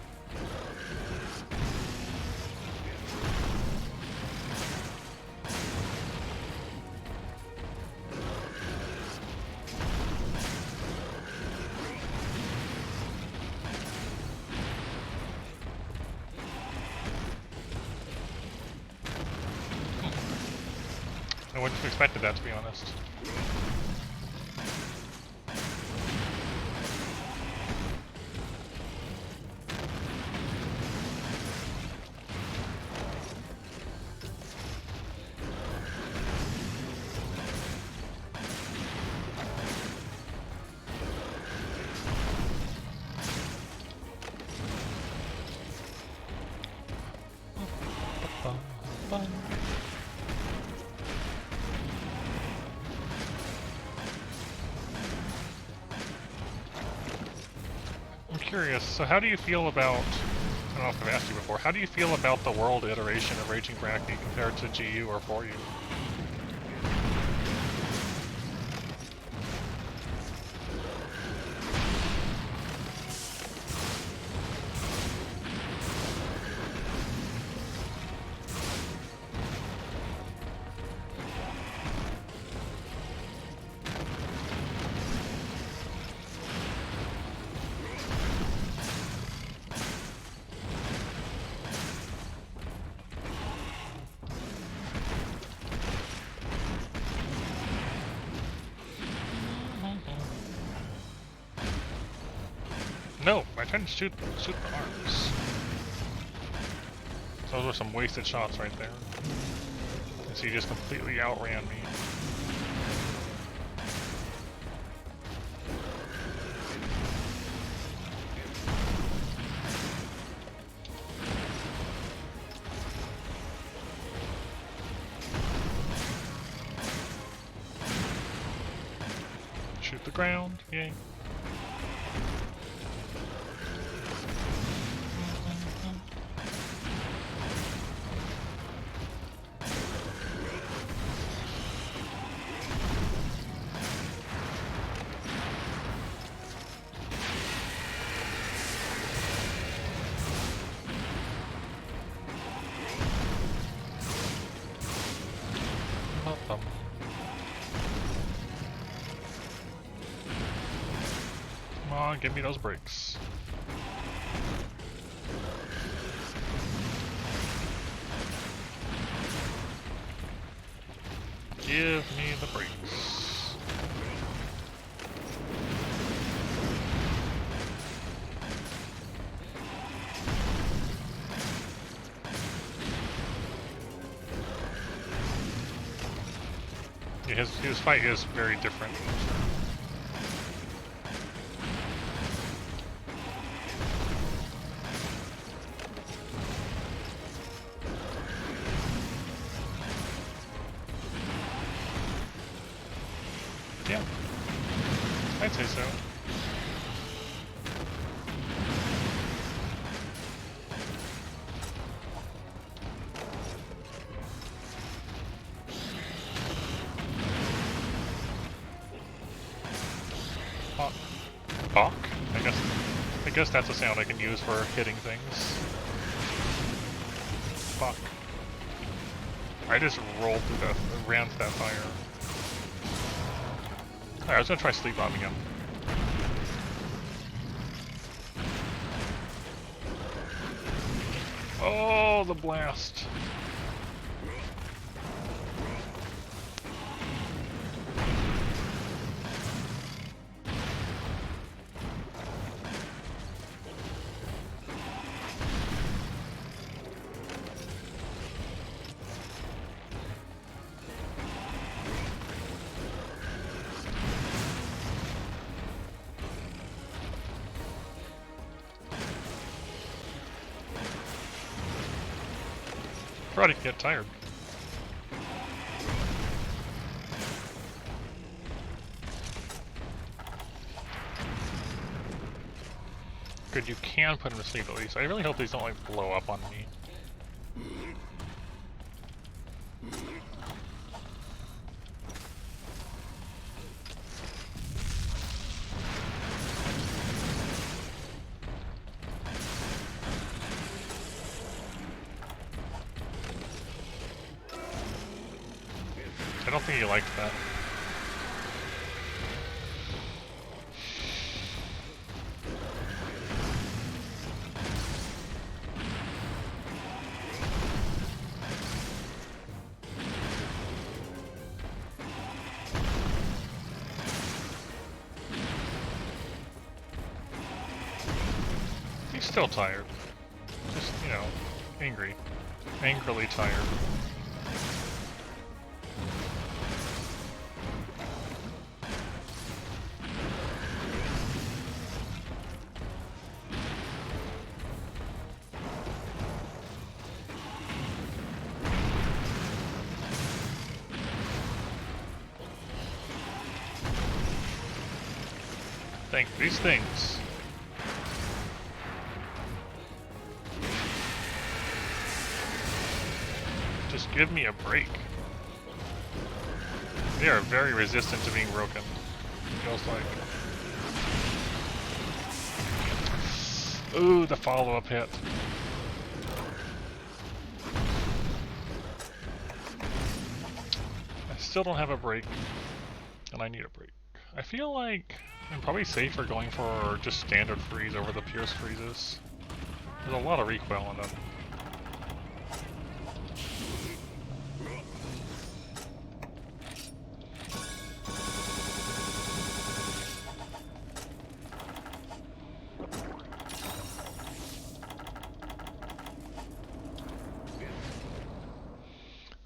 I wouldn't have expected that, to be honest. I'm curious, so how do you feel about, I don't know if I've asked you before, how do you feel about the world iteration of Raging Bracky compared to GU or 4U? No, I tried to shoot the arms. Those were some wasted shots right there. And so you just completely outran me. the ground. Yay. Come on, give me those brakes. Give me the brakes. Yeah, his fight is very different. Yeah, I'd say so. Bonk? I guess that's a sound I can use for hitting things. Fuck. I just rolled through that, ran to that fire. Alright, I was gonna try sleep bombing him. Oh, the blast. Probably get tired. Good, you can put him to sleep at least. I really hope these don't like blow up on me. I don't think he liked that. He's still tired. Just, you know, angry. Angrily tired. Think these things. Just give me a break. They are very resistant to being broken. Feels like. Ooh, the follow-up hit. I still don't have a break, and I need a break. I feel like I'm probably safer going for just standard freeze over the Pierce freezes. There's a lot of recoil on them.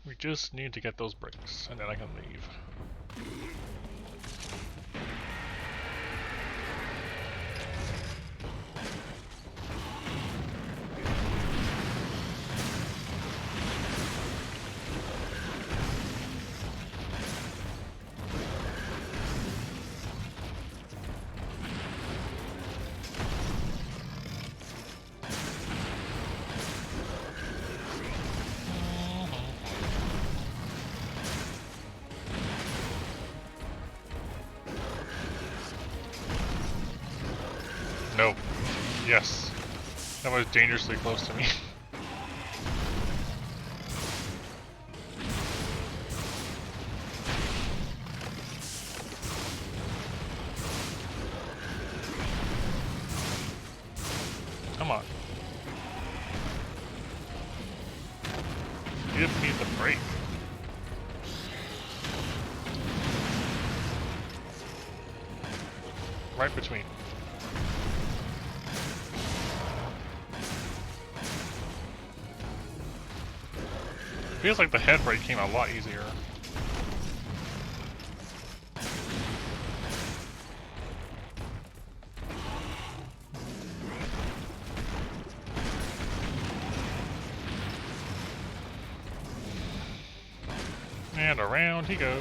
We just need to get those bricks, and then I can leave. No. Yes. That was dangerously close to me. Come on. You didn't need the brake. Right between. Feels like the head brake came a lot easier. And around he goes.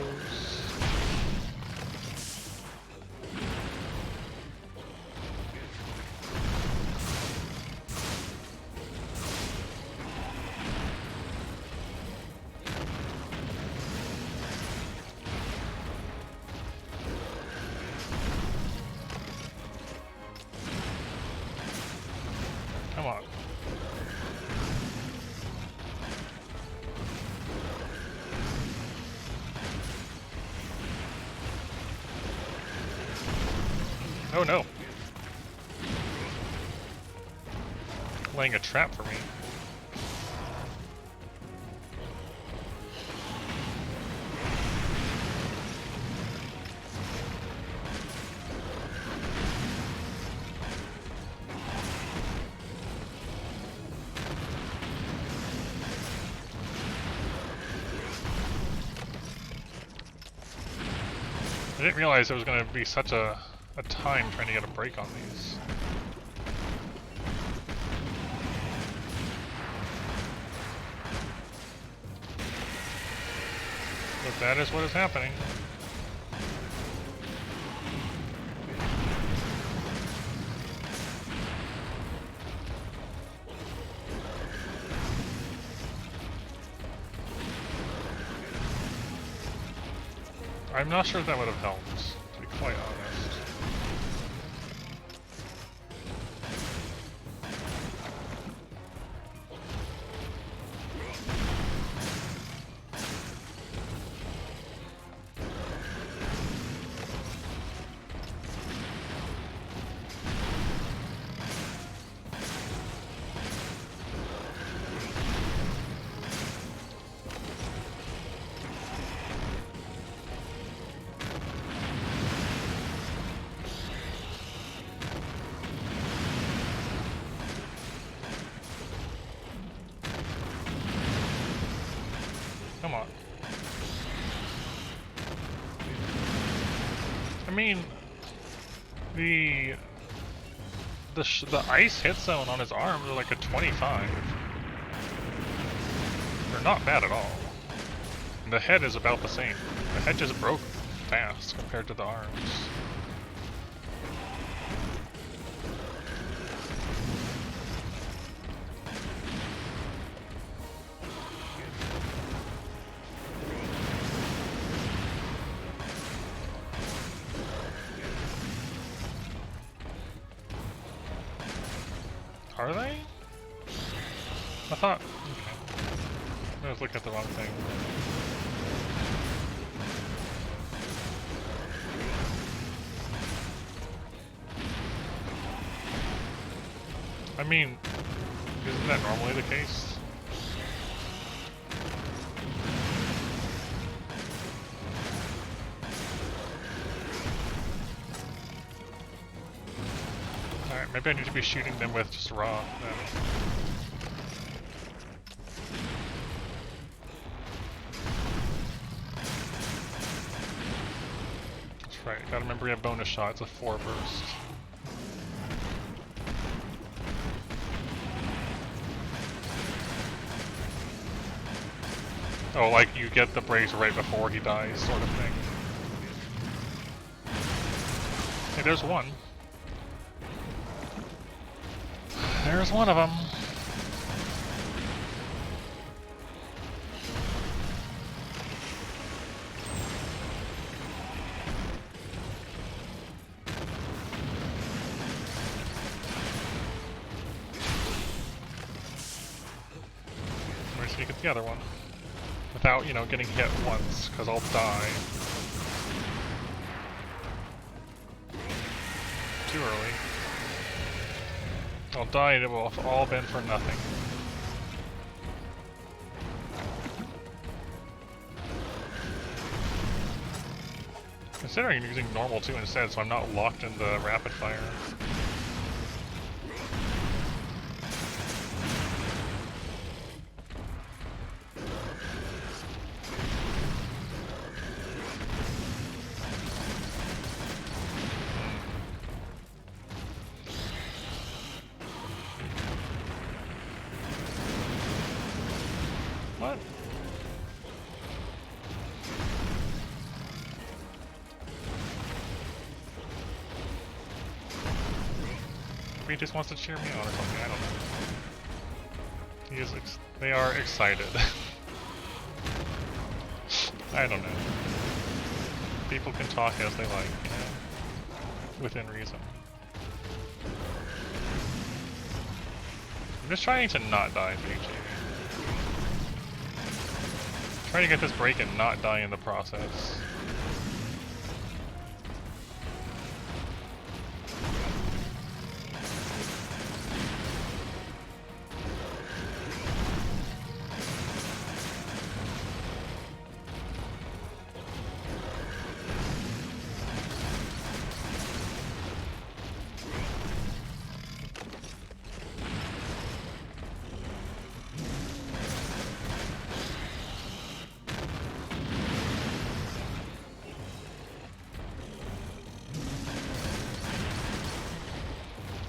Come on. Oh no. Laying a trap for me. I didn't realize there was going to be such a time trying to get a break on these. But that is what is happening. I'm not sure that would have helped, to be quite honest. Come on. I mean, the ice hit zone on his arms are like a 25. They're not bad at all. And the head is about the same. The head just broke fast compared to the arms. Are they? I thought... Okay. I was looking at the wrong thing. I mean, isn't that normally the case? Alright, maybe I need to be shooting them with just raw then. That's right, gotta remember we have bonus shot, it's a 4 burst. Oh, like you get the brace right before he dies, sort of thing. Hey, there's one. There's one of them. me get the other one. Without, you know, getting hit once, because I'll die. Too early. I'll die and it will have all been for nothing. Considering using normal too instead, so I'm not locked in the rapid fire. What? He just wants to cheer me on or something, I don't know. They are excited. I don't know. People can talk as they like, you know, within reason. I'm just trying to not die, BG. Trying to get this break and not die in the process.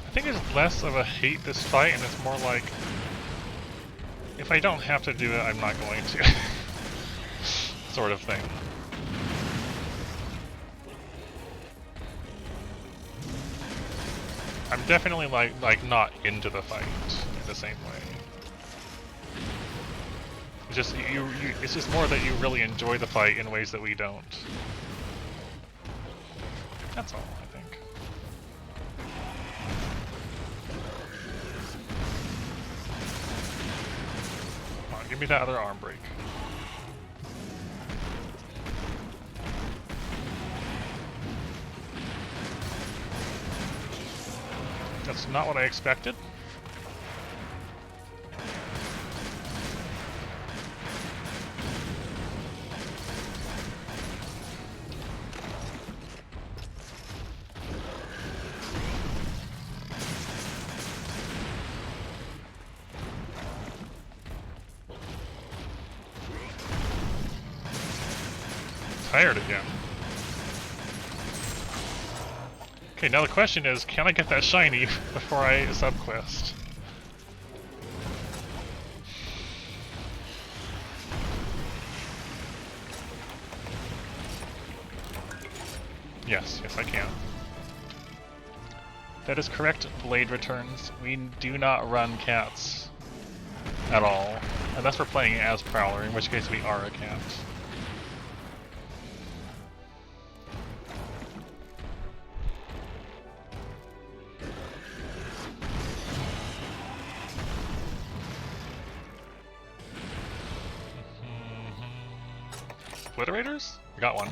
I think it's less of a hate this fight, and it's more like, if I don't have to do it, I'm not going to. Sort of thing. I'm definitely like not into the fight in the same way. It's just it's just more that you really enjoy the fight in ways that we don't. That's all, I think. Come on, give me that other arm break. That's not what I expected. Tired again. Okay, now the question is, can I get that shiny before I subquest? Yes, I can. That is correct, Blade Returns. We do not run cats at all, unless we're playing as Prowler, in which case we are a cat. Obliterators? I got one.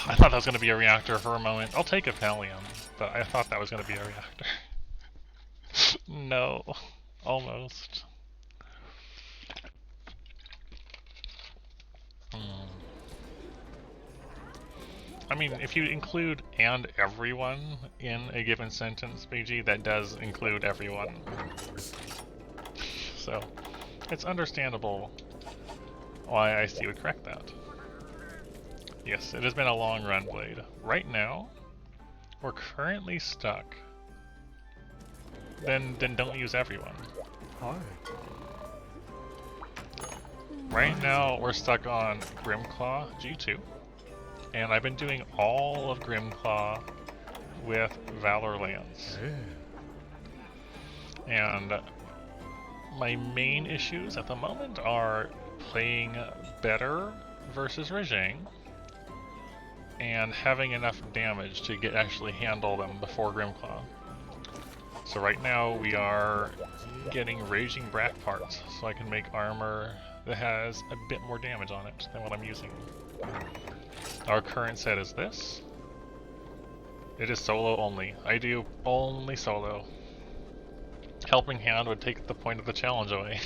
I thought that was going to be a reactor for a moment. I'll take a Pallium, but I thought that was going to be a reactor. No. Almost. I mean, if you include "and everyone" in a given sentence, BG, that does include everyone. So, it's understandable why IC would correct that. Yes, it has been a long run, Blade. Right now, we're currently stuck. Then don't use everyone. Hi. Right now, we're stuck on Grimclaw G2. And I've been doing all of Grimclaw with Valor Lance. And my main issues at the moment are playing better versus Rajang and having enough damage to actually handle them before Grimclaw. So right now we are getting Raging Brack parts, so I can make armor that has a bit more damage on it than what I'm using. Our current set is this. It is solo only. I do only solo. Helping Hand would take the point of the challenge away.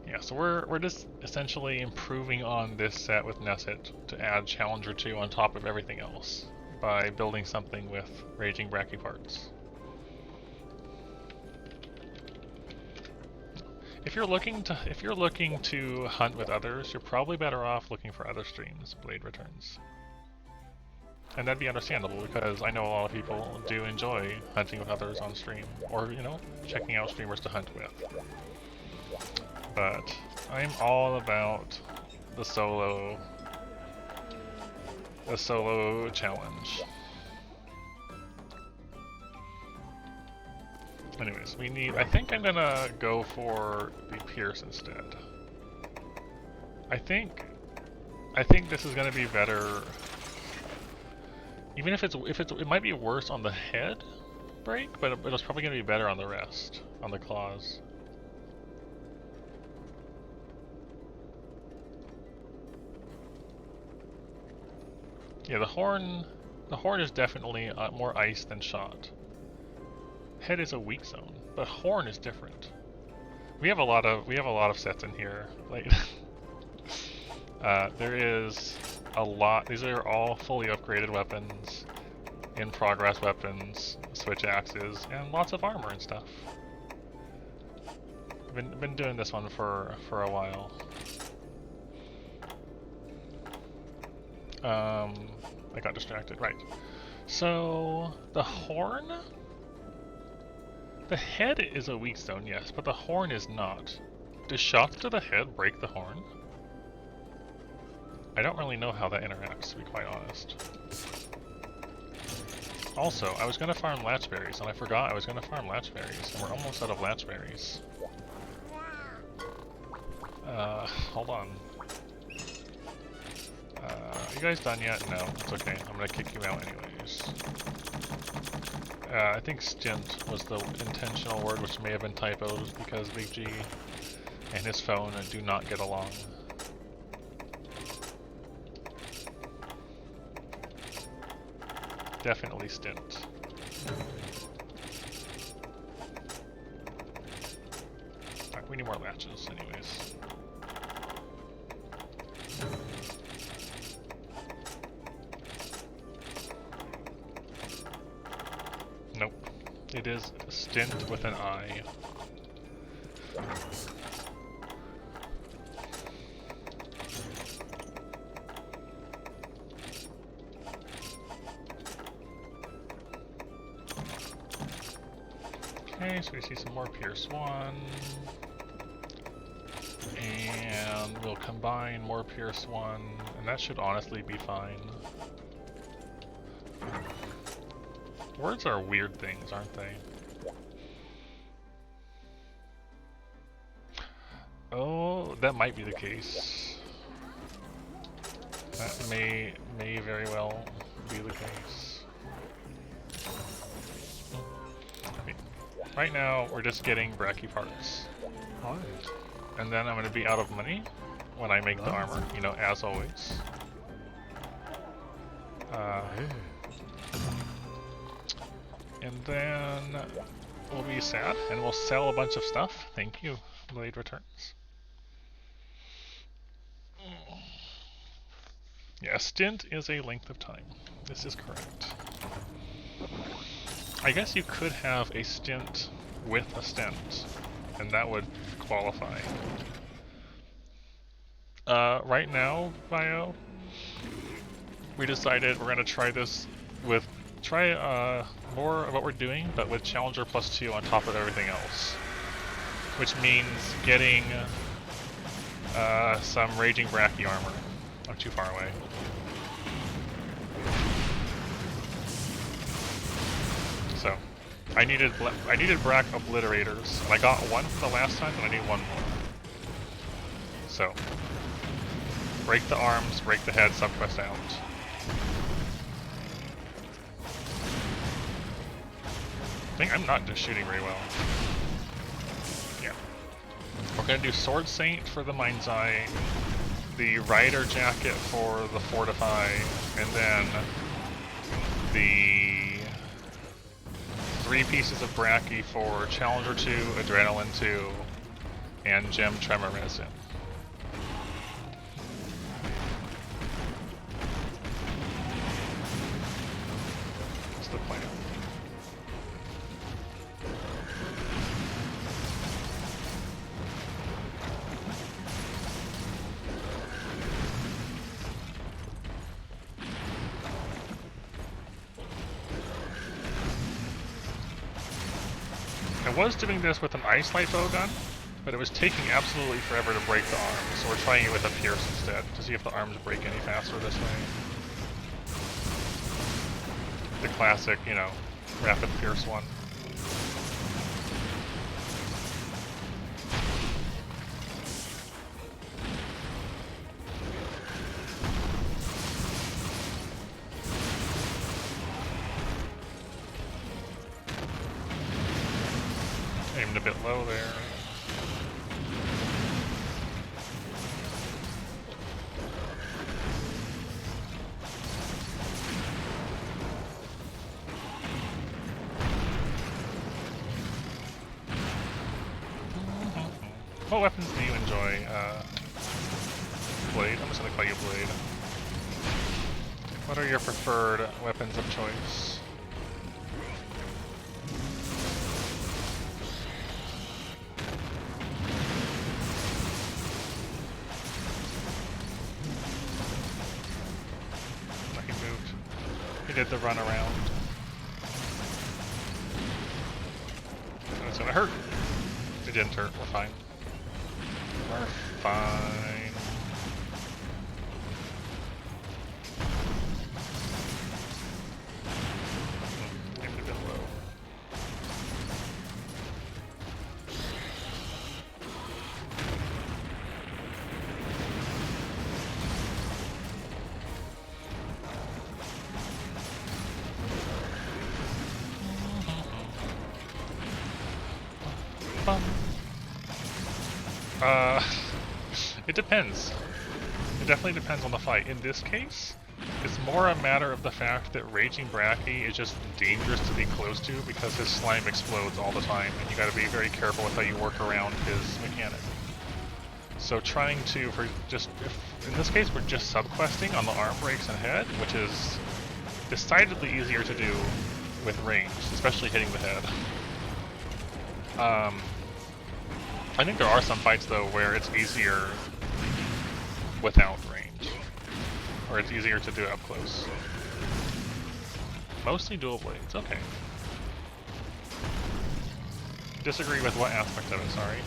Yeah, so we're just essentially improving on this set with Nesset to add Challenger 2 on top of everything else by building something with Raging Bracky parts. If you're looking to hunt with others, you're probably better off looking for other streams, Blade Returns. And that'd be understandable because I know a lot of people do enjoy hunting with others on stream, or, you know, checking out streamers to hunt with. But I'm all about the solo challenge. Anyways, I think I'm gonna go for the Pierce instead. I think this is gonna be better. Even if it might be worse on the head break, but it's probably gonna be better on the rest, on the claws. Yeah, the horn is definitely more ice than shot. Head is a weak zone, but horn is different. We have a lot of sets in here. Like, there is a lot. These are all fully upgraded weapons, in progress weapons, switch axes, and lots of armor and stuff. Been doing this one for a while. I got distracted. Right. So the horn. The head is a weak zone, yes, but the horn is not. Does shots to the head break the horn? I don't really know how that interacts, to be quite honest. Also, I was going to farm latchberries, and I forgot I was going to farm latchberries, and we're almost out of latchberries. Hold on. You guys done yet? No, it's okay. I'm going to kick you out anyways. I think stint was the intentional word, which may have been typoed because Big G and his phone do not get along. Definitely stint. Alright, we need more latches anyways. Nope. It is stint with an I. Okay, so we see some more Pierce 1. And we'll combine more Pierce 1, and that should honestly be fine. Words are weird things, aren't they? Oh, that might be the case. That may very well be the case. Okay. Right now, we're just getting Bracky parts. And then I'm going to be out of money when I make the armor, you know, as always. And then we'll be sad, and we'll sell a bunch of stuff. Thank you, Blade Returns. Yeah, stint is a length of time. This is correct. I guess you could have a stint with a stint, and that would qualify. Right now, Bio, we decided we're gonna try this with more of what we're doing, but with Challenger +2 on top of everything else. Which means getting some Raging Bracky armor. I'm too far away. So, I needed Brack Obliterators, and I got one from the last time, and I need one more. So, break the arms, break the head, subquest out. think I'm not just shooting very well. Yeah. We're gonna do Sword Saint for the Mind's Eye, the Rider Jacket for the Fortify, and then the 3 pieces of Bracky for Challenger 2, Adrenaline 2, and Gem Tremor Resin. That's the plan. I was doing this with an Ice Light Bowgun, but it was taking absolutely forever to break the arms, so we're trying it with a Pierce instead, to see if the arms break any faster this way. The classic, you know, rapid Pierce one. Aimed a bit low there. What weapons do you enjoy? Blade? I'm just gonna call you Blade. What are your preferred weapons of choice? He did the run around. And it's gonna hurt. It didn't hurt, we're fine. We're fine. Aimed a bit low. It depends. It definitely depends on the fight. In this case, it's more a matter of the fact that Raging Bracky is just dangerous to be close to because his slime explodes all the time, and you gotta be very careful with how you work around his mechanic. So trying to, in this case, we're just subquesting on the arm breaks and head, which is decidedly easier to do with range, especially hitting the head. I think there are some fights though where it's easier without range, or it's easier to do up close. Mostly dual blades, okay. Disagree with what aspect of it, sorry.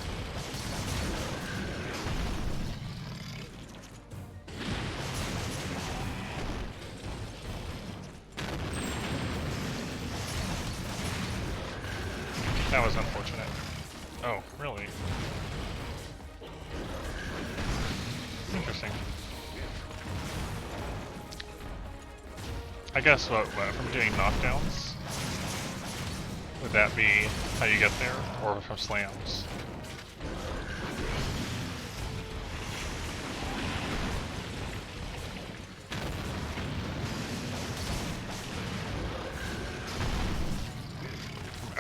That was unfortunate. Oh, really? Interesting. I guess what from doing knockdowns? Would that be how you get there? Or from slams?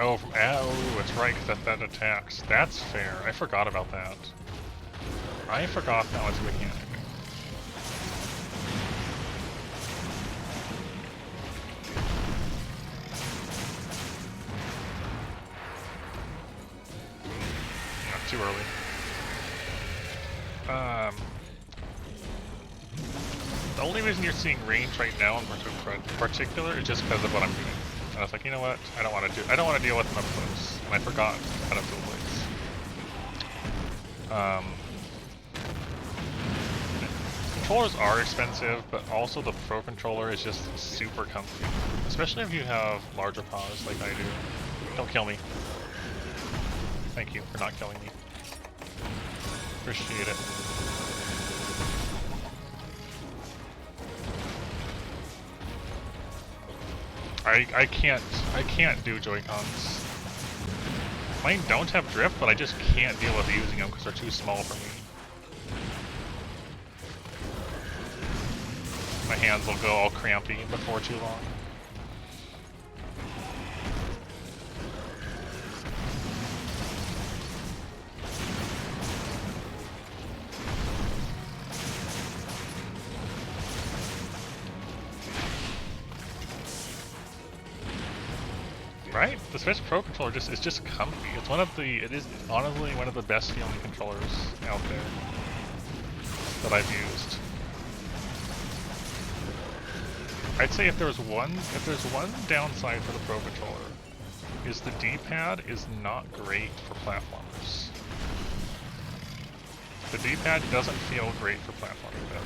Oh, that's right, because that attacks. That's fair. I forgot about that. I forgot that was a mechanic. Not too early. The only reason you're seeing range right now in particular is just because of what I'm doing. And I was like, you know what? I don't want to deal with them up close. And I forgot how to dual blades. Controllers are expensive, but also the Pro Controller is just super comfy. Especially if you have larger paws like I do. Don't kill me. Thank you for not killing me. Appreciate it. I can't do Joy-Cons. Mine don't have drift, but I just can't deal with using them because they're too small for me. My hands will go all crampy before too long. Right? The Switch Pro controller is just comfy. It's it is honestly one of the best feeling controllers out there that I've used. I'd say if there's one downside for the Pro controller, is the D-pad is not great for platformers. The D-pad doesn't feel great for platforming though.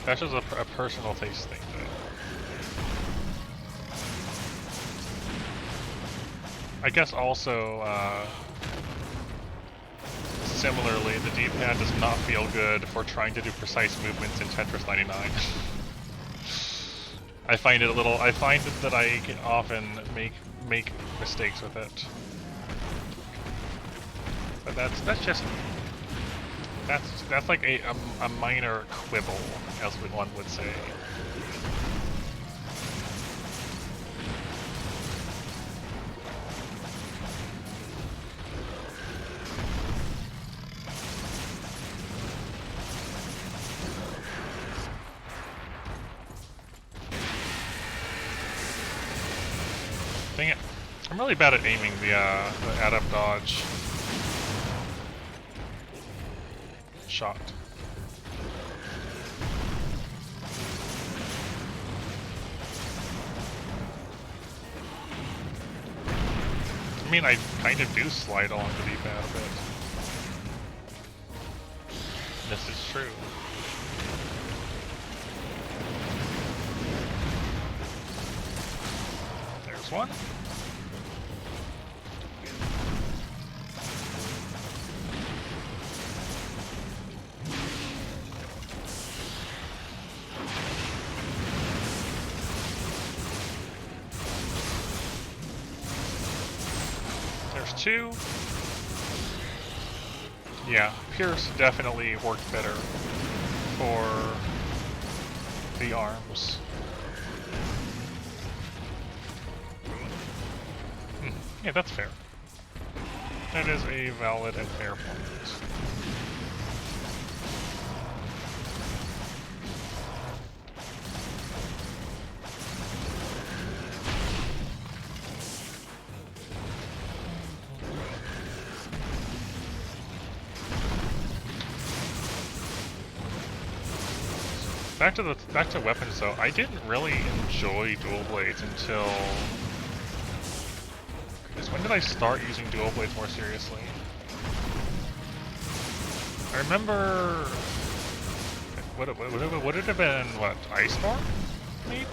That's just a personal taste thing, though. I guess also, similarly, the D-pad does not feel good for trying to do precise movements in Tetris 99. I find that I can often make mistakes with it. But that's like a minor quibble, as one would say. Dang it. I'm really bad at aiming the add-up dodge shot. I mean, I kind of do slide along the D-pad a bit. This is true. There's one. There's two. Yeah, Pierce definitely worked better for the arms. Yeah, that's fair. That is a valid and fair point. Back to weapons though. I didn't really enjoy dual blades until. Goodness, when did I start using dual blades more seriously? I remember. Would it have been what, Iceborne? Maybe?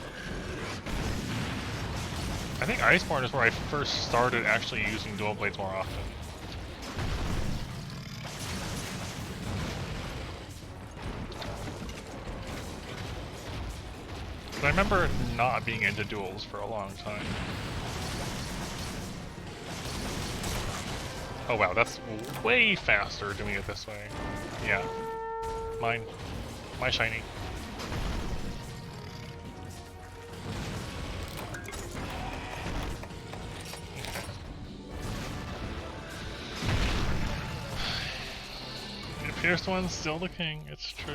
I think Iceborne is where I first started actually using dual blades more often. I remember not being into duels for a long time. Oh wow, that's way faster doing it this way. Yeah. My shiny. Okay. The pierced one's still the king, it's true.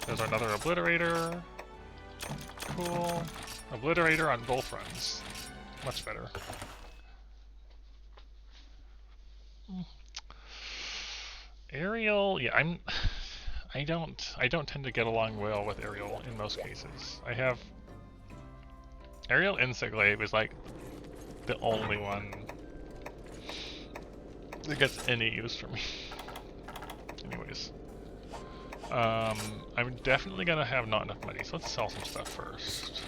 There's another obliterator. Cool. Obliterator on both runs. Much better. Aerial, yeah, I don't tend to get along well with aerial in most cases. I Aerial insect glaive is like the only one that gets any use from me. Anyways. I'm definitely gonna have not enough money, so let's sell some stuff first.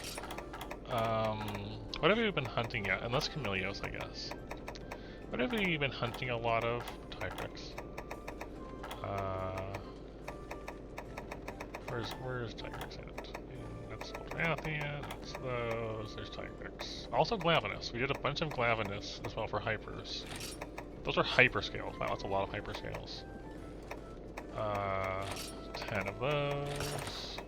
What have we been hunting yet? Unless Camellios, I guess. What have we been hunting a lot of? Tigrex. Where's Tigrex at? That's Ultramathian, that's those, there's Tigrex. Also Glavenus. We did a bunch of Glavenus as well for hypers. Those are hyperscales. Wow, that's a lot of hyperscales. 10 of those.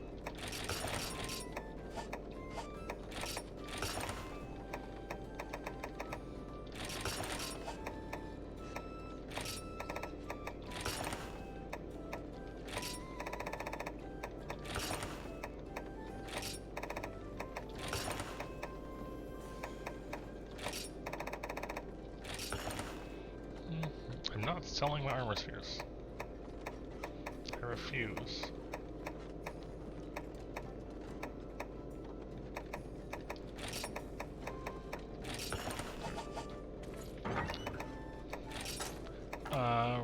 I'm not selling my armor spheres. I refuse.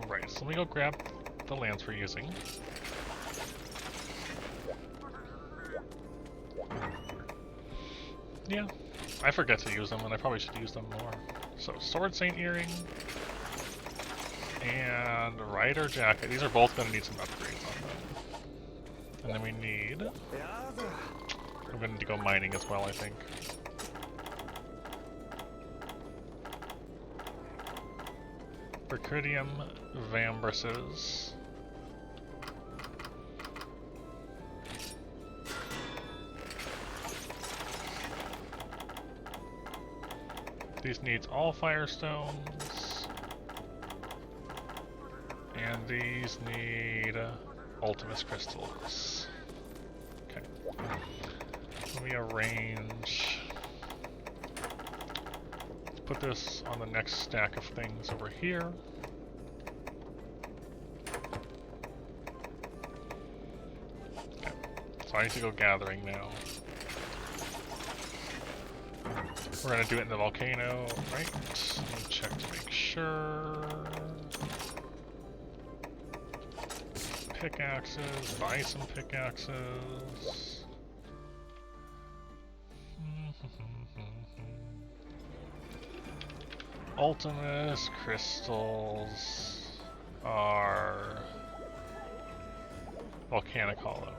Right, so let me go grab the lands we're using. Yeah, I forget to use them, and I probably should use them more. So, Sword Saint Earring and Rider Jacket. These are both going to need some upgrades on them. And then we need... we're going to need to go mining as well, I think. Bercudium Vambrises. These needs all firestones. And these need Ultimus crystals. Okay. Let me arrange. Let's put this on the next stack of things over here. Okay. So I need to go gathering now. We're gonna do it in the volcano, right? Let me check to make sure. Pickaxes, buy some pickaxes. Ultimus crystals are volcanic hollow.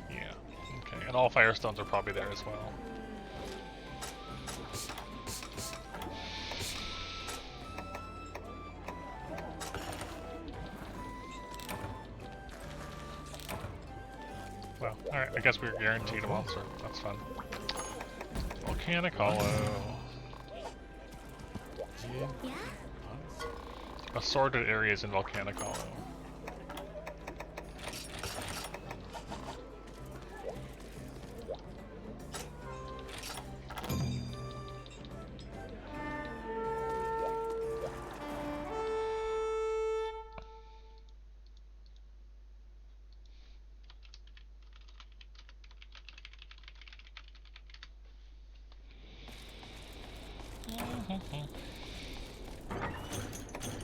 Yeah, okay, and all firestones are probably there as well. Well, alright, I guess we're guaranteed a monster. That's fun. Volcanic hollow. Yeah. Assorted areas in volcanic hollow.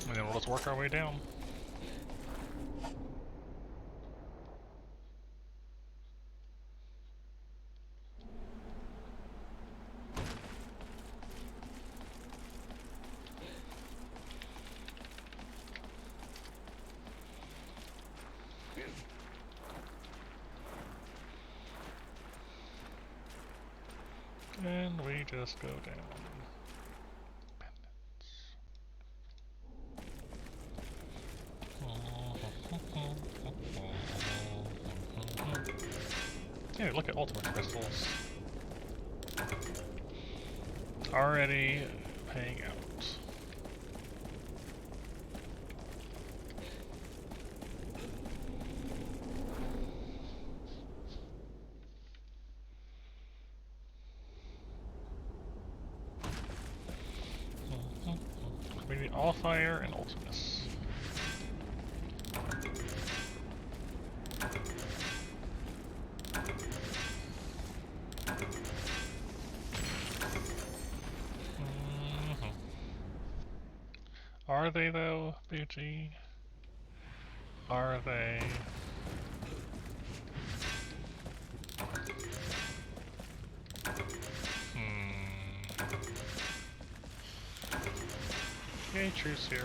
And then we'll just work our way down. And we just go down. Yeah, look at ultimate crystals. Already paying out. We need all fire and ultimus. Are they though, BG? Are they? Okay, truce here.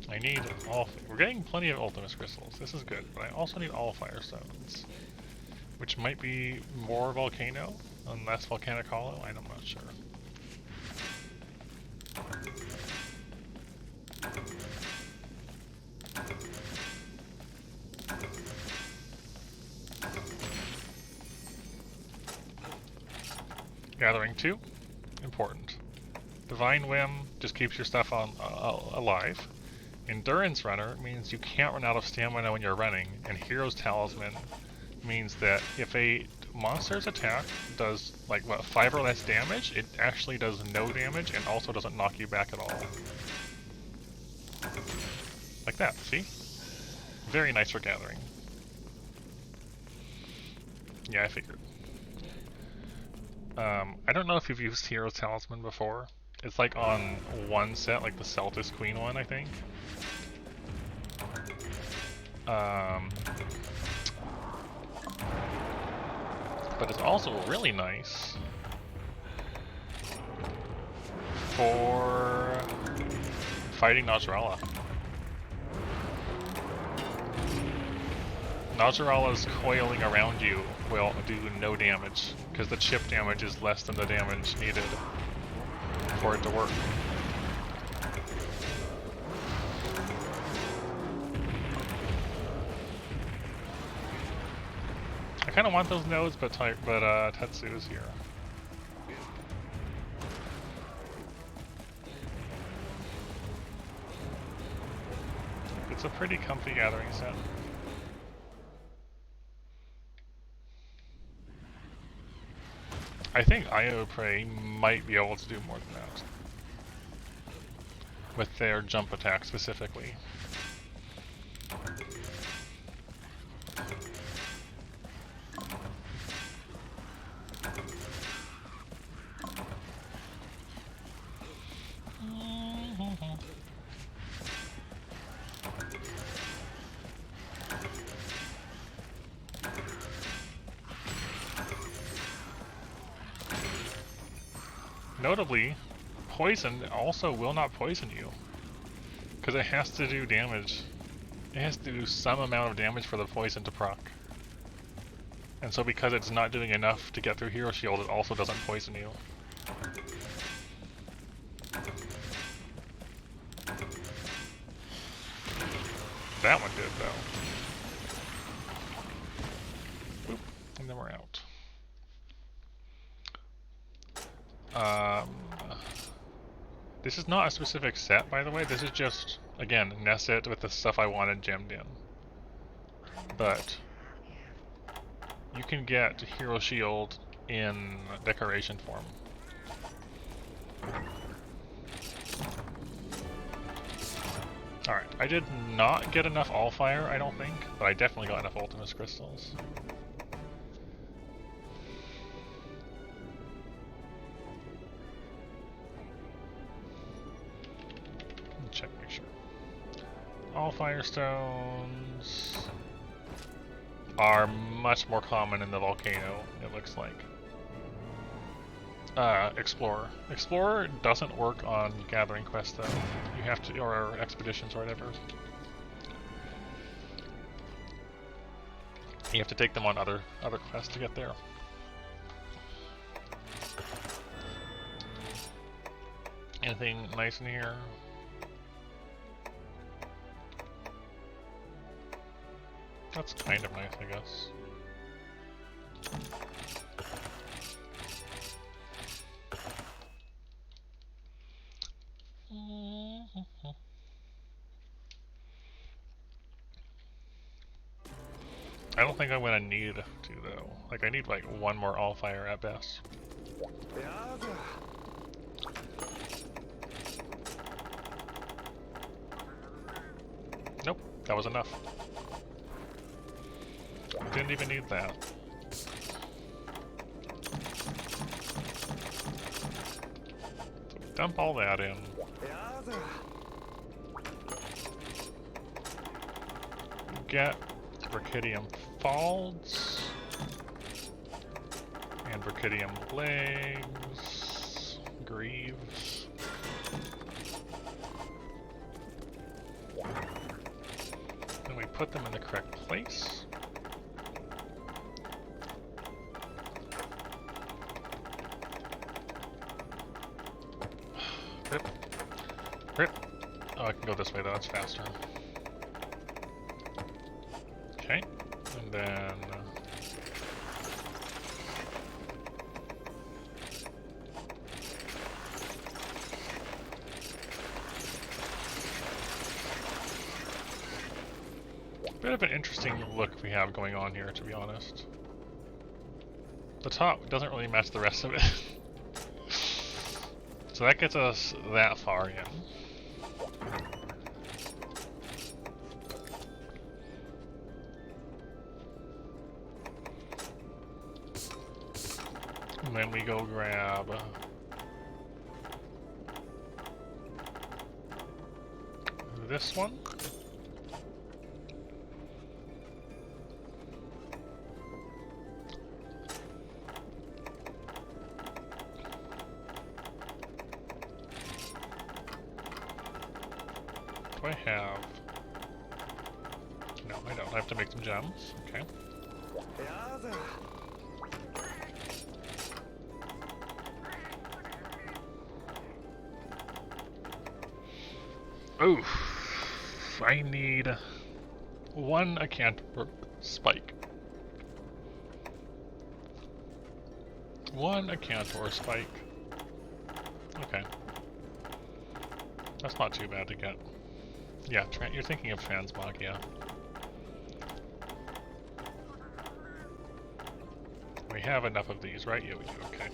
I need all. We're getting plenty of Ultimus crystals. This is good, but I also need all firestones, which might be more volcano and less volcanic hollow. I'm not sure. Gathering 2, important. Divine Whim just keeps your stuff on alive. Endurance Runner means you can't run out of stamina when you're running, and Hero's Talisman means that if a monster's attack does, like, what, 5 or less damage, it actually does no damage and also doesn't knock you back at all. Like that, see? Very nice for gathering. Yeah, I figured. I don't know if you've used Hero's Talisman before. It's like on one set, like the Celtis Queen one, I think. But it's also really nice for fighting Najarala. Najarala's coiling around you will do no damage, because the chip damage is less than the damage needed for it to work. I kind of want those nodes, but Tetsu's here. It's a pretty comfy gathering set. I think Io Prey might be able to do more than that. With their jump attack specifically. Notably, poison also will not poison you, because it has to do damage. It has to do some amount of damage for the poison to proc. And so because it's not doing enough to get through Hero Shield, it also doesn't poison you. That one did, though. Boop. And then we're out. This is not a specific set, by the way. This is just, again, Nesset with the stuff I wanted gemmed in. But you can get Hero Shield in decoration form. Alright, I did not get enough Allfire, I don't think, but I definitely got enough Ultimus crystals. Check, make sure. All Firestones are much more common in the volcano, it looks like. Explorer. Explorer doesn't work on gathering quests though. You have to, or expeditions or whatever. You have to take them on other quests to get there. Anything nice in here? That's kind of nice, I guess. I don't think I'm gonna need to, though. Like, I need like one more Allfire at best. That was enough. Didn't even need that. So dump all that in. Get Brachydium Falls and Brachydium Legs, Greaves. Then we put them in the correct place. Rip. Rip. Oh, I can go this way though, that's faster. Okay, and then bit of an interesting look we have going on here, to be honest. The top doesn't really match the rest of it. So that gets us that far in. And then we go grab this one. Do I have? No, I don't. I have to make some gems. Okay. Oof. I need one Acantor spike. One Acantor spike. Okay. That's not too bad to get. Yeah, you're thinking of transmog, yeah. We have enough of these, right? Yeah, we do, okay.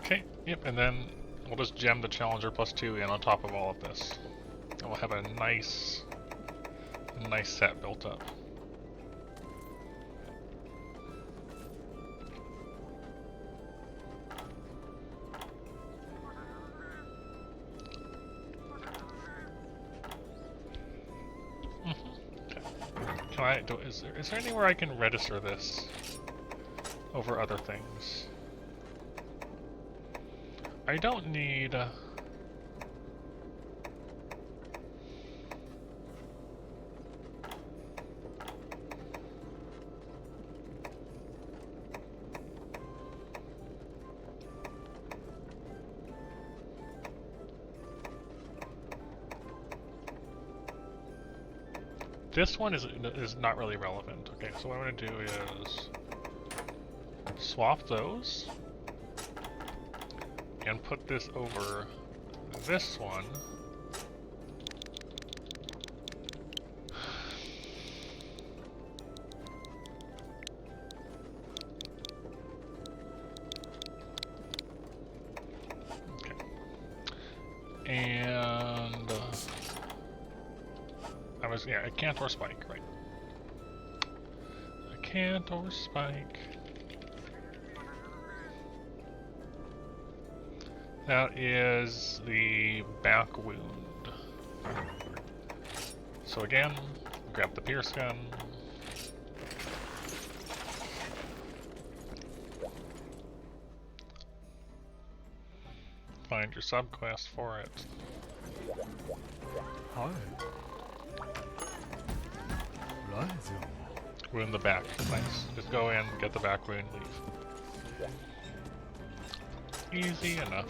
Okay, yep, and then we'll just gem the Challenger +2 in on top of all of this. And we'll have a nice set built up. Okay. Can I do? Is there anywhere I can register this over other things? I don't need. This one is not really relevant. Okay, so what I'm going to do is swap those and put this over this one. Okay. And yeah, a Cantor Spike, right. A Cantor Spike. That is the back wound. So again, grab the Pierce Gun. Find your subquest for it. Hi. Wound the back. Nice. Just go in, get the back wound, leave. Easy enough.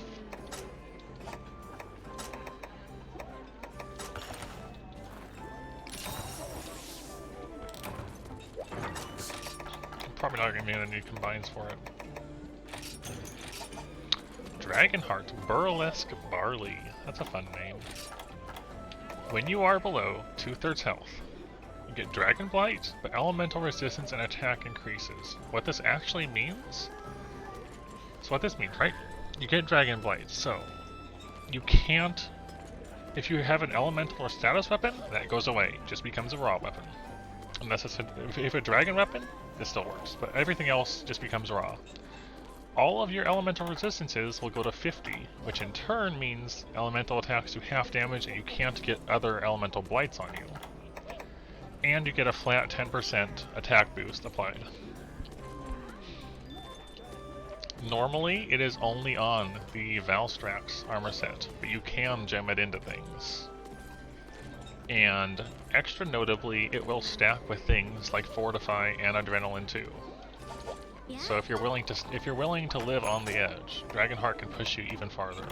Probably not going to be any combines for it. Dragonheart Burlesque Barley. That's a fun name. When you are below 2/3 health, get Dragon Blight, but elemental resistance and attack increases. What this actually means? So what this means, right? You get Dragon Blight, so you can't... If you have an elemental or status weapon, that goes away. It just becomes a raw weapon. Unless it's if a dragon weapon, it still works. But everything else just becomes raw. All of your elemental resistances will go to 50, which in turn means elemental attacks do half damage and you can't get other elemental blights on you. And you get a flat 10% attack boost applied. Normally, it is only on the Valstrax armor set, but you can gem it into things. And extra notably, it will stack with things like Fortify and Adrenaline too. Yeah. So if you're willing to live on the edge, Dragonheart can push you even farther.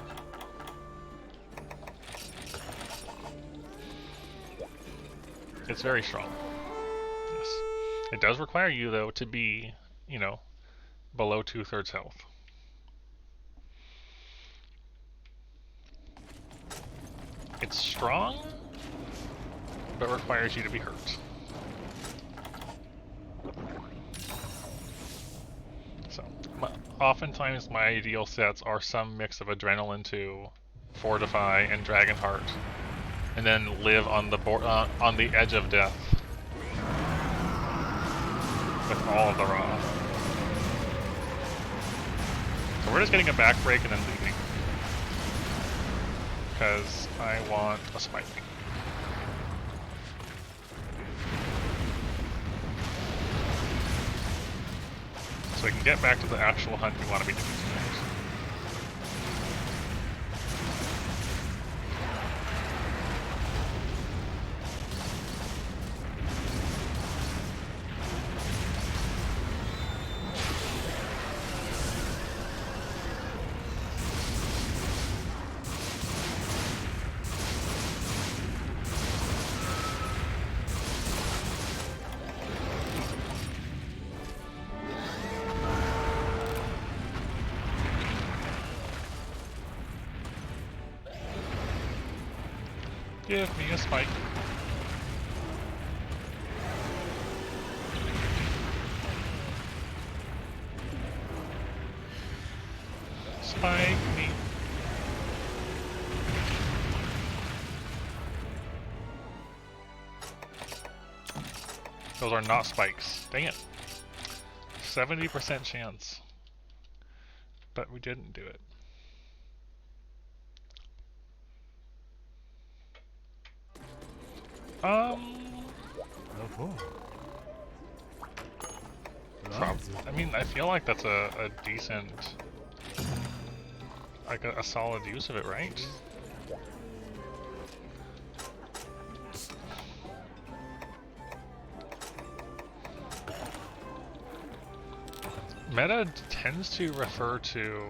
It's very strong. Yes. It does require you though to be, you know, below 2/3 health. It's strong, but requires you to be hurt. So, oftentimes my ideal sets are some mix of Adrenaline 2, Fortify, and Dragonheart, and then live on the edge of death with all of the raw. So we're just getting a back break and then leaving. Because I want a spike. So we can get back to the actual hunt we want to be doing tonight. Give me a spike. Spike me. Those are not spikes. Dang it. 70% chance. But we didn't do it. I mean, I feel like that's a decent, like a solid use of it, right? Meta tends to refer to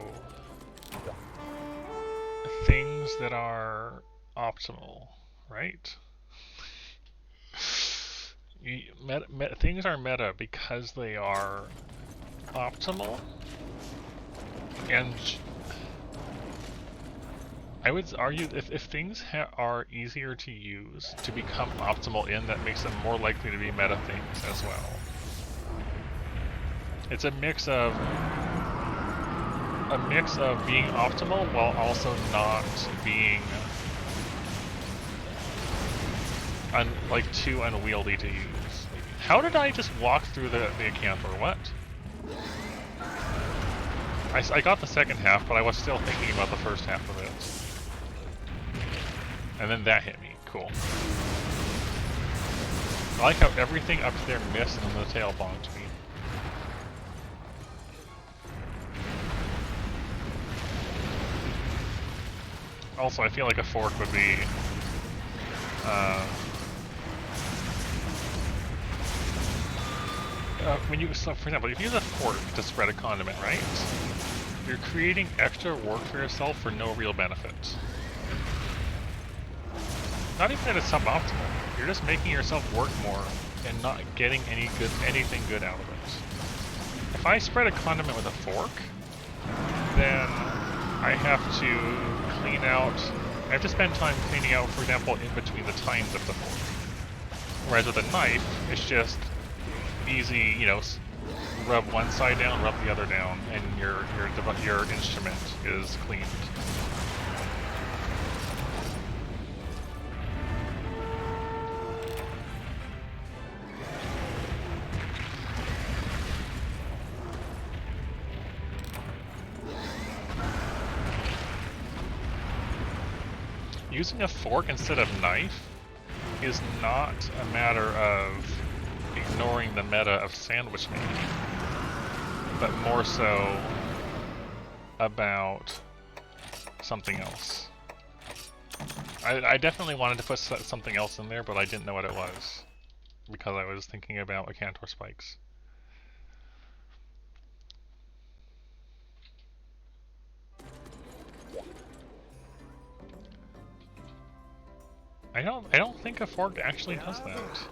things that are optimal, right? Things are meta because they are optimal, and I would argue if things are easier to use to become optimal in, that makes them more likely to be meta things as well. It's a mix of being optimal while also not being like too unwieldy to use. How did I just walk through the Acanthor? What? I got the second half, but I was still thinking about the first half of it. And then that hit me. Cool. I like how everything up there missed and then the tail bonked me. Also, I feel like a fork would be so for example, if you use a fork to spread a condiment, right? You're creating extra work for yourself for no real benefit. Not even that it's suboptimal. You're just making yourself work more and not getting anything good out of it. If I spread a condiment with a fork, then I have to clean out. I have to spend time cleaning out, for example, in between the tines of the fork. Whereas with a knife, it's just easy, you know, rub one side down, rub the other down, and your instrument is cleaned. Using a fork instead of knife is not a matter of ignoring the meta of sandwich making, but more so about something else. I definitely wanted to put something else in there, but I didn't know what it was, because I was thinking about Acantor spikes. I don't think a fork actually does that.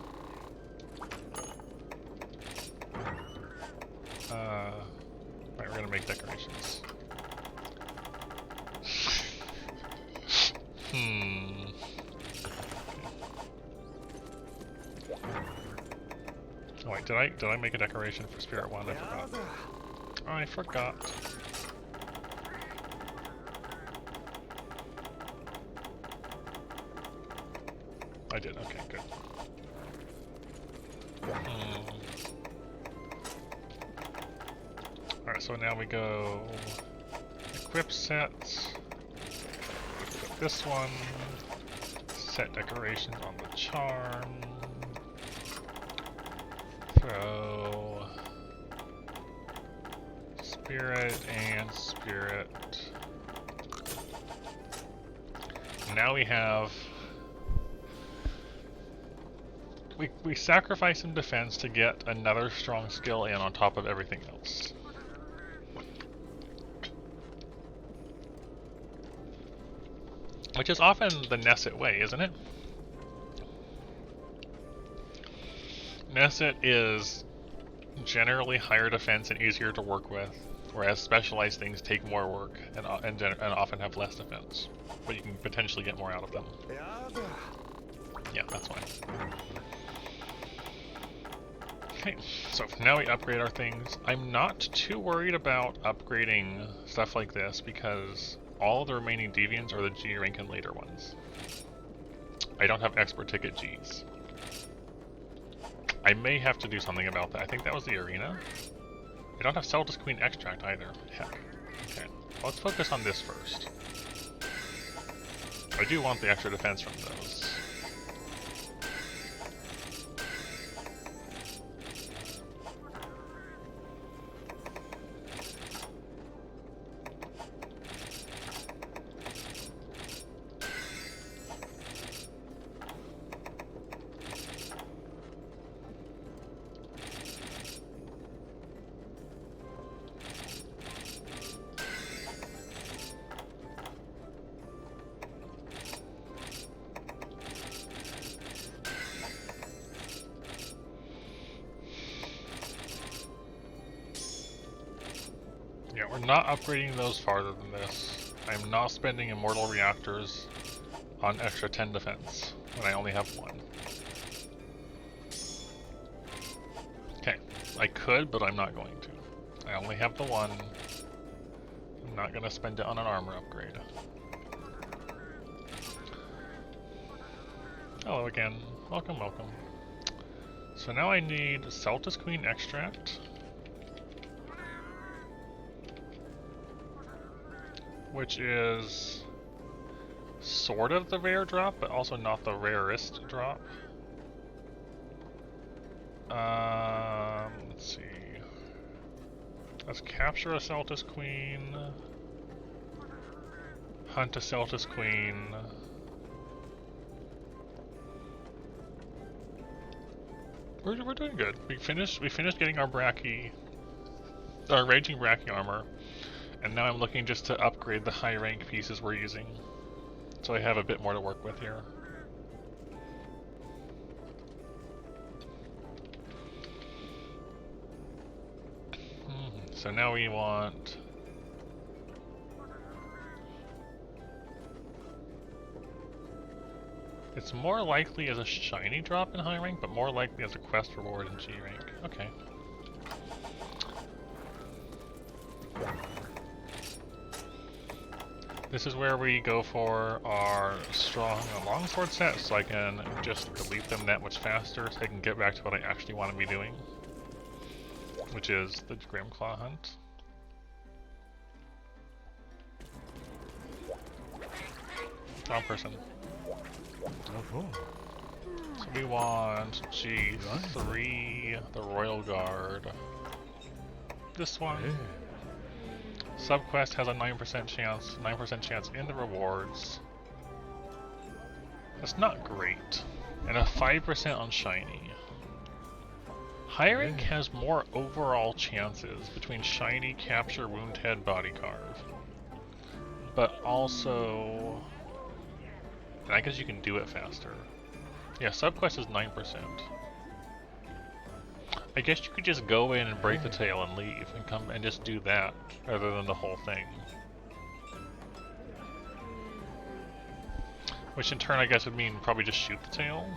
Right, we're gonna make decorations. Oh wait, did I make a decoration for Spirit 1? I forgot. Oh, I forgot. I did, okay, good. Alright, so now we go equip sets. Equip this one. Set decorations on the charm. Throw spirit and spirit. Now we have... We sacrifice some defense to get another strong skill in on top of everything else. Which is often the Nesset way, isn't it? Nesset is generally higher defense and easier to work with, whereas specialized things take more work and often have less defense, but you can potentially get more out of them. Yeah, that's fine. Okay, so now we upgrade our things. I'm not too worried about upgrading stuff like this because all the remaining deviants are the G rank and later ones. I don't have expert ticket Gs. I may have to do something about that. I think that was the arena. I don't have Celtis Queen extract either. Heck. Okay, let's focus on this first. I do want the extra defense from those. Yeah, we're not upgrading those farther than this. I'm not spending immortal reactors on extra 10 defense when I only have 1. Okay, I could, but I'm not going to. I only have the 1. I'm not going to spend it on an armor upgrade. Hello again. Welcome, welcome. So now I need Celtis Queen extract. Which is sort of the rare drop, but also not the rarest drop. Let's see. Let's capture a Celtis Queen. Hunt a Celtis Queen. We're doing good. We finished getting our our Raging Bracky armor. And now I'm looking just to upgrade the high rank pieces we're using. So I have a bit more to work with here. So now we want... It's more likely as a shiny drop in high rank, but more likely as a quest reward in G rank. Okay. This is where we go for our strong longsword set, so I can just delete them that much faster, so I can get back to what I actually want to be doing, which is the Grimclaw hunt. Wrong person. Oh, cool. So we want G3, the Royal Guard. This one. Yeah. Subquest has a 9% chance in the rewards. That's not great. And a 5% on shiny. High rank has more overall chances between shiny, capture, wound head, body carve. But also, and I guess you can do it faster. Yeah, subquest is 9%. I guess you could just go in and break the tail and leave and come and just do that rather than the whole thing. Which in turn I guess would mean probably just shoot the tail.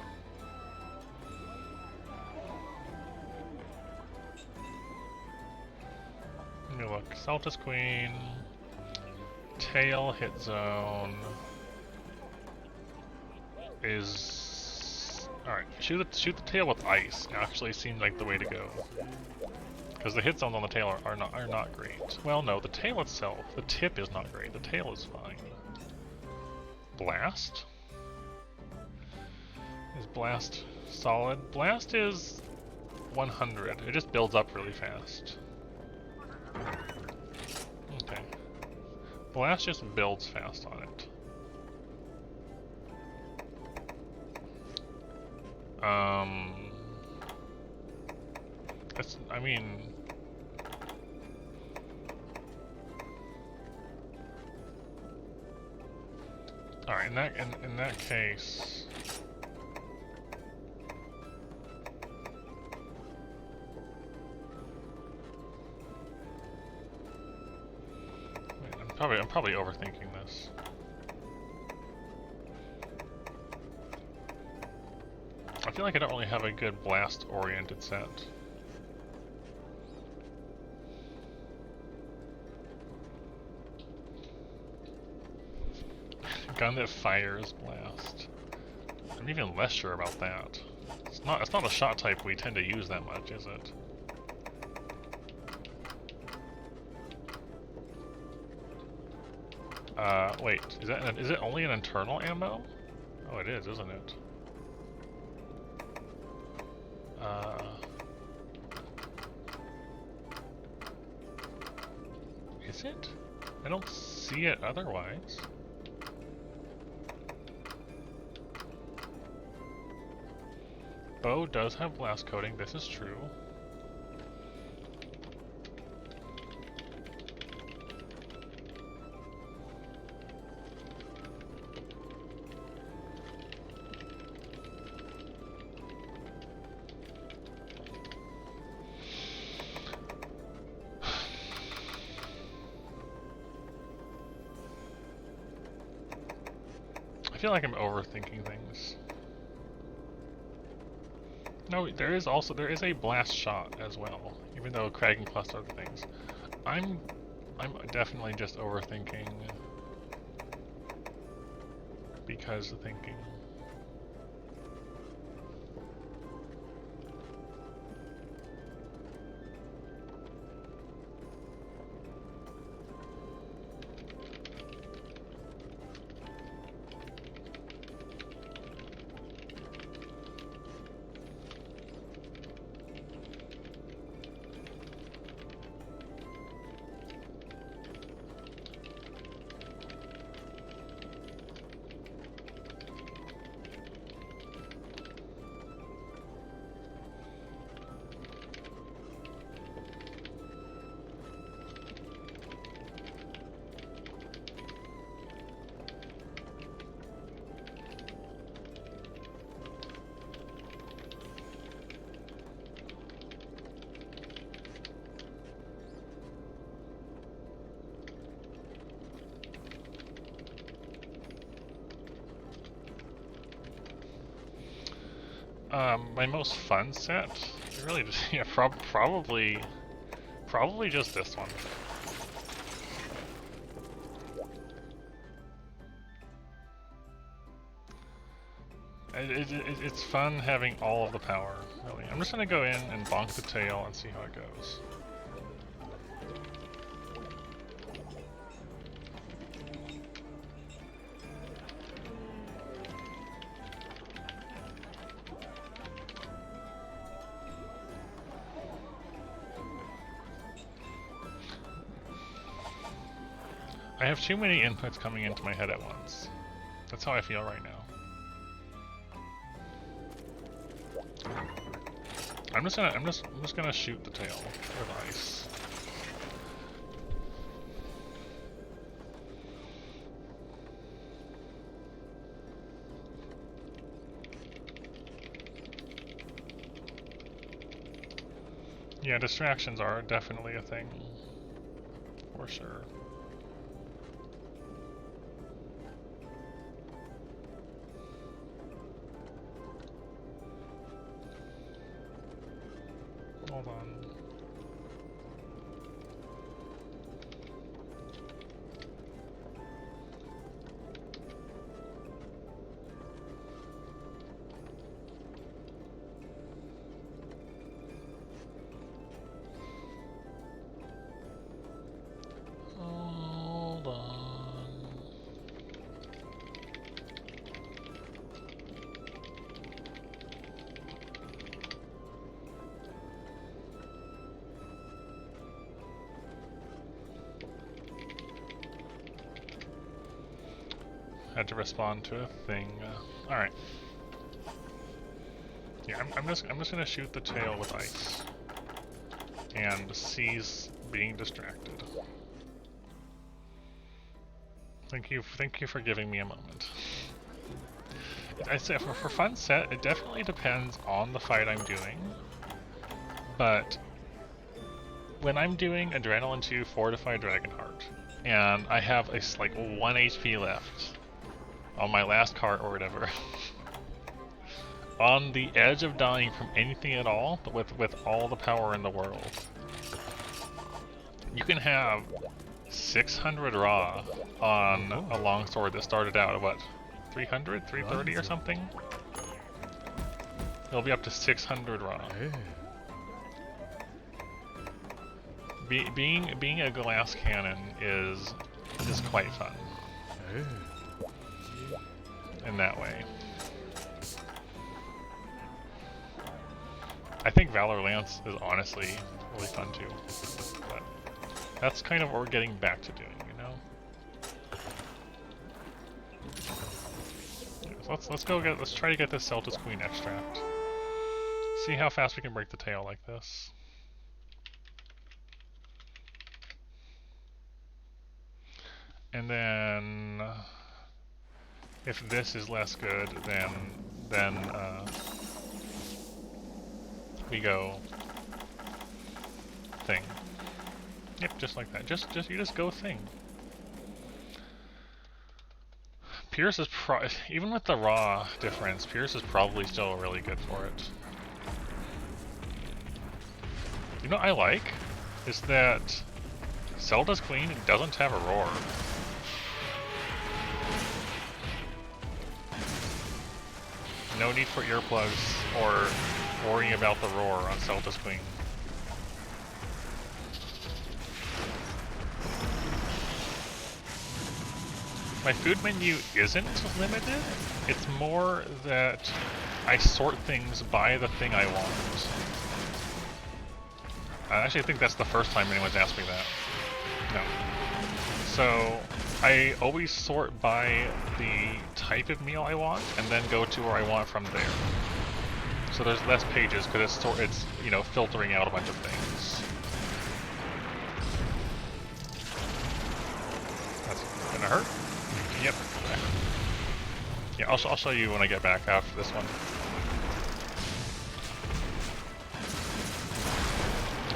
Let me look. Celtis Queen. Tail hit zone is alright. Shoot the tail with ice actually seems like the way to go. Because the hit zones on the tail are not great. Well no, the tail itself, the tip is not great, the tail is fine. Blast? Is Blast solid? Blast is 100. It just builds up really fast. Okay. Blast just builds fast on it. That's, I mean... Alright, in that case... I'm probably overthinking this. I feel like I don't really have a good blast-oriented set. Gun that fires blast. I'm even less sure about that. It's not a shot type we tend to use that much, is it? Wait, is it only an internal ammo? Oh, it is, isn't it? Is it? I don't see it otherwise. Bow does have blast coating, this is true. I feel like I'm overthinking things. No, there is a blast shot as well, even though Kraken Cluster are the things. I'm definitely just overthinking because of thinking. My most fun set? Really just, yeah, probably just this one. It's fun having all of the power, really. I'm just gonna go in and bonk the tail and see how it goes. I have too many inputs coming into my head at once. That's how I feel right now. I'm just gonna shoot the tail with ice. Yeah, distractions are definitely a thing. For sure. Hold on. Hold on. Had to respond to a thing. All right. Yeah, I'm just gonna shoot the tail with ice and cease being distracted. Thank you for giving me a moment. I'd say for fun set, it definitely depends on the fight I'm doing, but when I'm doing Adrenaline 2 Fortified Dragonheart, and I have like 1 HP left on my last cart or whatever, on the edge of dying from anything at all, but with all the power in the world, you can have 600 raw on a longsword that started out at what, 300, 330 or something? It'll be up to 600 raw. Being a glass cannon is quite fun. In that way. I think Valor Lance is honestly really fun too. But that's kind of what we're getting back to doing, you know? Yeah, so let's try to get this Celtis Queen extract. See how fast we can break the tail like this. And then if this is less good, then we go thing. Yep, just like that. You just go thing. Pierce is even with the raw difference, Pierce is probably still really good for it. You know what I like is that Zelda's Queen doesn't have a roar. No need for earplugs or worrying about the roar on Zelda's Queen. My food menu isn't limited, it's more that I sort things by the thing I want. I actually think that's the first time anyone's asked me that. No. So, I always sort by the type of meal I want, and then go to where I want from there. So there's less pages, because it's you know, filtering out a bunch of things. That's gonna hurt? Yep. Yeah, I'll show you when I get back after this one.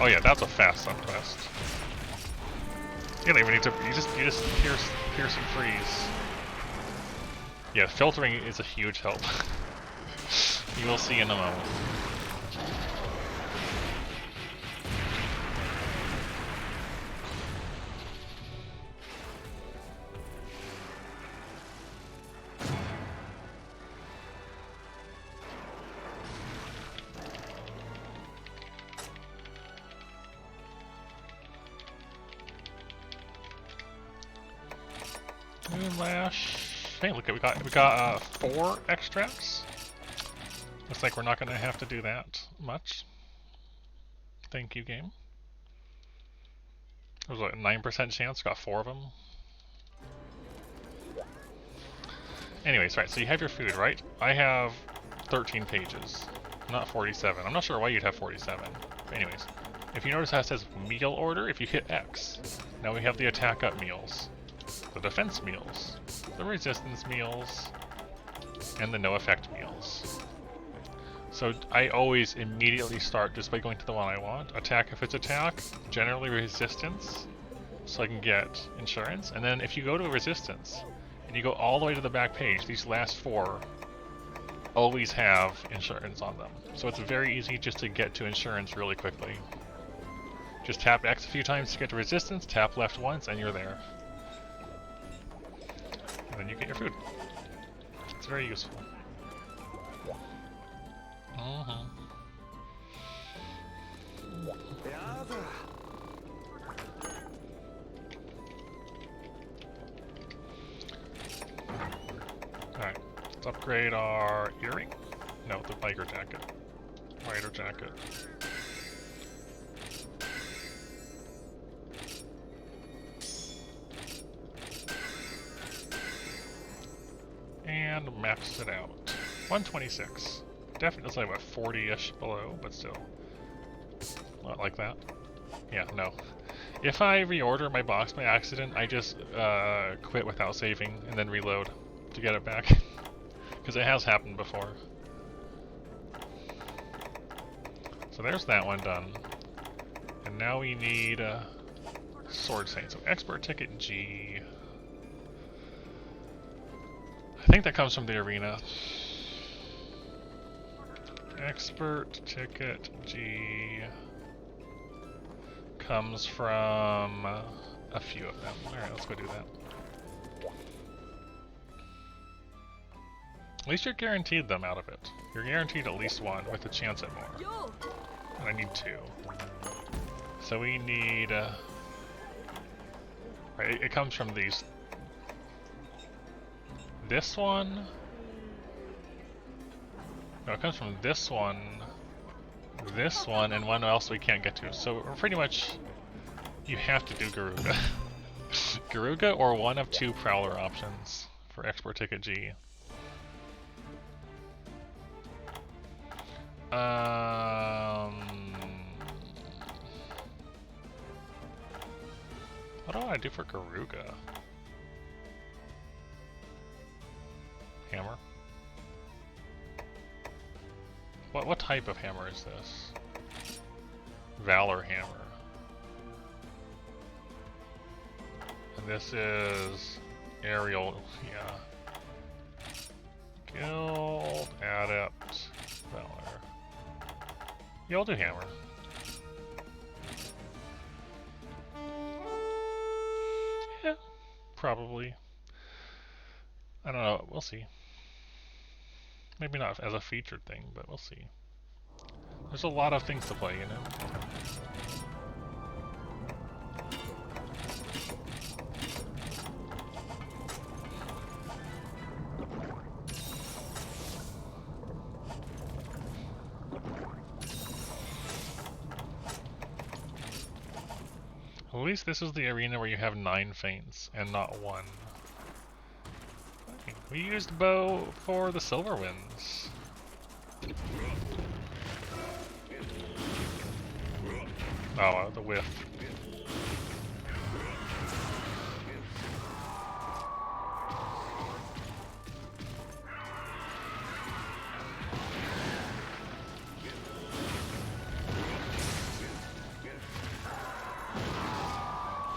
Oh yeah, that's a fast subquest. You don't even need to. You just pierce and freeze. Yeah, filtering is a huge help. You will see in a moment. Moonlash. Hey, look, we got 4 extracts. Looks like we're not gonna have to do that much. Thank you, game. There was like a 9% chance, got 4 of them. Anyways, right, so you have your food, right? I have 13 pages, not 47. I'm not sure why you'd have 47. But anyways, if you notice how it says meal order, if you hit X, now we have the attack up meals, the defense meals, the resistance meals, and the no effect meals. So I always immediately start just by going to the one I want. Attack if it's attack, generally resistance, so I can get insurance. And then if you go to resistance, and you go all the way to the back page, these last 4 always have insurance on them. So it's very easy just to get to insurance really quickly. Just tap X a few times to get to resistance, tap left once, and you're there. And then you get your food. It's very useful. Alright, let's upgrade our earring. No, the biker jacket. Rider jacket. And max it out. 126. Definitely, it's like what, 40-ish below, but still. Not like that. Yeah, no. If I reorder my box by accident, I just quit without saving and then reload to get it back. Because it has happened before. So there's that one done. And now we need Sword Saint. So expert ticket G. I think that comes from the arena. Expert ticket G comes from a few of them. Alright, let's go do that. At least you're guaranteed them out of it. You're guaranteed at least one with a chance at more. And I need 2. So we need... right, it comes from these. This one... No, it comes from this one, and one else we can't get to. So we're pretty much, you have to do Garuga. Garuga or one of 2 Prowler options for Export Ticket G. What do I do for Garuga? Hammer? What type of hammer is this? Valor hammer. And this is aerial, yeah. Guild, adept, valor. Yeah, I'll do hammer. Yeah, probably. I don't know, we'll see. Maybe not as a featured thing, but we'll see. There's a lot of things to play, you know? At least this is the arena where you have 9 feints and not 1. We used bow for the silver wins. Oh, the whiff.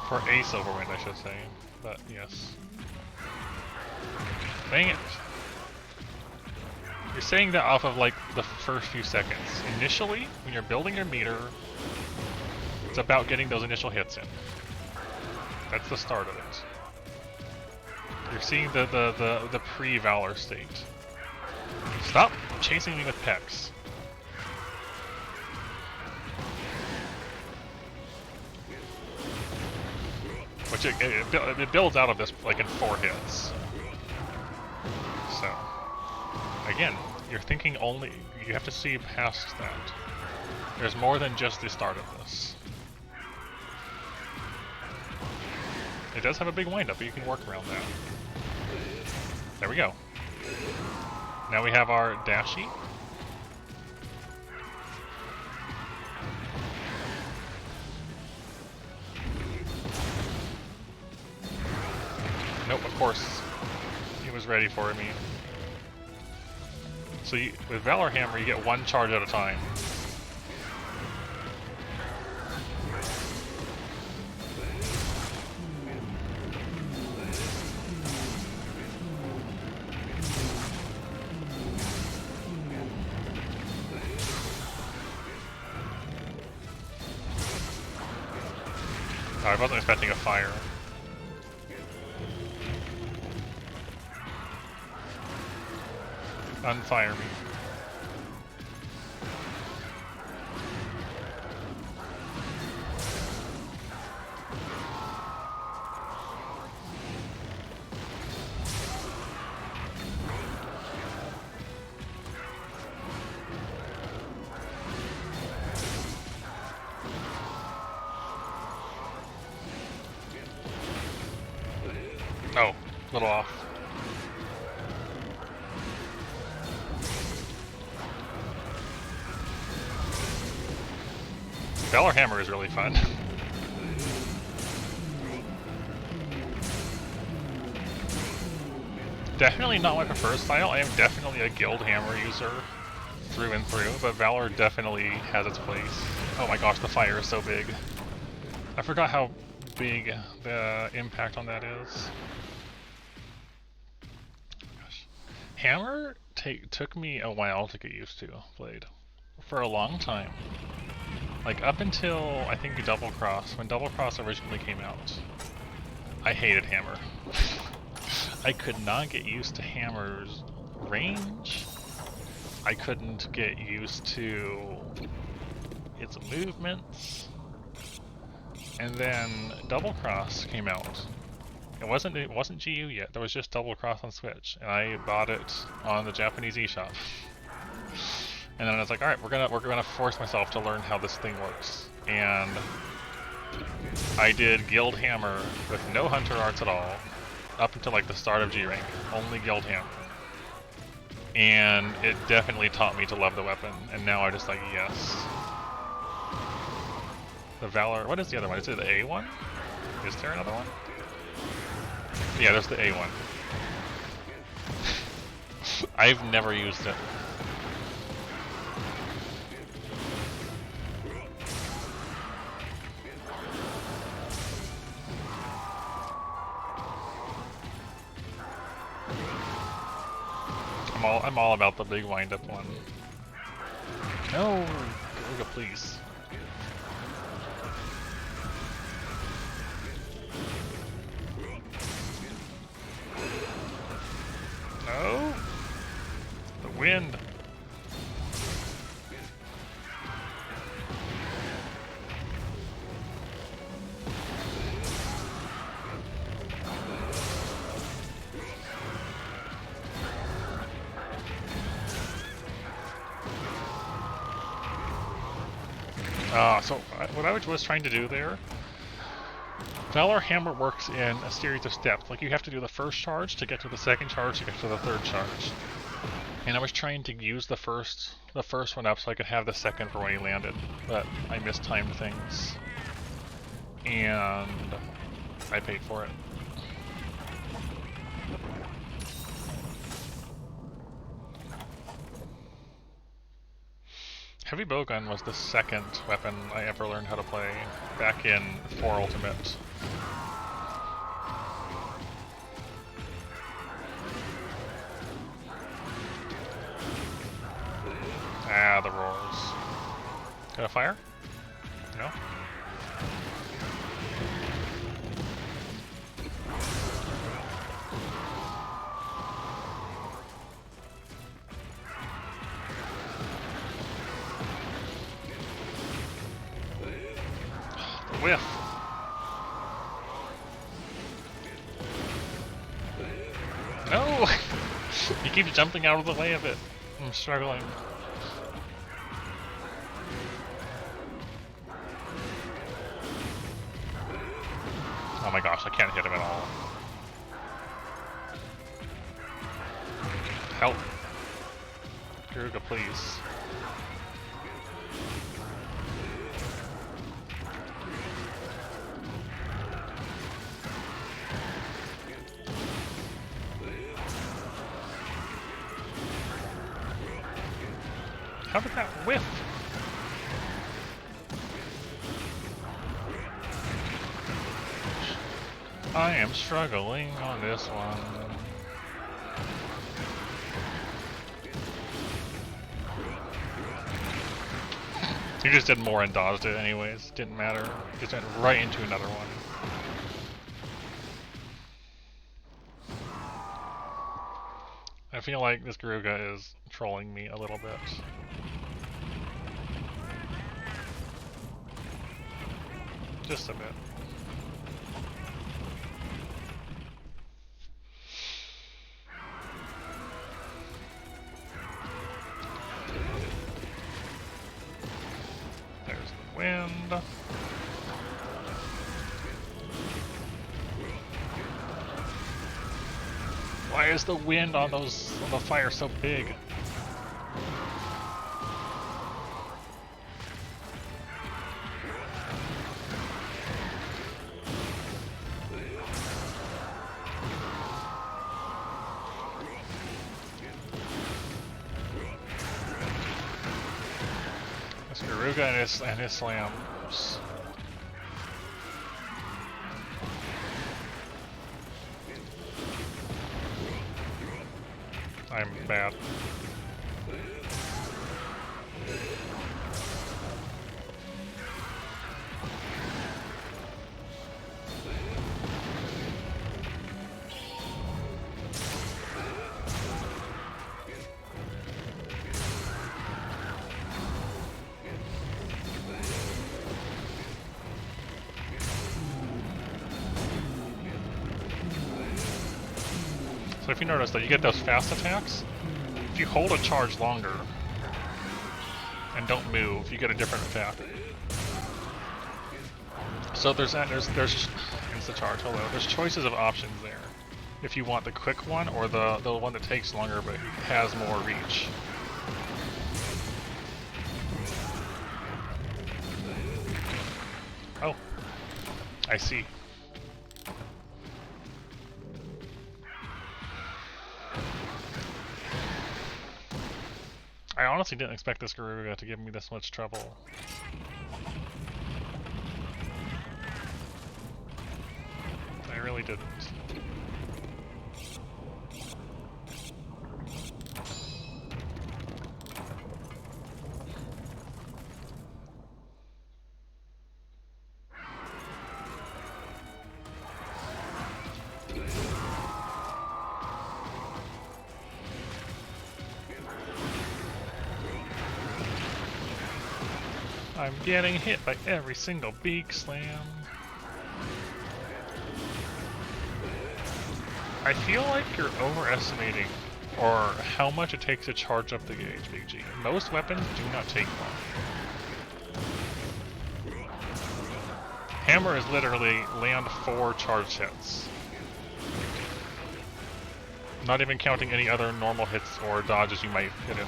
For a silver wind, I should say. But yes. Dang it. You're saying that off of like the first few seconds. Initially, when you're building your meter, it's about getting those initial hits in. That's the start of it. You're seeing the pre-Valor state. Stop chasing me with pecs. Which it builds out of this like in 4 hits. So, again, you're thinking only, you have to see past that. There's more than just the start of this. It does have a big windup, but you can work around that. There we go. Now we have our Dashi. Nope, of course. He was ready for me. So with Valor Hammer, you get 1 charge at a time. Oh, I wasn't expecting a fire. Unfire me. Oh, a little off. Valor Hammer is really fun. Definitely not my preferred style. I am definitely a Guild Hammer user through and through, but Valor definitely has its place. Oh my gosh, the fire is so big. I forgot how big the impact on that is. Gosh. Hammer took me a while to get used to, Blade. For a long time. Like, up until, I think, Double Cross. When Double Cross originally came out, I hated Hammer. I could not get used to Hammer's range. I couldn't get used to its movements. And then Double Cross came out. It wasn't GU yet. There was just Double Cross on Switch, and I bought it on the Japanese eShop. And then I was like, all right, we're gonna force myself to learn how this thing works. And I did Guild Hammer with no Hunter Arts at all, up until like the start of G rank, only Guild Hammer. And it definitely taught me to love the weapon. And now I just like, yes. The Valor. What is the other one? Is it the A one? Is there another one? Yeah, there's the A one. I've never used it. I'm all about the big wind-up one. No, Garuga, please. No, the wind. So what I was trying to do there, Valor Hammer works in a series of steps. Like, you have to do the first charge to get to the second charge to get to the third charge. And I was trying to use the first one up so I could have the second for when he landed, but I mistimed things, and I paid for it. Heavy Bowgun was the second weapon I ever learned how to play, back in 4 Ultimate. Ah, the roars. Got a fire? No? Whiff! No! He keeps jumping out of the way of it. I'm struggling. Oh my gosh, I can't hit him at all. Help. Garuga, please. How did that whiff? I am struggling on this one. He just did more and dodged it anyways. Didn't matter. Just went right into another one. I feel like this Garuga is trolling me a little bit. Just a bit. There's the wind. Why is the wind on the fire so big? This Garuga and his slams. I'm bad. So if you notice that you get those fast attacks, if you hold a charge longer and don't move, you get a different attack. So there's insta charge. Hello. There's choices of options there. If you want the quick one or the one that takes longer but has more reach. Oh, I see. I honestly didn't expect this Garuga to give me this much trouble. I really didn't. I'm getting hit by every single beak slam. I feel like you're overestimating or how much it takes to charge up the gauge, Big G. Most weapons do not take long. Hammer is literally land 4 charge hits. Not even counting any other normal hits or dodges you might hit in there.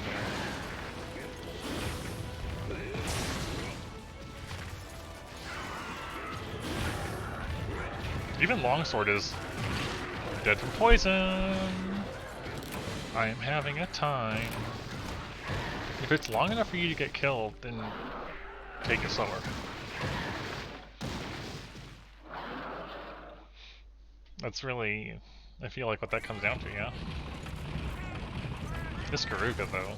Even Longsword is dead from poison. I am having a time. If it's long enough for you to get killed, then take it slower. That's really, I feel like what that comes down to, yeah. This Garuga though.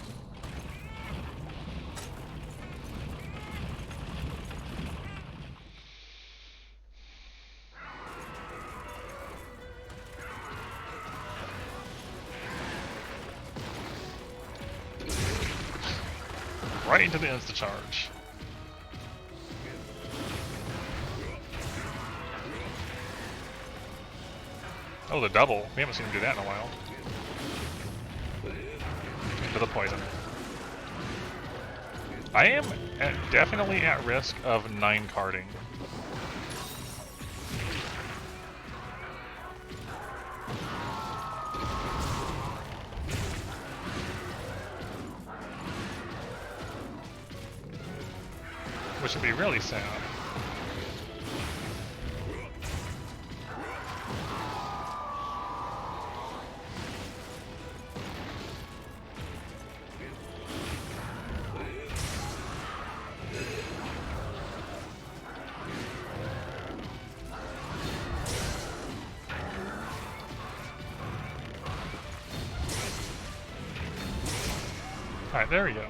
right into the insta-charge. Oh, the double. We haven't seen him do that in a while. For the poison. I am definitely at risk of 9 carding. Which would be really sad. Alright, there we go.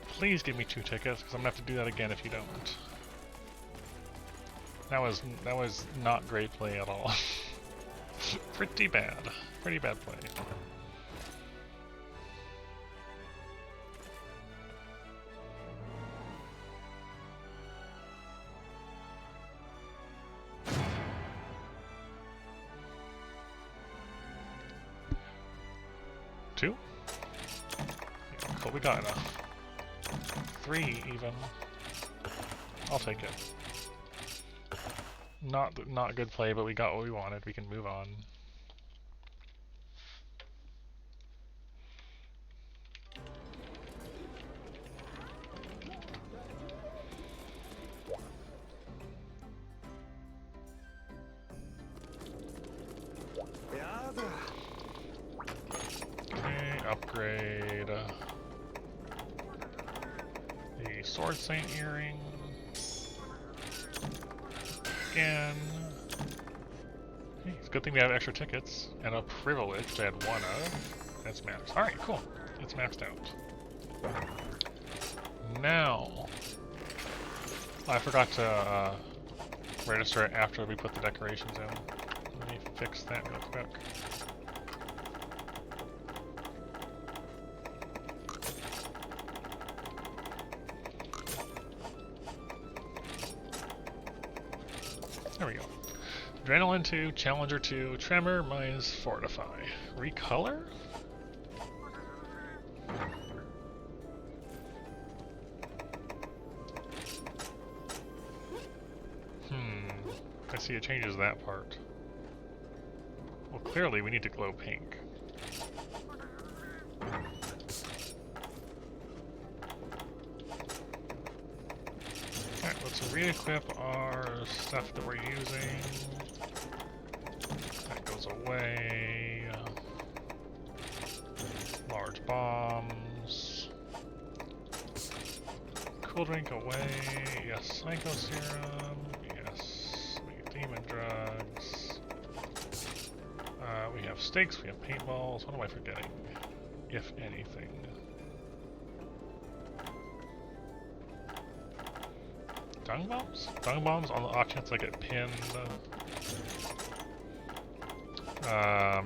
Please give me 2 tickets, because I'm gonna have to do that again if you don't. That was not great play at all. Pretty bad. Pretty bad play. Two? Yeah, cool, we got enough. 3 even. I'll take it. Not good play, but we got what we wanted. We can move on. Okay, upgrade the Sword Saint earring again. Okay, it's a good thing we have extra tickets and a privilege, which I had 1 of. That's maxed. Alright, cool. It's maxed out. Now, I forgot to register it after we put the decorations in. Let me fix that real quick. There we go. Adrenaline 2, Challenger 2, Tremor, Mines, Fortify. Recolor? I see it changes that part. Well, clearly we need to glow pink. Alright, let's re-equip our stuff that we're using. That goes away. Large bombs. Cool drink away. Yes, Psycho Serum. Yes. Demon drugs. We have stakes, we have paintballs. What am I forgetting? If anything. Dung bombs? Dung bombs on the off chance I get pinned.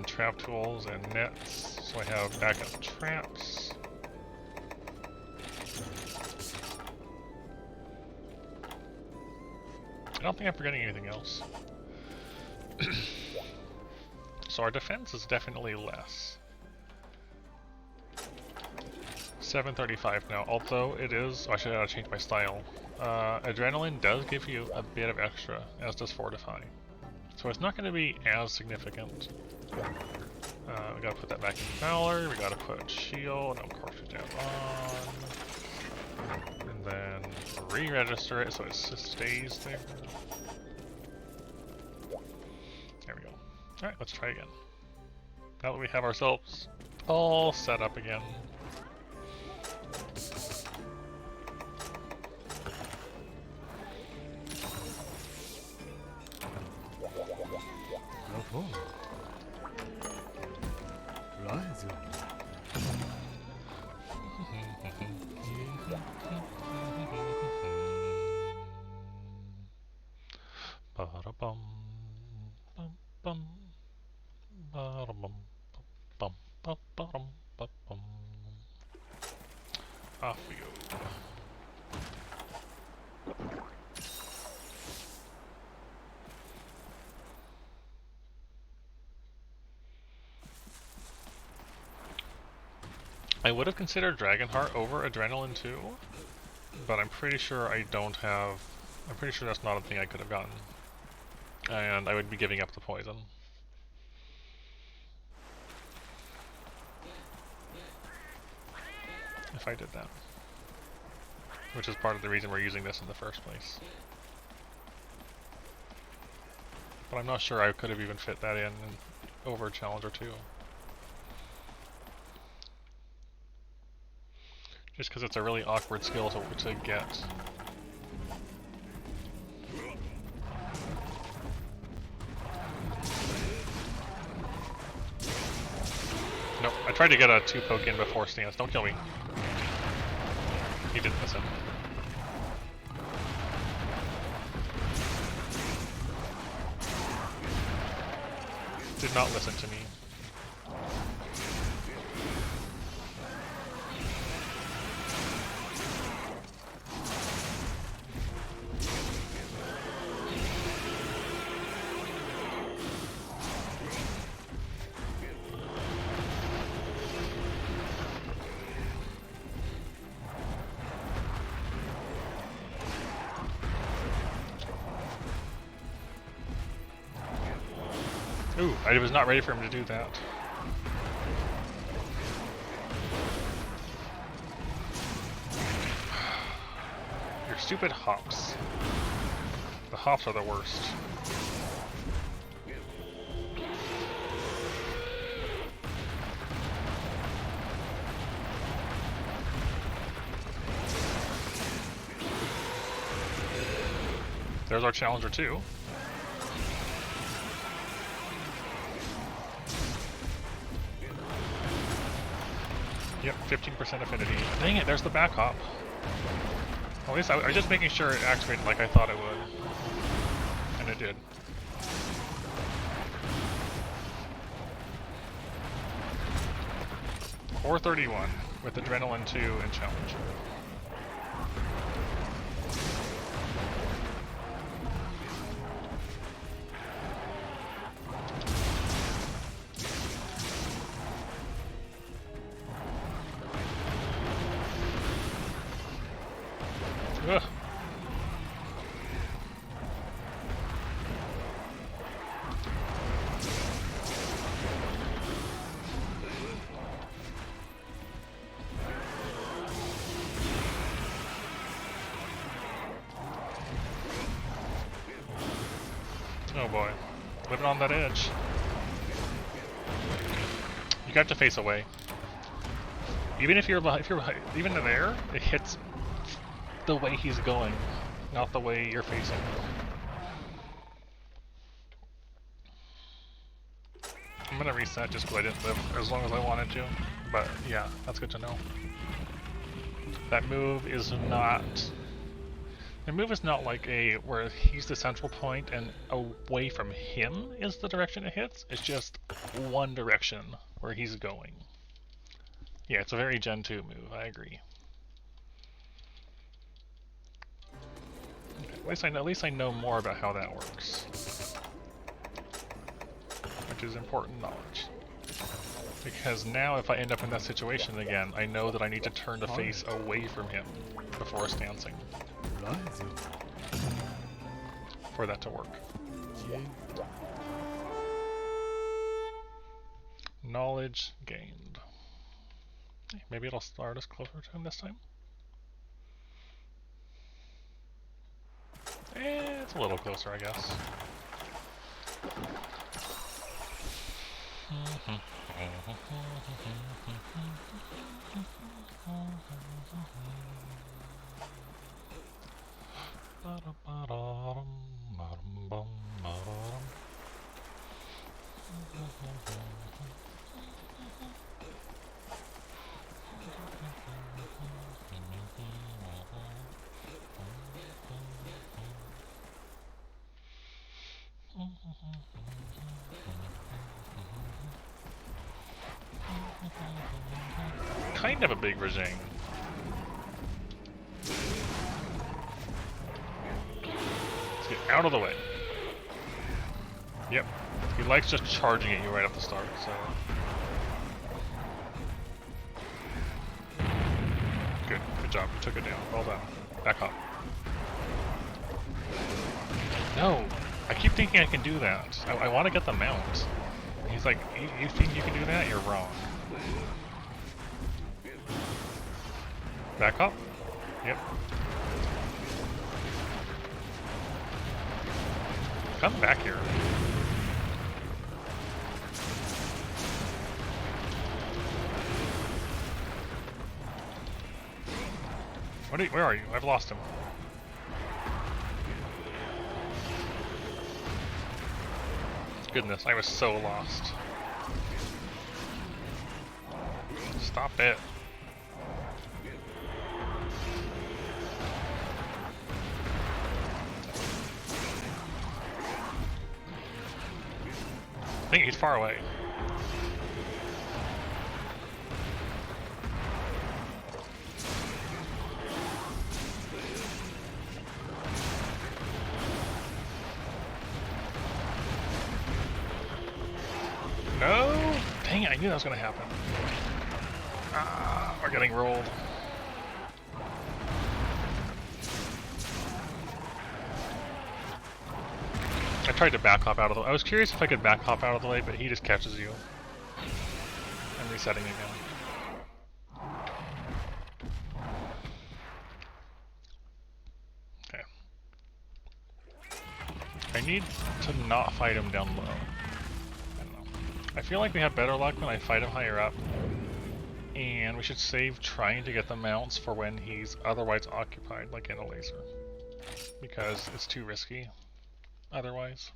Trap tools and nets. So I have backup traps. I don't think I'm forgetting anything else. So our defense is definitely less. 735 now, although it is... Oh, I should change my style. Adrenaline does give you a bit of extra, as does Fortify. So it's not going to be as significant. We gotta put that back in Valor, we gotta put Shield, and of course we have on. And then re-register it so it just stays there. There we go. Alright, let's try again. Now that we have ourselves all set up again. Bravo. Rise. Ba-da-bum, bum, bum. Off we go. I would have considered Dragonheart over Adrenaline too, but I'm pretty sure I don't have... I'm pretty sure that's not a thing I could have gotten. And I would be giving up the poison. If I did that. Which is part of the reason we're using this in the first place. But I'm not sure I could have even fit that in over Challenger 2. Just because it's a really awkward skill to get. Nope, I tried to get a 2-poke in before stance. Don't kill me. He didn't listen. Did not listen to me. Ooh, I was not ready for him to do that. Your stupid hops. The hops are the worst. There's our Challenger 2. Yep, 15% affinity. Dang it, there's the back hop. At least I was just making sure it activated like I thought it would. And it did. .431 with Adrenaline 2 and Challenger. Ugh. Oh boy, living on that edge. You got to face away. Even if you're even there, it hits the way he's going, not the way you're facing. I'm gonna reset just because I didn't live as long as I wanted to, but yeah, that's good to know. That move is not... The move is not like a where he's the central point and away from him is the direction it hits. It's just one direction where he's going. Yeah, it's a very Gen 2 move, I agree. Okay, at least I know more about how that works. Which is important knowledge. Because now if I end up in that situation again, I know that I need to turn the face away from him before stancing. For that to work. Knowledge gained. Maybe it'll start us closer to him this time? It's a little closer, I guess. kind of a big Rajang. Let's get out of the way. Yep. He likes just charging at you right off the start, so... Good. Good job. You took it down. Well done. Back up. No! I keep thinking I can do that. I want to get the mount. He's like, you think you can do that? You're wrong. Back up. Yep. Come back here. Where are you? I've lost him. Goodness, I was so lost. Stop it. I think he's far away. No! Dang it, I knew that was gonna happen. Ah, we're getting rolled. I tried to back hop out of the way. I was curious if I could back hop out of the way, but he just catches you. I'm resetting again. Okay. I need to not fight him down low. I don't know. I feel like we have better luck when I fight him higher up. And we should save trying to get the mounts for when he's otherwise occupied, like in a laser. Because it's too risky otherwise.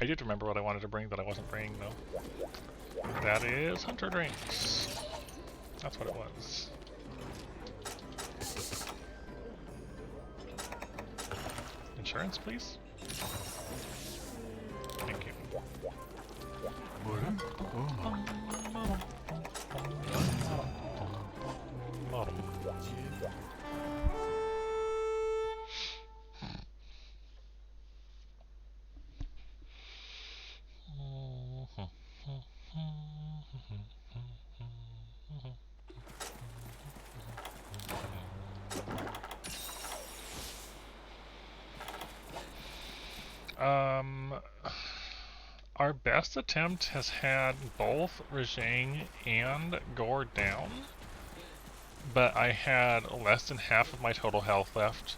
I did remember what I wanted to bring that I wasn't bringing though. That is Hunter Drinks. That's what it was. Insurance, please? Thank you. Our best attempt has had both Rajang and Gore down, but I had less than half of my total health left.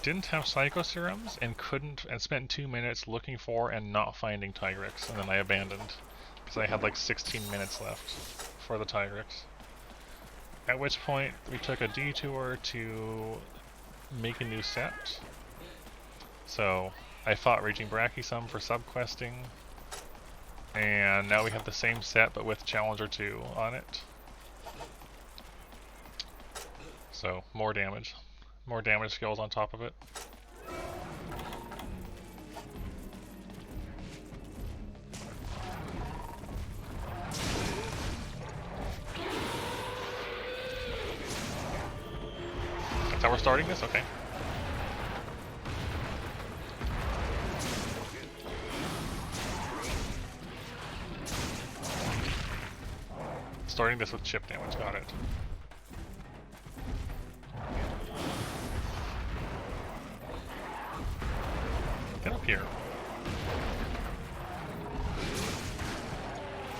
Didn't have Psycho Serums and spent 2 minutes looking for and not finding Tigrex, and then I abandoned because I had like 16 minutes left for the Tigrex. At which point we took a detour to make a new set. So I fought Raging Bracky some for subquesting, and now we have the same set but with Challenger 2 on it. So more damage skills on top of it. That's how we're starting this? Okay. Starting this with chip damage, got it. Get up here.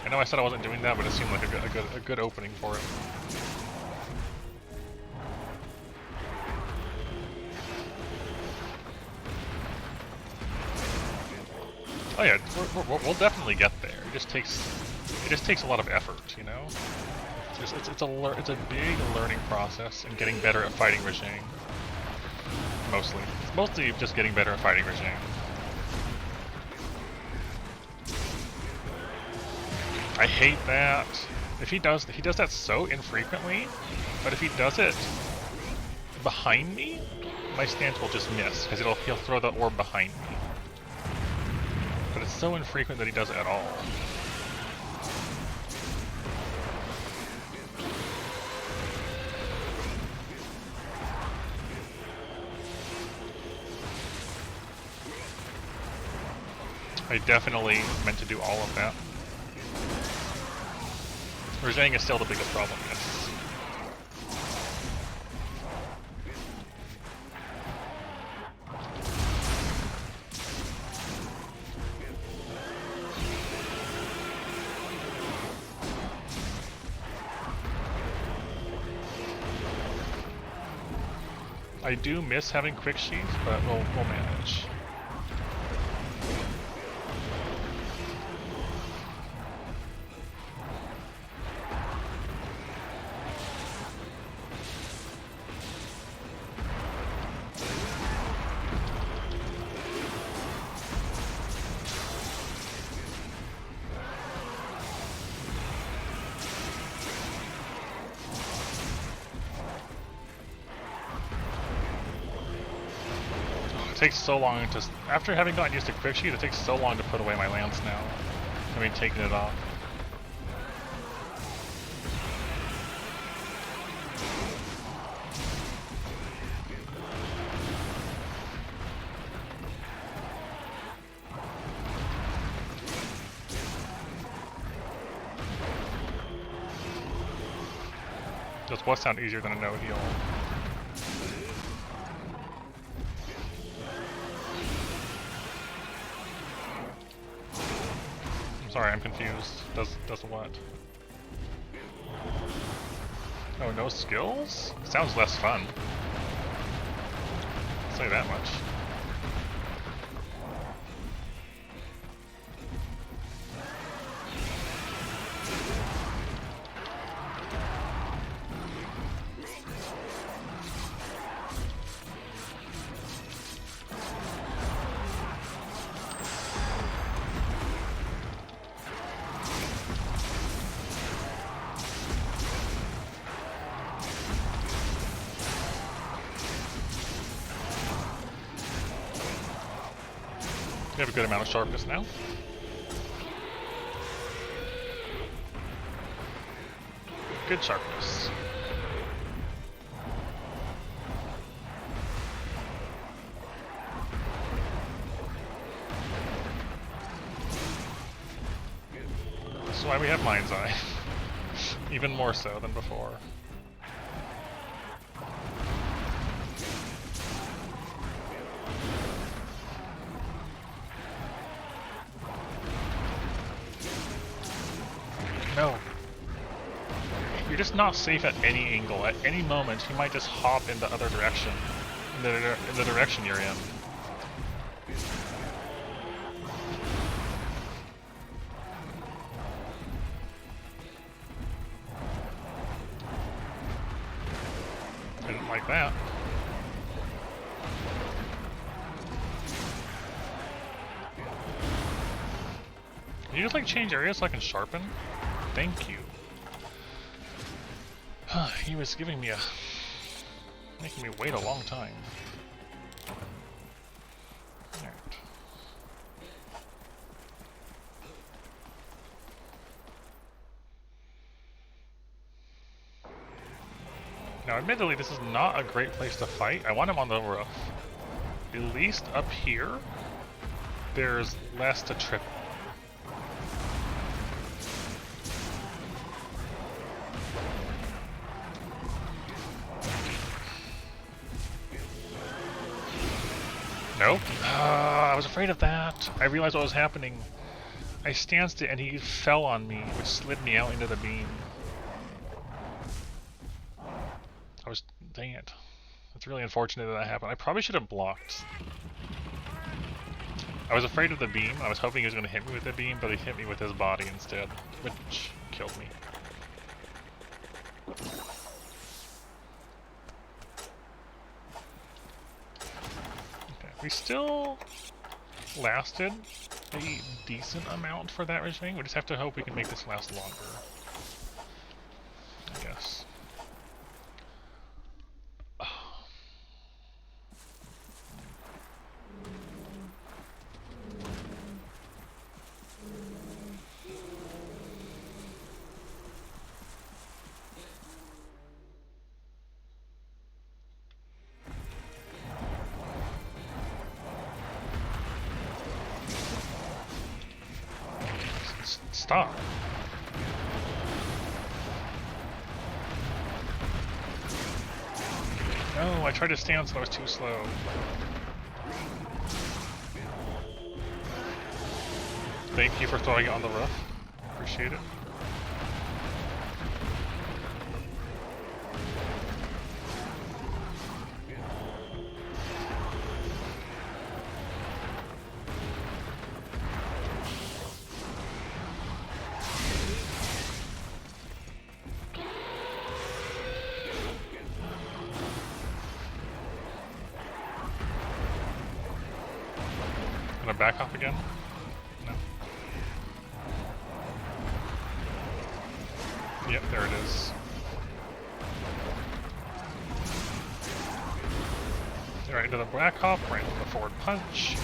I know I said I wasn't doing that, but it seemed like a good opening for it. Oh yeah, we'll definitely get there. It just takes a lot of effort, you know. It's a big learning process and getting better at fighting Rajang. Mostly, it's mostly just getting better at fighting Rajang. I hate that. If he does that so infrequently, but if he does it behind me, my stance will just miss because he'll throw the orb behind me. But it's so infrequent that he does it at all. I definitely meant to do all of that. Resigning is still the biggest problem, yes. I do miss having quick sheath, but we'll manage. It takes so long to, after having gotten used to quick sheath, it takes so long to put away my lance now. I mean, taking it off. This was sound easier than a no heal. Sorry, I'm confused. Does what? Oh, no skills? Sounds less fun. I'll say that much. We have a good amount of sharpness now. Good sharpness. That's why we have Mind's Eye. Even more so than before. No. You're just not safe at any angle. At any moment, he might just hop in the other direction. In the direction you're in. I didn't like that. Can you just like change areas so I can sharpen? Thank you. He was giving me making me wait a long time. Alright. Now admittedly this is not a great place to fight. I want him on the roof. At least up here, there's less to trip. Nope. I was afraid of that. I realized what was happening. I stanced it and he fell on me, which slid me out into the beam. Dang it. It's really unfortunate that happened. I probably should have blocked. I was afraid of the beam. I was hoping he was going to hit me with the beam, but he hit me with his body instead, which killed me. We still lasted a decent amount for that regime. We just have to hope we can make this last longer, I guess. Stop. No, I tried to stand so I was too slow. Thank you for throwing it on the roof. Appreciate it. Gonna back off again? No. Yep, there it is. Right into the back hop, right into the forward punch.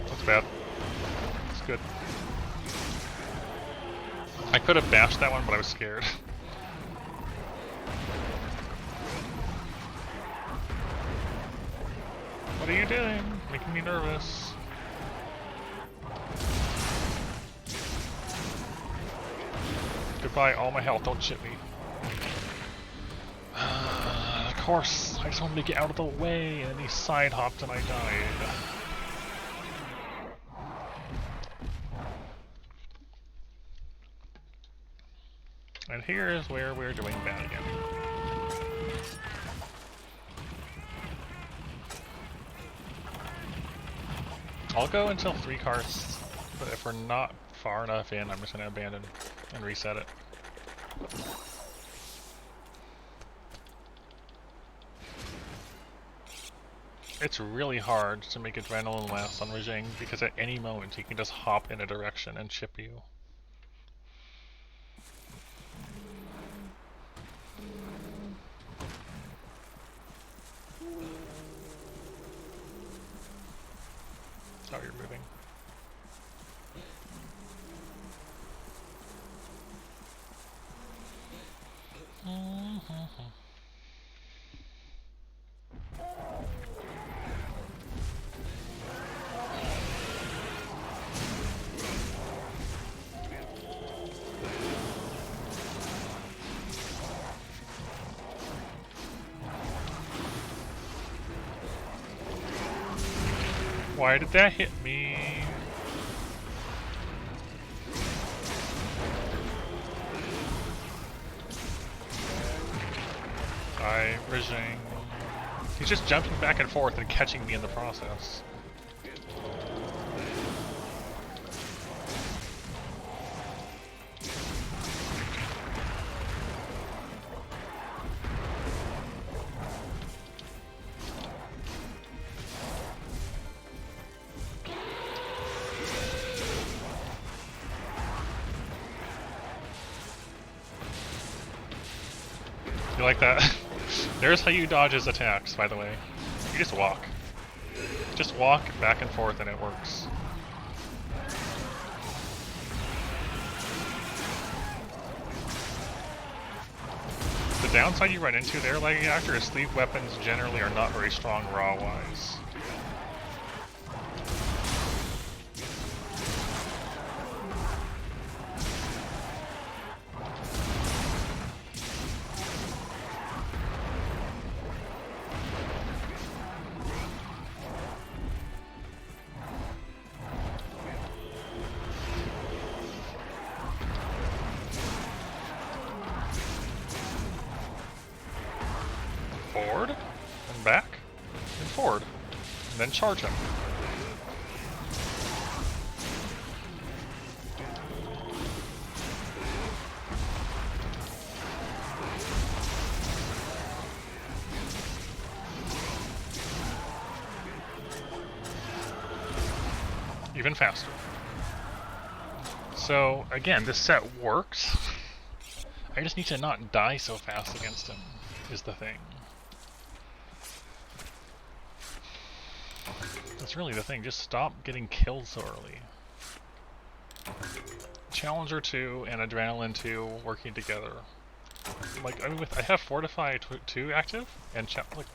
That's bad. It's good. I could have bashed that one, but I was scared. What are you doing? Making me nervous. Goodbye, all my health. Don't chip me. Of course, I just wanted to get out of the way, and he side hopped and I died. And here is where we're doing bad again. I'll go until 3 cars, but if we're not far enough in, I'm just going to abandon and reset it. It's really hard to make adrenaline last on Rajang because at any moment he can just hop in a direction and chip you. Oh, you're moving. Why did that hit me? Hi, Rajang. He's just jumping back and forth and catching me in the process. You like that? There's how you dodge his attacks, by the way. You just walk. Just walk back and forth and it works. The downside you run into there, lagging actor, is sleeve weapons generally are not very strong raw-wise. Forward, and back, and forward, and then charge him. Even faster. So, again, this set works. I just need to not die so fast against him. is the thing. That's really the thing, just stop getting killed so early. Challenger 2 and Adrenaline 2 working together. Like, I mean, I have Fortify 2 active, and like,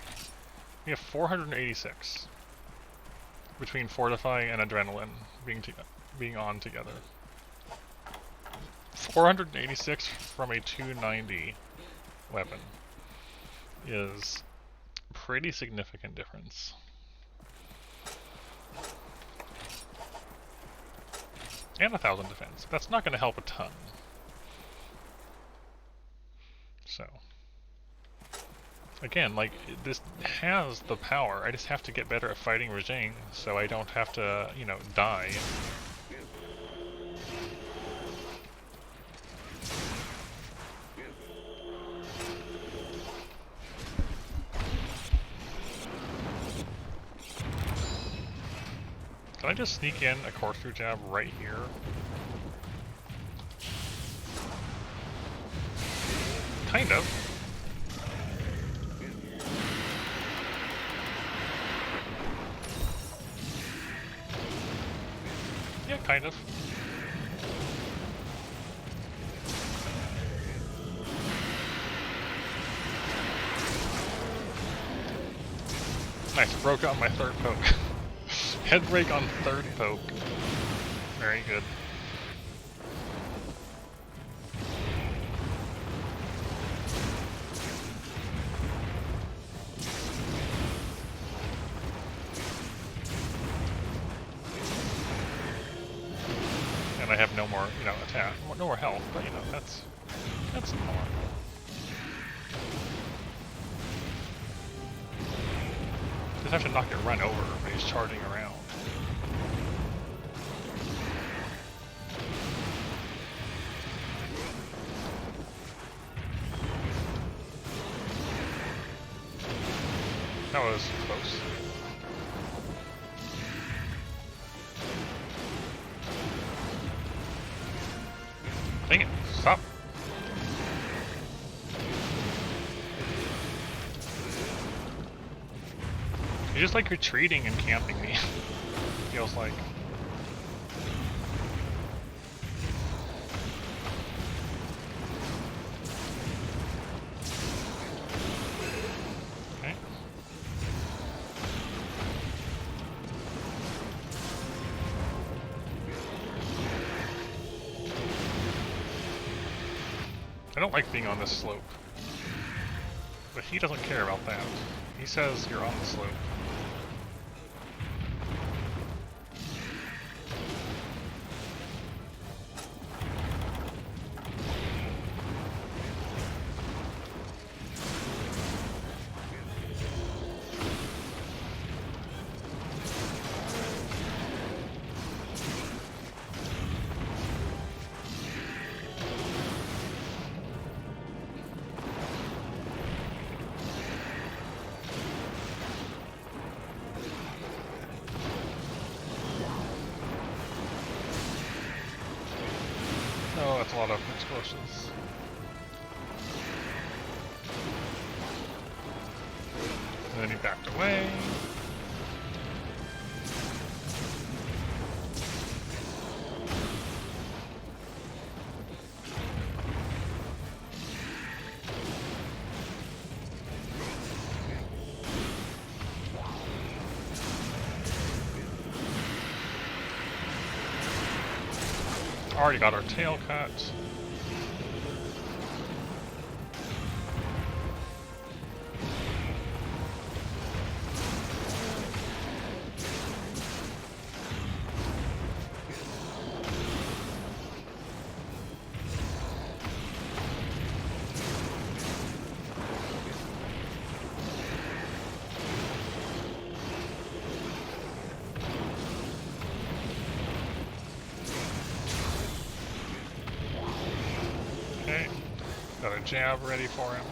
we have 486 between Fortify and Adrenaline being on together. 486 from a 290 weapon is pretty significant difference. And 1,000 defense. That's not going to help a ton. So, again, like, this has the power. I just have to get better at fighting Rajang so I don't have to, you know, die. Can I just sneak in a corkscrew jab right here? Kind of. Yeah, kind of. Nice, broke out my third poke. Head break on third poke. Very good. And I have no more, you know, attack, no more health, but you know, that's normal. Just have to not get run over when he's charging around. That was close. Dang it, stop. You're just like retreating and camping me. Feels like. Okay. I don't like being on this slope. But he doesn't care about that. He says you're on the slope. Oh, that's a lot of explosions. And then he backed away. Already got our tail cut. Got a jab ready for him.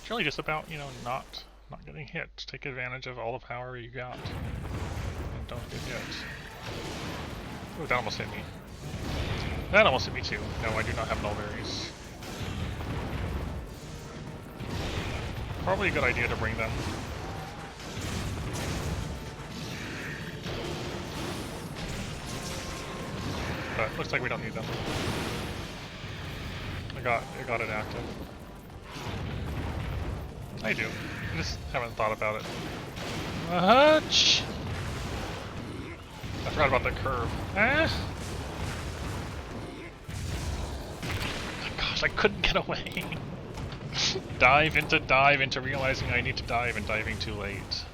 It's really just about, you know, not getting hit. Take advantage of all the power you got. And don't get hit. Ooh, that almost hit me. That almost hit me too. No, I do not have null berries. Probably a good idea to bring them. But looks like we don't need them. I got it active. I do. I just haven't thought about it. Hutch! I forgot about the curve. Ah! Oh gosh, I couldn't get away. dive into realizing I need to dive and diving too late.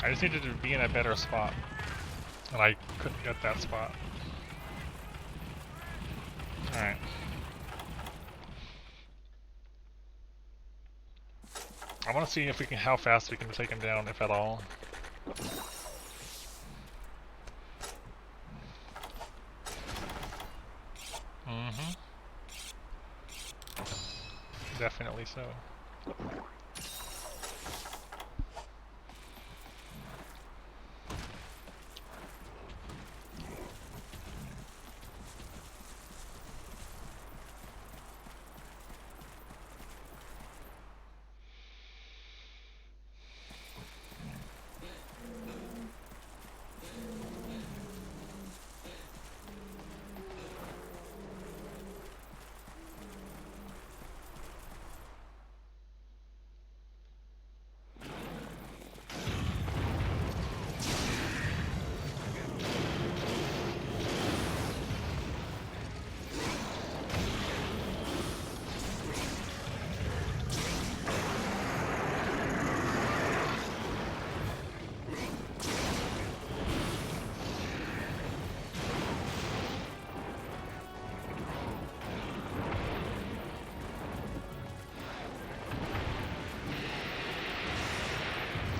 I just needed to be in a better spot. And I couldn't get that spot. Alright. I want to see if we can, how fast we can take him down, if at all. Mm-hmm. Definitely so.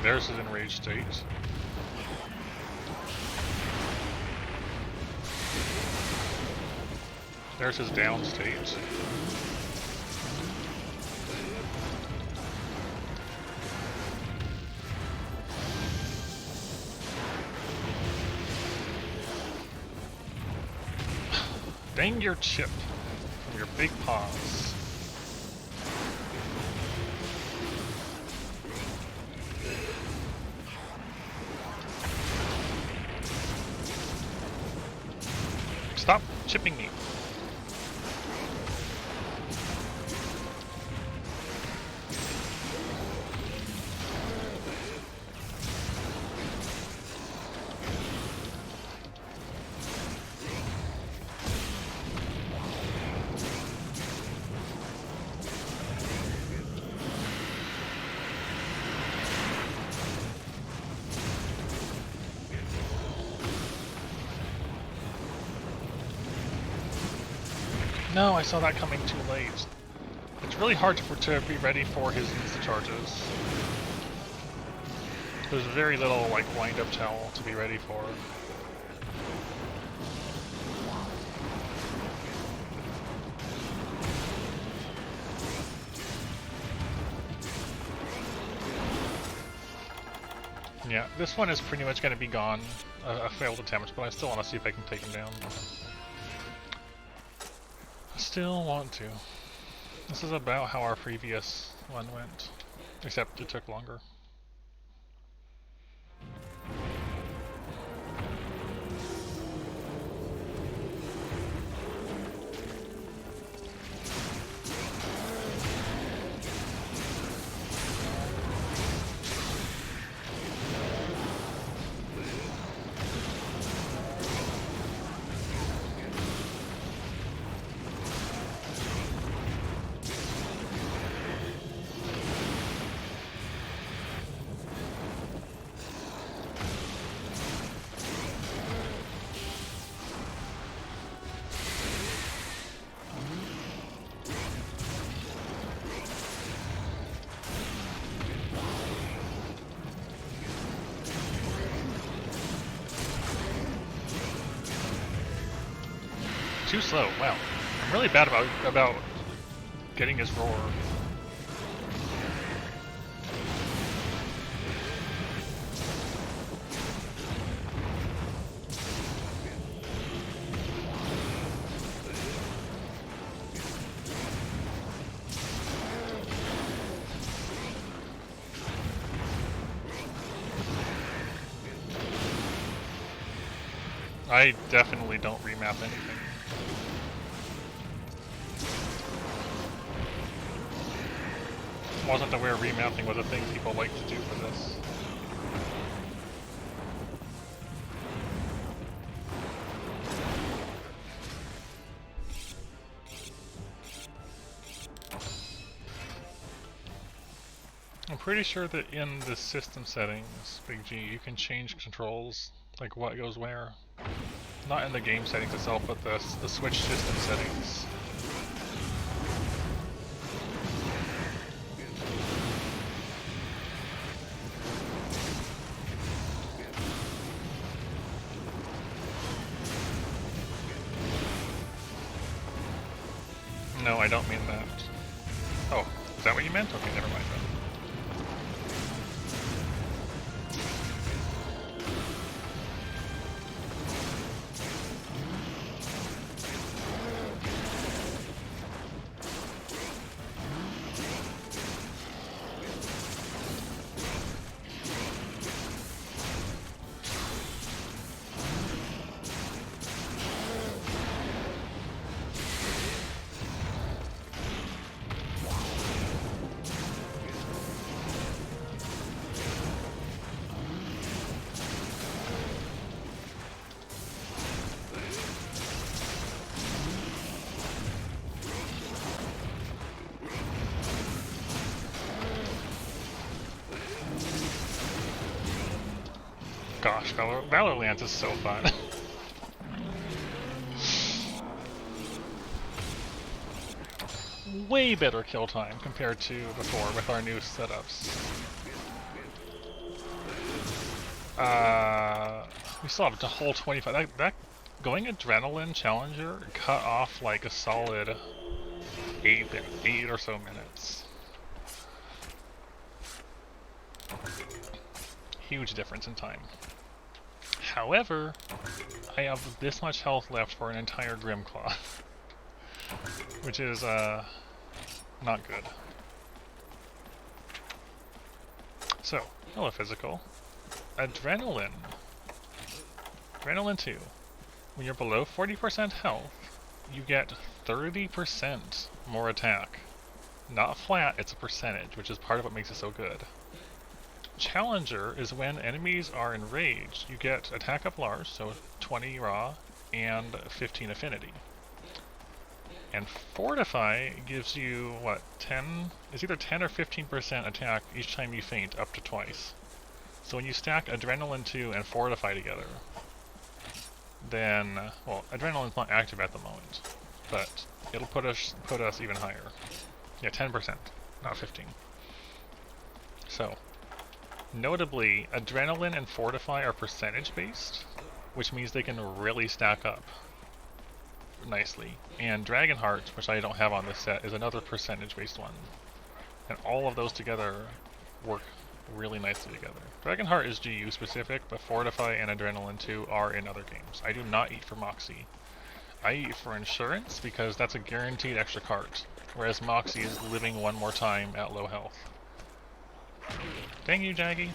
There's his enraged state. There's his down state. Dang your chip from your big paws. Stop chipping me. No, I saw that coming too late. It's really hard to be ready for his insta charges. There's very little like wind-up towel to be ready for. Yeah, this one is pretty much going to be gone. A failed attempt, but I still want to see if I can take him down. I still want to. This is about how our previous one went, except it took longer. too slow. Wow. I'm really bad about getting his roar. I definitely don't remap anything. Wasn't aware remapping was a thing people like to do for this. I'm pretty sure that in the system settings, Big G, you can change controls, like what goes where. Not in the game settings itself, but the Switch system settings. No, I don't mean that. Oh, is that what you meant? Okay, never mind then. Gosh, Valorant is so fun. Way better kill time compared to before with our new setups. We still have a whole 25. That going Adrenaline Challenger cut off like a solid 8 or so minutes. Huge difference in time. However, I have this much health left for an entire Grimclaw, which is not good. So, hello physical. Adrenaline. Adrenaline 2. When you're below 40% health, you get 30% more attack. Not flat, it's a percentage, which is part of what makes it so good. Challenger is when enemies are enraged. You get attack up large, so 20 raw, and 15 affinity. And Fortify gives you, what, 10? It's either 10 or 15% attack each time you faint, up to twice. So when you stack Adrenaline 2 and Fortify together, then, well, Adrenaline's not active at the moment, but it'll put us even higher. Yeah, 10%, not 15. So, notably, Adrenaline and Fortify are percentage-based, which means they can really stack up nicely. And Dragonheart, which I don't have on this set, is another percentage-based one. And all of those together work really nicely together. Dragonheart is GU specific, but Fortify and Adrenaline 2 are in other games. I do not eat for Moxie. I eat for Insurance because that's a guaranteed extra cart, whereas Moxie is living one more time at low health. Dang you, Jaggy.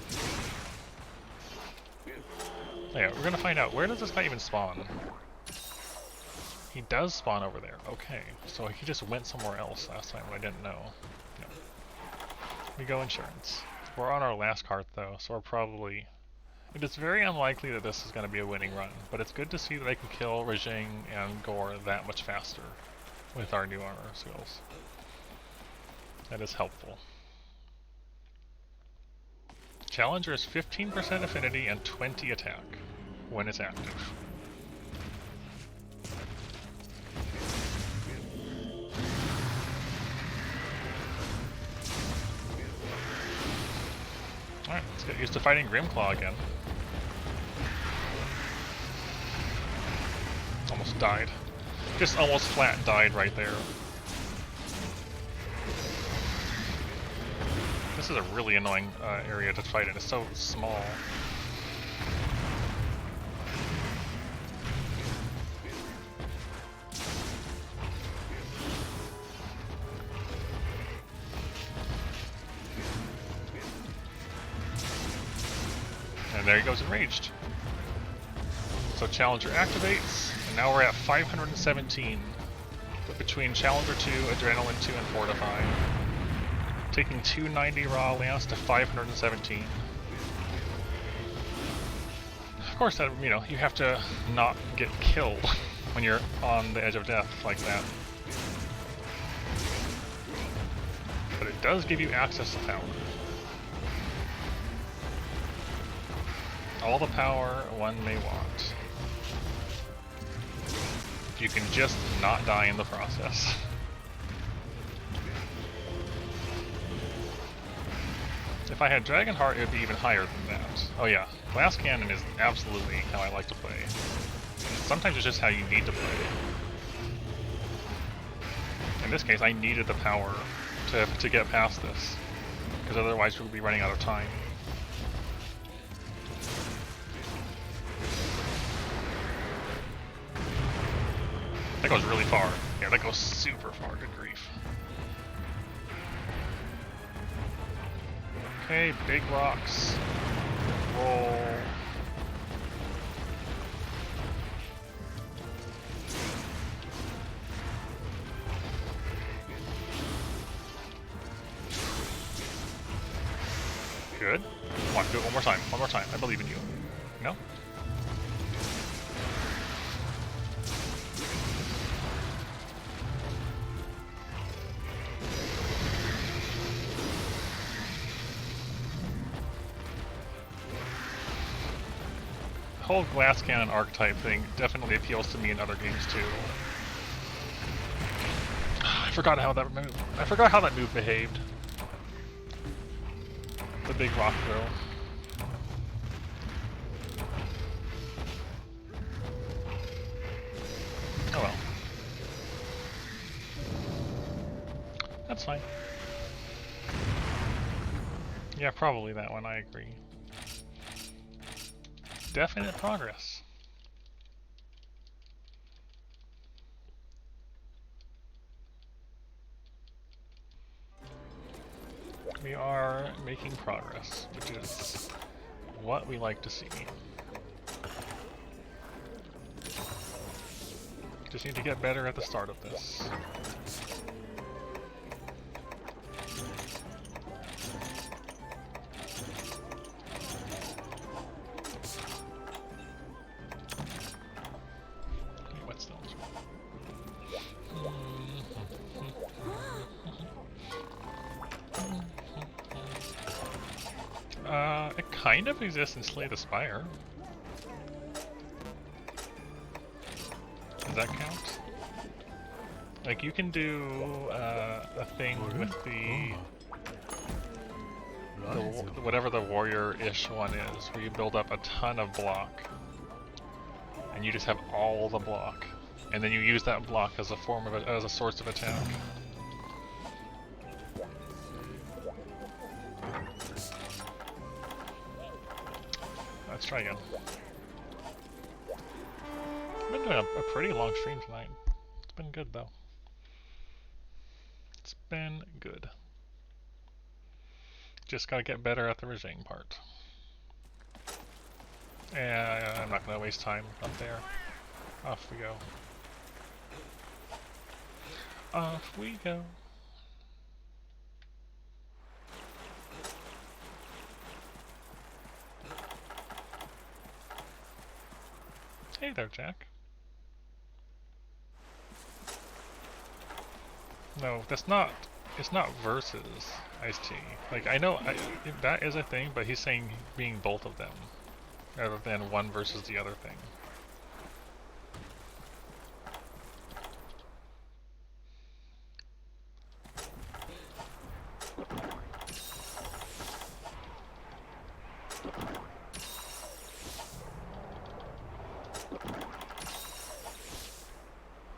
Oh yeah, we're gonna find out. Where does this guy even spawn? He does spawn over there. Okay, so he just went somewhere else last time, but I didn't know. No. We go Insurance. We're on our last cart though, so we're probably... It is very unlikely that this is going to be a winning run, but it's good to see that I can kill Rajing and Gore that much faster with our new armor skills. That is helpful. Challenger is 15% affinity and 20 attack when it's active. Alright, let's get used to fighting Grimclaw again. Almost died. Just almost flat died right there. This is a really annoying area to fight in. It's so small. And there he goes, enraged. So Challenger activates, and now we're at 517. Between Challenger 2, Adrenaline 2, and Fortify. Taking 290 raw lance to 517. Of course, that, you know, you have to not get killed when you're on the edge of death like that. But it does give you access to power. All the power one may want. You can just not die in the process. If I had Dragonheart, it would be even higher than that. Oh yeah, Glass Cannon is absolutely how I like to play. Sometimes it's just how you need to play. In this case, I needed the power to get past this, because otherwise we would be running out of time. That goes really far. Yeah, that goes super far, good grief. Okay, big rocks. Roll. Good. Come on, do it one more time. One more time. I believe in you. No? The whole Glass Cannon archetype thing definitely appeals to me in other games too. I forgot how that move behaved. The big rock throw. Oh well. That's fine. Yeah, probably that one, I agree. Definite progress. We are making progress, which is what we like to see. Just need to get better at the start of this. It kind of exists in Slay the Spire. Does that count? Like, you can do a thing with the whatever the warrior-ish one is, where you build up a ton of block, and you just have all the block, and then you use that block as a form of as a source of attack. Let's try again. I've been doing a pretty long stream tonight. It's been good though. It's been good. Just gotta get better at the regime part. And I'm not gonna waste time up there. Off we go. Off we go. Hey there, Jack. No, that's not. It's not versus Ice-T. Like, I know that is a thing, but he's saying being both of them, rather than one versus the other thing.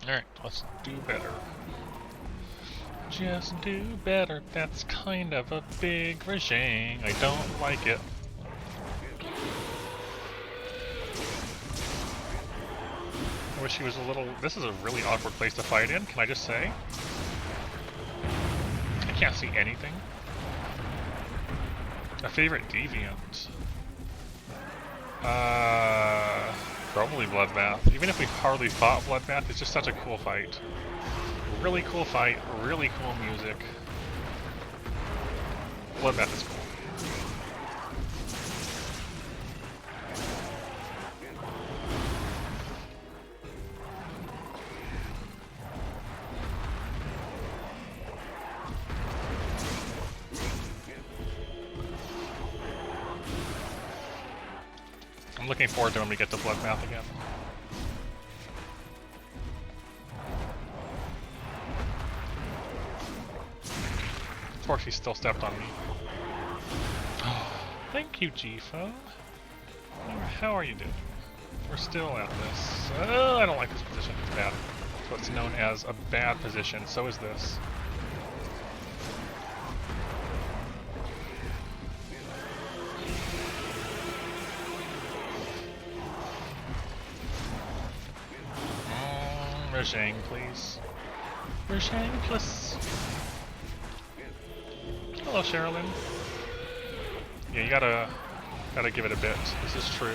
Alright. Just do better. Just do better. That's kind of a big regime. I don't like it. I wish he was a little... This is a really awkward place to fight in, can I just say? I can't see anything. A favorite deviant? Probably Bloodbath. Even if we hardly fought Bloodbath, it's just such a cool fight. Really cool fight, really cool music. Bloodbath is cool. I'm looking forward to when we get to Bloodbath again. Of course, he still stepped on me. Thank you, Jifa. How are you doing? We're still at this. Oh, I don't like this position. It's bad. It's what's known as a bad position. So is this. Rajang, please. Rajang, please. Hello, Sherilyn. Yeah, you gotta give it a bit. This is true.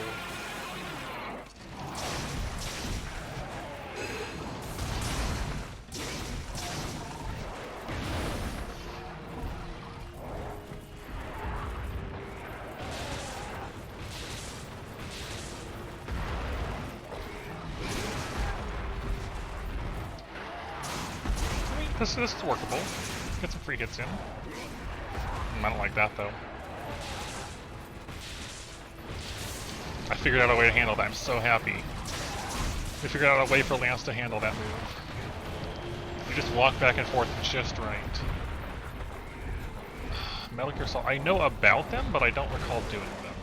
This is workable. Get some free hits in. I don't like that though. I figured out a way to handle that. I'm so happy. We figured out a way for Lance to handle that move. We just walk back and forth just right. Metal Gear Solid. I know about them, but I don't recall doing them.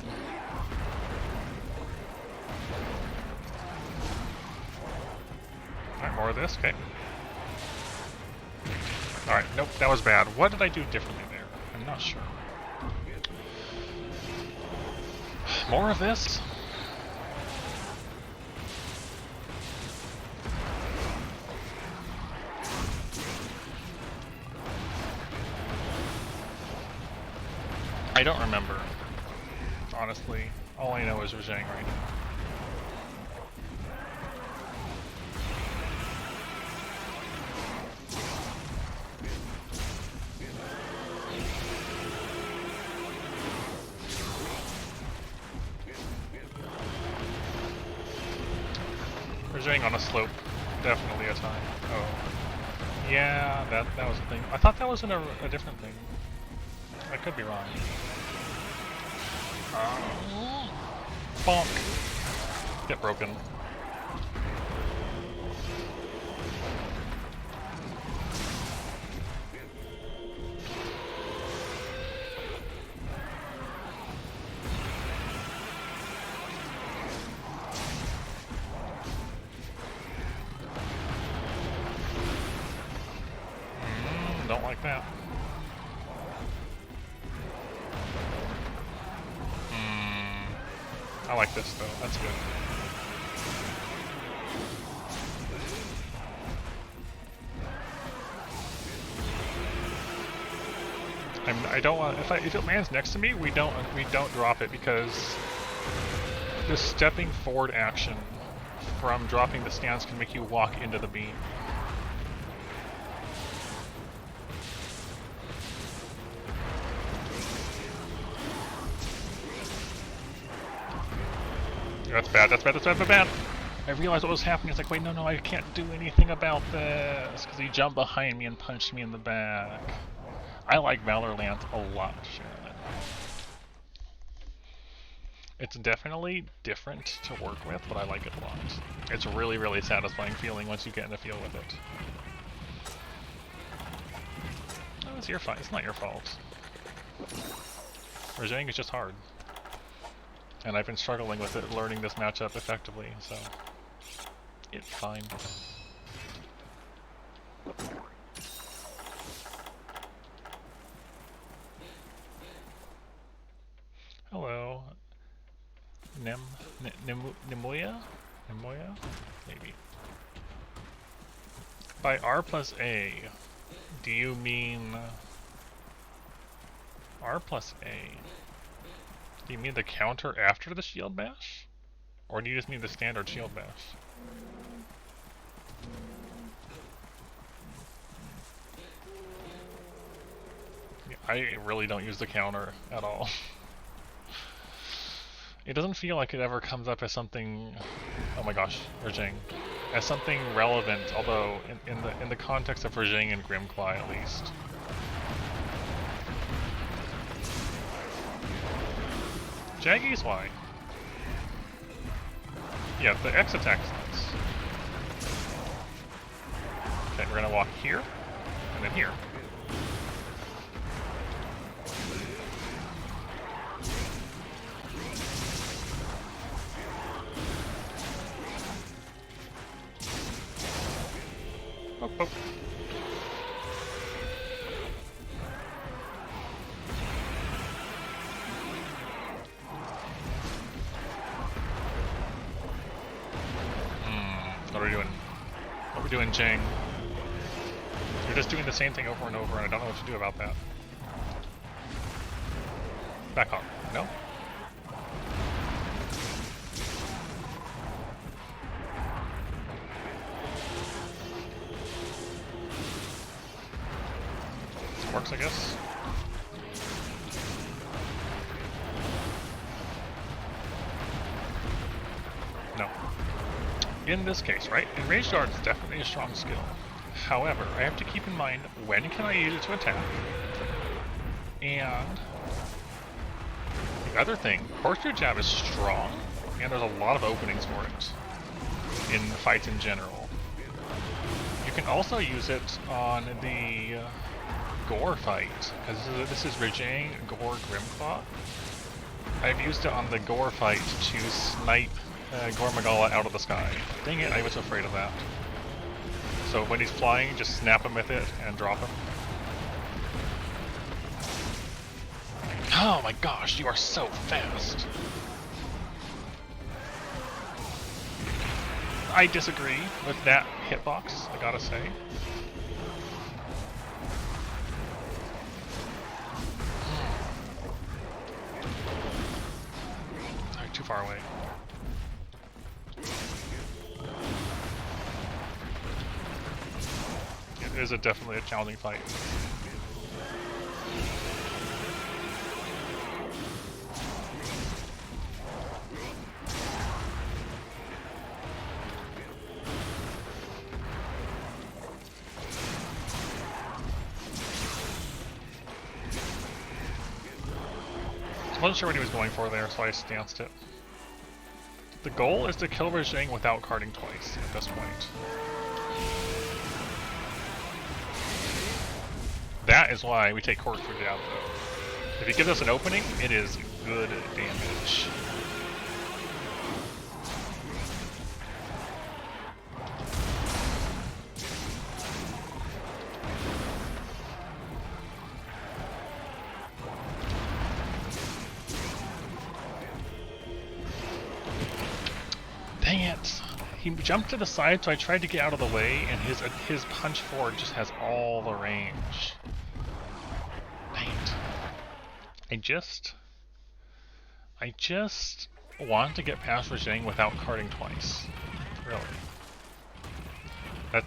Alright, more of this. Okay. Alright, nope, that was bad. What did I do differently there? I'm not sure. More of this? I don't remember. Honestly, all I know is Rajang right now. Rajang on a slope, definitely a time. Oh, yeah, that was a thing. I thought that was in a different thing. I could be wrong. Bonk. Get broken. Don't like that. I like this though, that's good. I don't want if it lands next to me, we don't drop it because this stepping forward action from dropping the stance can make you walk into the beam. That's bad, that's bad, that's bad, that's bad! I realized what was happening. It's like, wait, no, I can't do anything about this, because he jumped behind me and punched me in the back. I like Valorant a lot, Sherilyn. It's definitely different to work with, but I like it a lot. It's a really, really satisfying feeling once you get in the feel with it. No, it's your fault. It's not your fault. Rajang is just hard. And I've been struggling with it, learning this matchup effectively, so it's fine. Nimuya? Nimuya? Maybe. By R plus A, do you mean R plus A? Do you mean the counter after the shield bash? Or do you just mean the standard shield bash? Yeah, I really don't use the counter at all. It doesn't feel like it ever comes up as something... Oh my gosh, Rajang. As something relevant, although in the context of Rajang and Grimclaw at least. Jaggy's why? Yeah, the X attack's nice. Okay, we're gonna walk here, and then here. Poke, poke. What are we doing? What are we doing, Jang? You're just doing the same thing over and over, and I don't know what to do about that. Back off. No? This works, I guess. No. In this case, right? Enraged Guard is definitely a strong skill. However, I have to keep in mind when can I use it to attack. And the other thing, Corkscrew Jab is strong, and there's a lot of openings for it in fights in general. You can also use it on the Gore fight, because this is Rajang, Gore, Grimclaw. I've used it on the Gore fight to snipe Gore Magala out of the sky. Dang it, I was afraid of that. So when he's flying, just snap him with it and drop him. Oh my gosh, you are so fast! I disagree with that hitbox, I gotta say. Too far away. It is definitely a challenging fight. I wasn't sure what he was going for there, so I stanced it. The goal is to kill Rajang without carding twice at this point. That is why we take Corkscrew Jab, though. If he gives us an opening, it is good damage. Dang it! He jumped to the side, so I tried to get out of the way, and his punch forward just has all the range. Dang it. I just want to get past Rajang without carding twice. Really.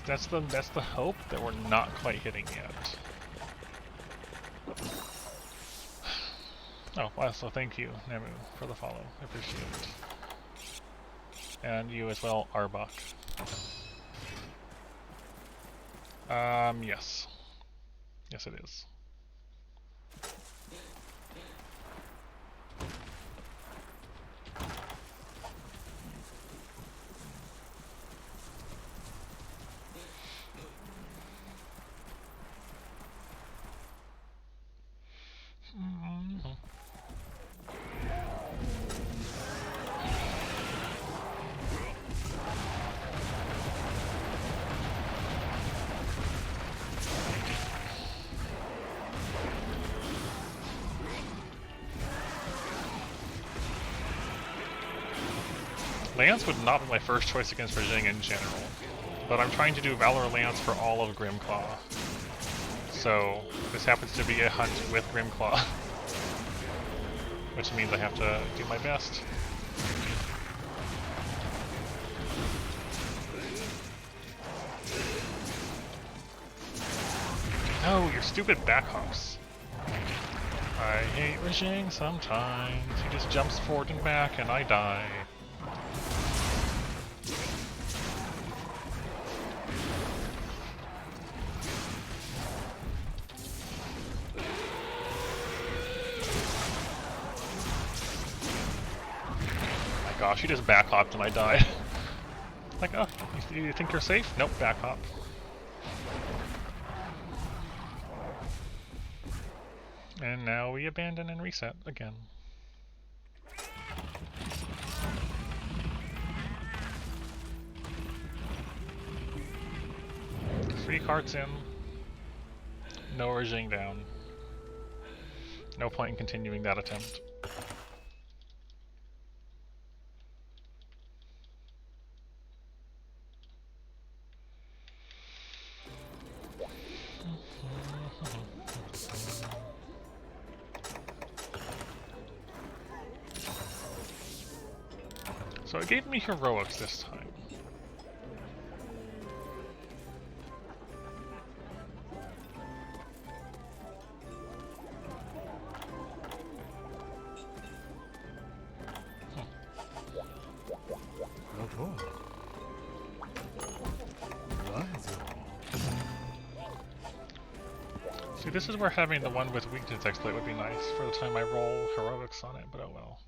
That's the hope that we're not quite hitting yet. Oh, well, so thank you, Nemu, for the follow. I appreciate it. And you as well, Arbok. Yes. Yes, it is. Lance would not be my first choice against Rajang in general, but I'm trying to do Valor Lance for all of Grimclaw. So this happens to be a hunt with Grimclaw, which means I have to do my best. No, your stupid back hops. I hate Rajang sometimes. He just jumps forward and back and I die. Gosh, he just back hopped and I died. Like, oh, you think you're safe? Nope, back hop. And now we abandon and reset again. 3 cards in. No urging down. No point in continuing that attempt. So it gave me heroics this time. See, this is where having the one with weakness exploit would be nice for the time I roll heroics on it, but oh well.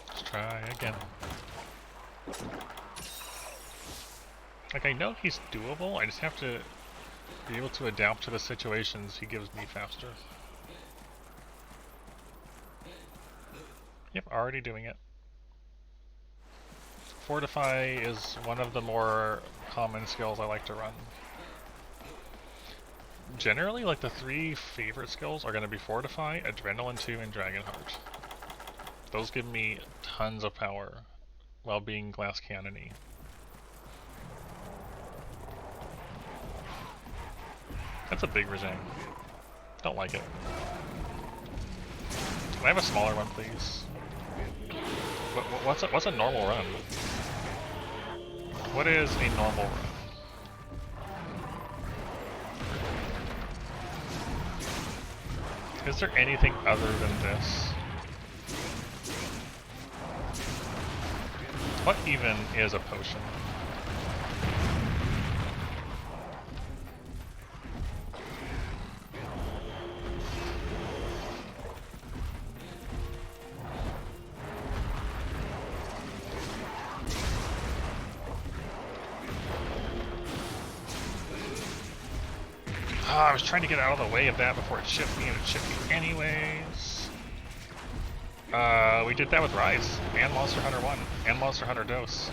Let's try again. Like, I know he's doable, I just have to be able to adapt to the situations he gives me faster. Yep, already doing it. Fortify is one of the more common skills I like to run. Generally, like, the 3 favorite skills are going to be Fortify, Adrenaline 2, and Dragonheart. Those give me tons of power while being glass cannon-y. That's a big Rajang. Don't like it. Can I have a smaller one, please? What's a normal run? What is a normal run? Is there anything other than this? What even is a potion? I was trying to get out of the way of that before it shipped me, and it shipped me anyways. We did that with Rise, and Monster Hunter 1, and Monster Hunter Dose.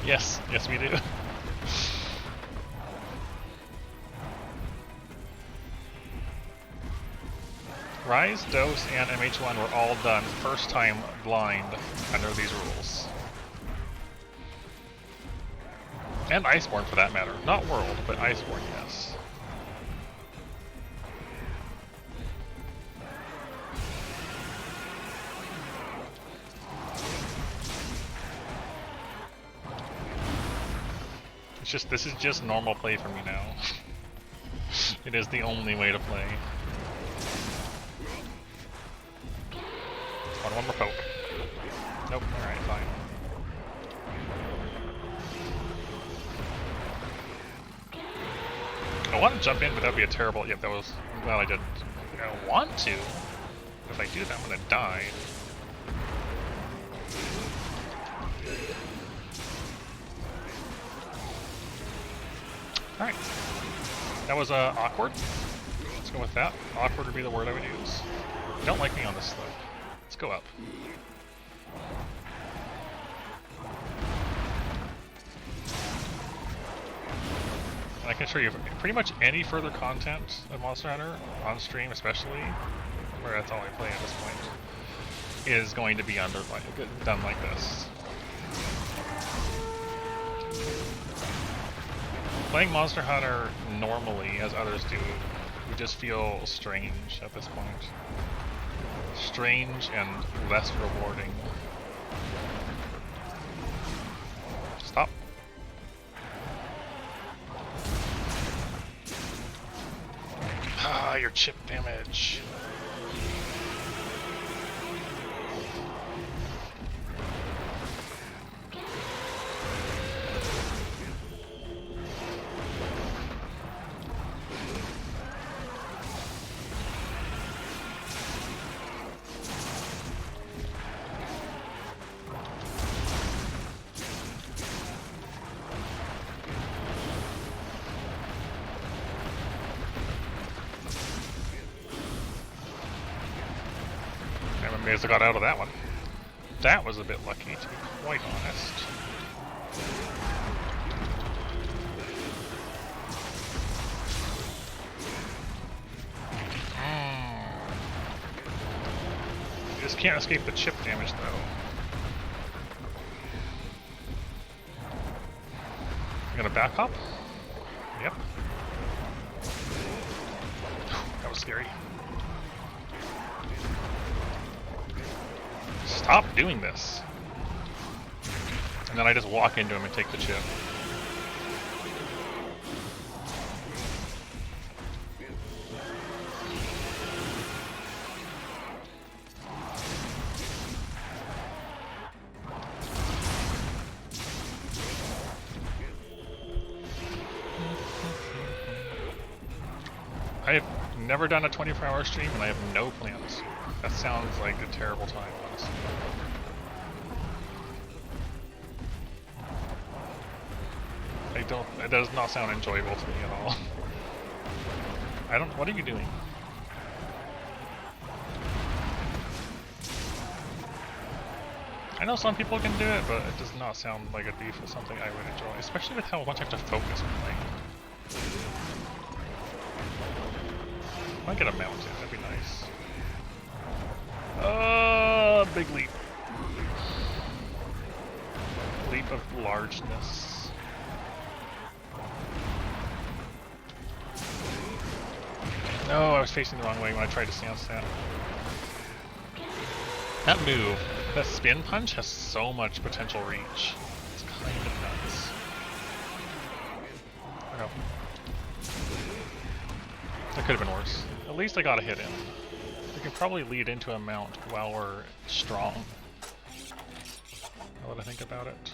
Yes, we do. Rise, Dose, and MH1 were all done first time blind under these rules. And Iceborne for that matter. Not World, but Iceborne, yes. It's just, this is just normal play for me now. It is the only way to play. One more poke. Nope, alright, fine. I want to jump in, but that would be a terrible... Yep, that was... I'm glad I didn't. I want to. If I do that, I'm going to die. Alright. That was awkward. Let's go with that. Awkward would be the word I would use. You don't like me on this slope. Let's go up. I can show you pretty much any further content of Monster Hunter, on stream especially, where that's all I play at this point, is going to be done like this. Playing Monster Hunter normally, as others do, would just feel strange at this point. Strange and less rewarding. Stop. Ah, your chip damage. I'm amazed I got out of that one. That was a bit lucky, to be quite honest. You just can't escape the chip damage, though. I'm gonna back up. Yep. That was scary. Stop doing this. And then I just walk into him and take the chip. I have never done a 24-hour stream and I have no plans. That sounds like a terrible time, honestly. It does not sound enjoyable to me at all. What are you doing? I know some people can do it, but it does not sound like it'd be something I would enjoy, especially with how much I have to focus when playing. I might get a mountain, that'd be nice. Big leap. Leap of largeness. No, I was facing the wrong way when I tried to stance that. That move, that spin punch, has so much potential reach. It's kind of nuts. Oh. That could have been worse. At least I got a hit in. We can probably lead into a mount while we're strong. Now that I think about it.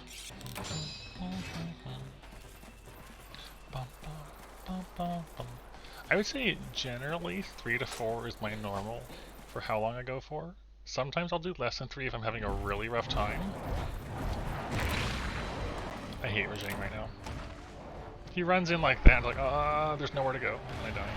I would say generally 3 to 4 is my normal for how long I go for. Sometimes I'll do less than 3 if I'm having a really rough time. I hate Regine right now. He runs in like that, like, there's nowhere to go, and I die.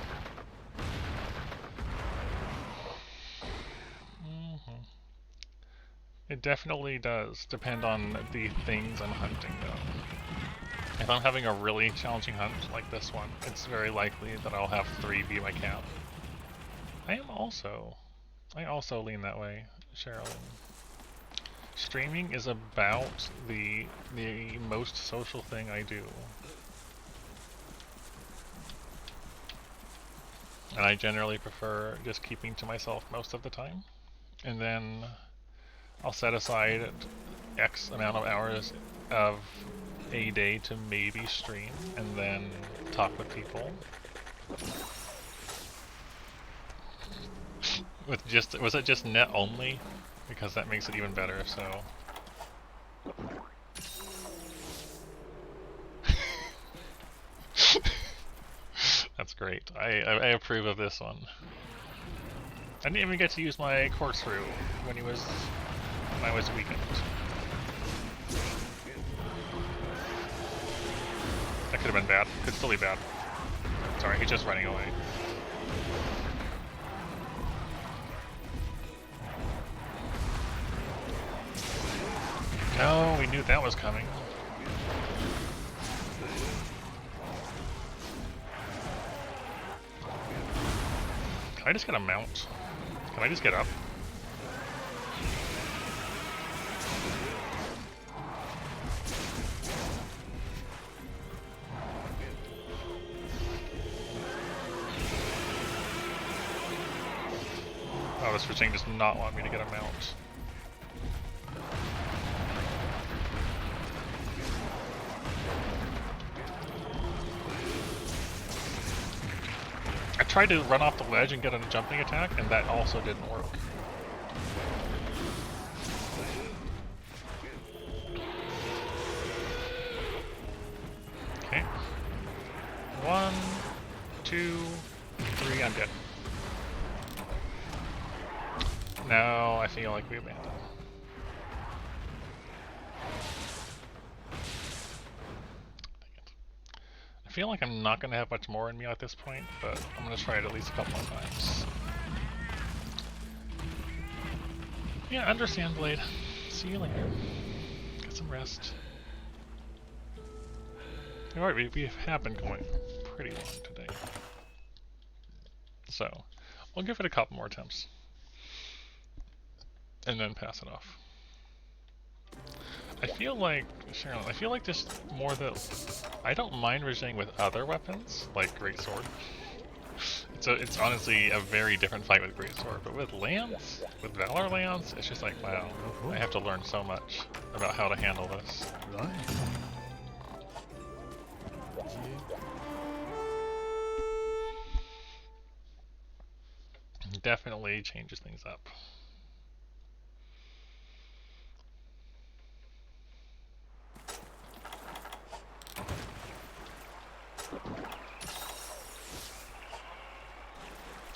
It definitely does depend on the things I'm hunting, though. If I'm having a really challenging hunt, like this one, it's very likely that I'll have 3 be my cap. I also lean that way, Sherilyn. Streaming is about the most social thing I do. And I generally prefer just keeping to myself most of the time. And then I'll set aside X amount of hours of a day to maybe stream, and then talk with people. Was it just net only? Because that makes it even better, so. That's great. I approve of this one. I didn't even get to use my corkscrew when I was weakened. That could have been bad. Could still be bad. Sorry, he's just running away. No, we knew that was coming. I just get a mount? Can I just get up? Oh, this switching does not want me to get a mount. I tried to run off the ledge and get a jumping attack, and that also didn't work. Okay. 1, 2, 3, I'm dead. Now I feel like we abandoned. I feel like I'm not going to have much more in me at this point, but I'm going to try it at least a couple more times. Yeah, understand, Blade. See you later. Get some rest. Alright, we have been going pretty long today. So, we'll give it a couple more attempts. And then pass it off. I feel like, Sharon, I feel like just more that I don't mind regiming with other weapons, like Greatsword. It's honestly a very different fight with Greatsword, but with Lance, with Valor Lance, it's just like, wow, I have to learn so much about how to handle this. Right. Definitely changes things up.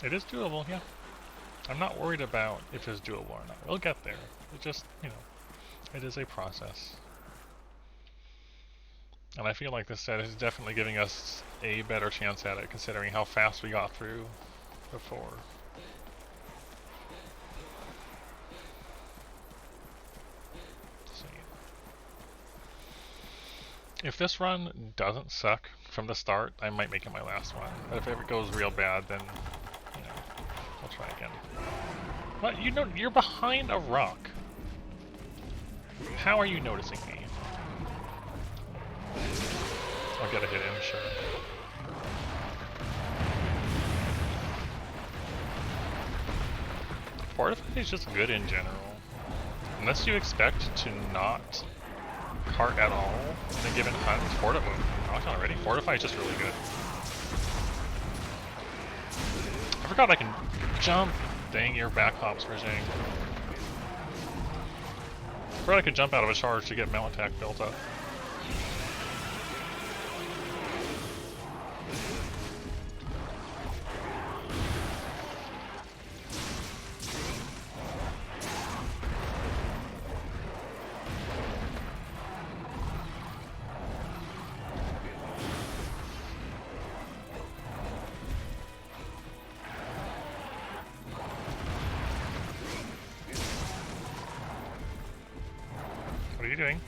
It is doable, yeah. I'm not worried about if it's doable or not. We'll get there. It just, you know, it is a process. And I feel like this set is definitely giving us a better chance at it, considering how fast we got through before. So, yeah. If this run doesn't suck from the start, I might make it my last one. But if it goes real bad, then, you know, I'll try again. What? You know, you're behind a rock. How are you noticing me? I'll get a hit in, sure. Fortify is just good in general. Unless you expect to not cart at all in a given hunt, Fortify. Knocked already. Fortify is just really good. I forgot I can jump. Dang your back hops, Regine. I forgot I could jump out of a charge to get mount attack built up. What are you doing?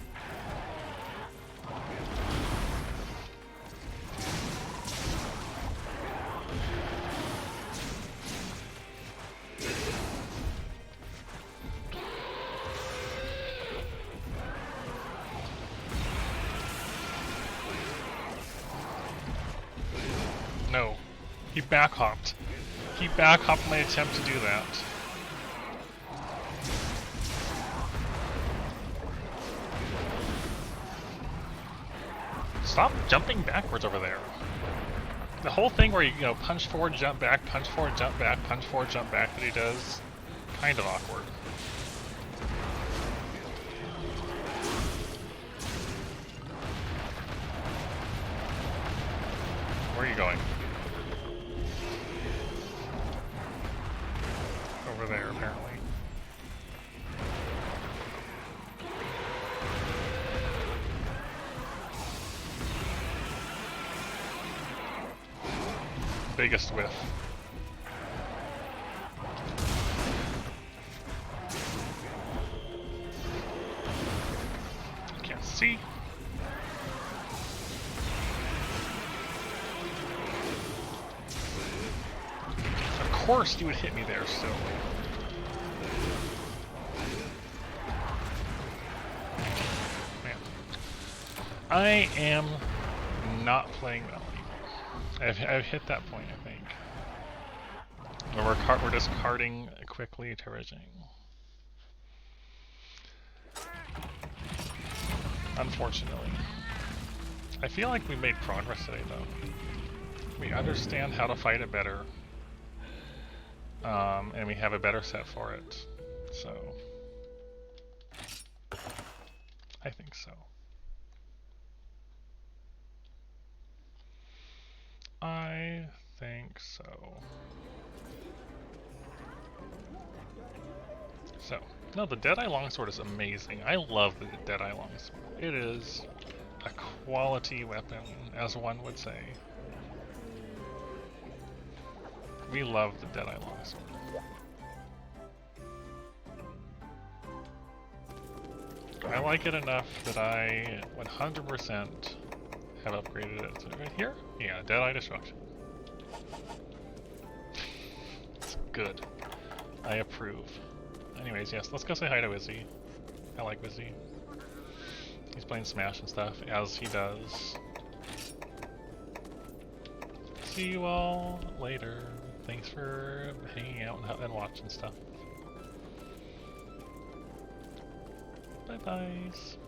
No. He back hopped. He back hopped my attempt to do that. Stop jumping backwards over there. The whole thing where you know, punch forward, jump back, punch forward, jump back, punch forward, jump back that he does, kind of awkward. Where are you going? Over there, apparently. Biggest whiff. Can't see. Of course you would hit me there still. Man. I am not playing well anymore. I've hit that point, I think. We're discarding quickly to Ridging. Unfortunately. I feel like we made progress today, though. We understand how to fight it better. And we have a better set for it. So... I think so. I think so. So, no, the Deadeye Longsword is amazing. I love the Deadeye Longsword. It is a quality weapon, as one would say. We love the Deadeye Longsword. I like it enough that I 100% have upgraded it to right here? Yeah, Deadeye Destruction. It's good. I approve. Anyways, yes, let's go say hi to Izzy. I like Izzy. He's playing Smash and stuff, as he does. See you all later. Thanks for hanging out and watching stuff. Bye-byes.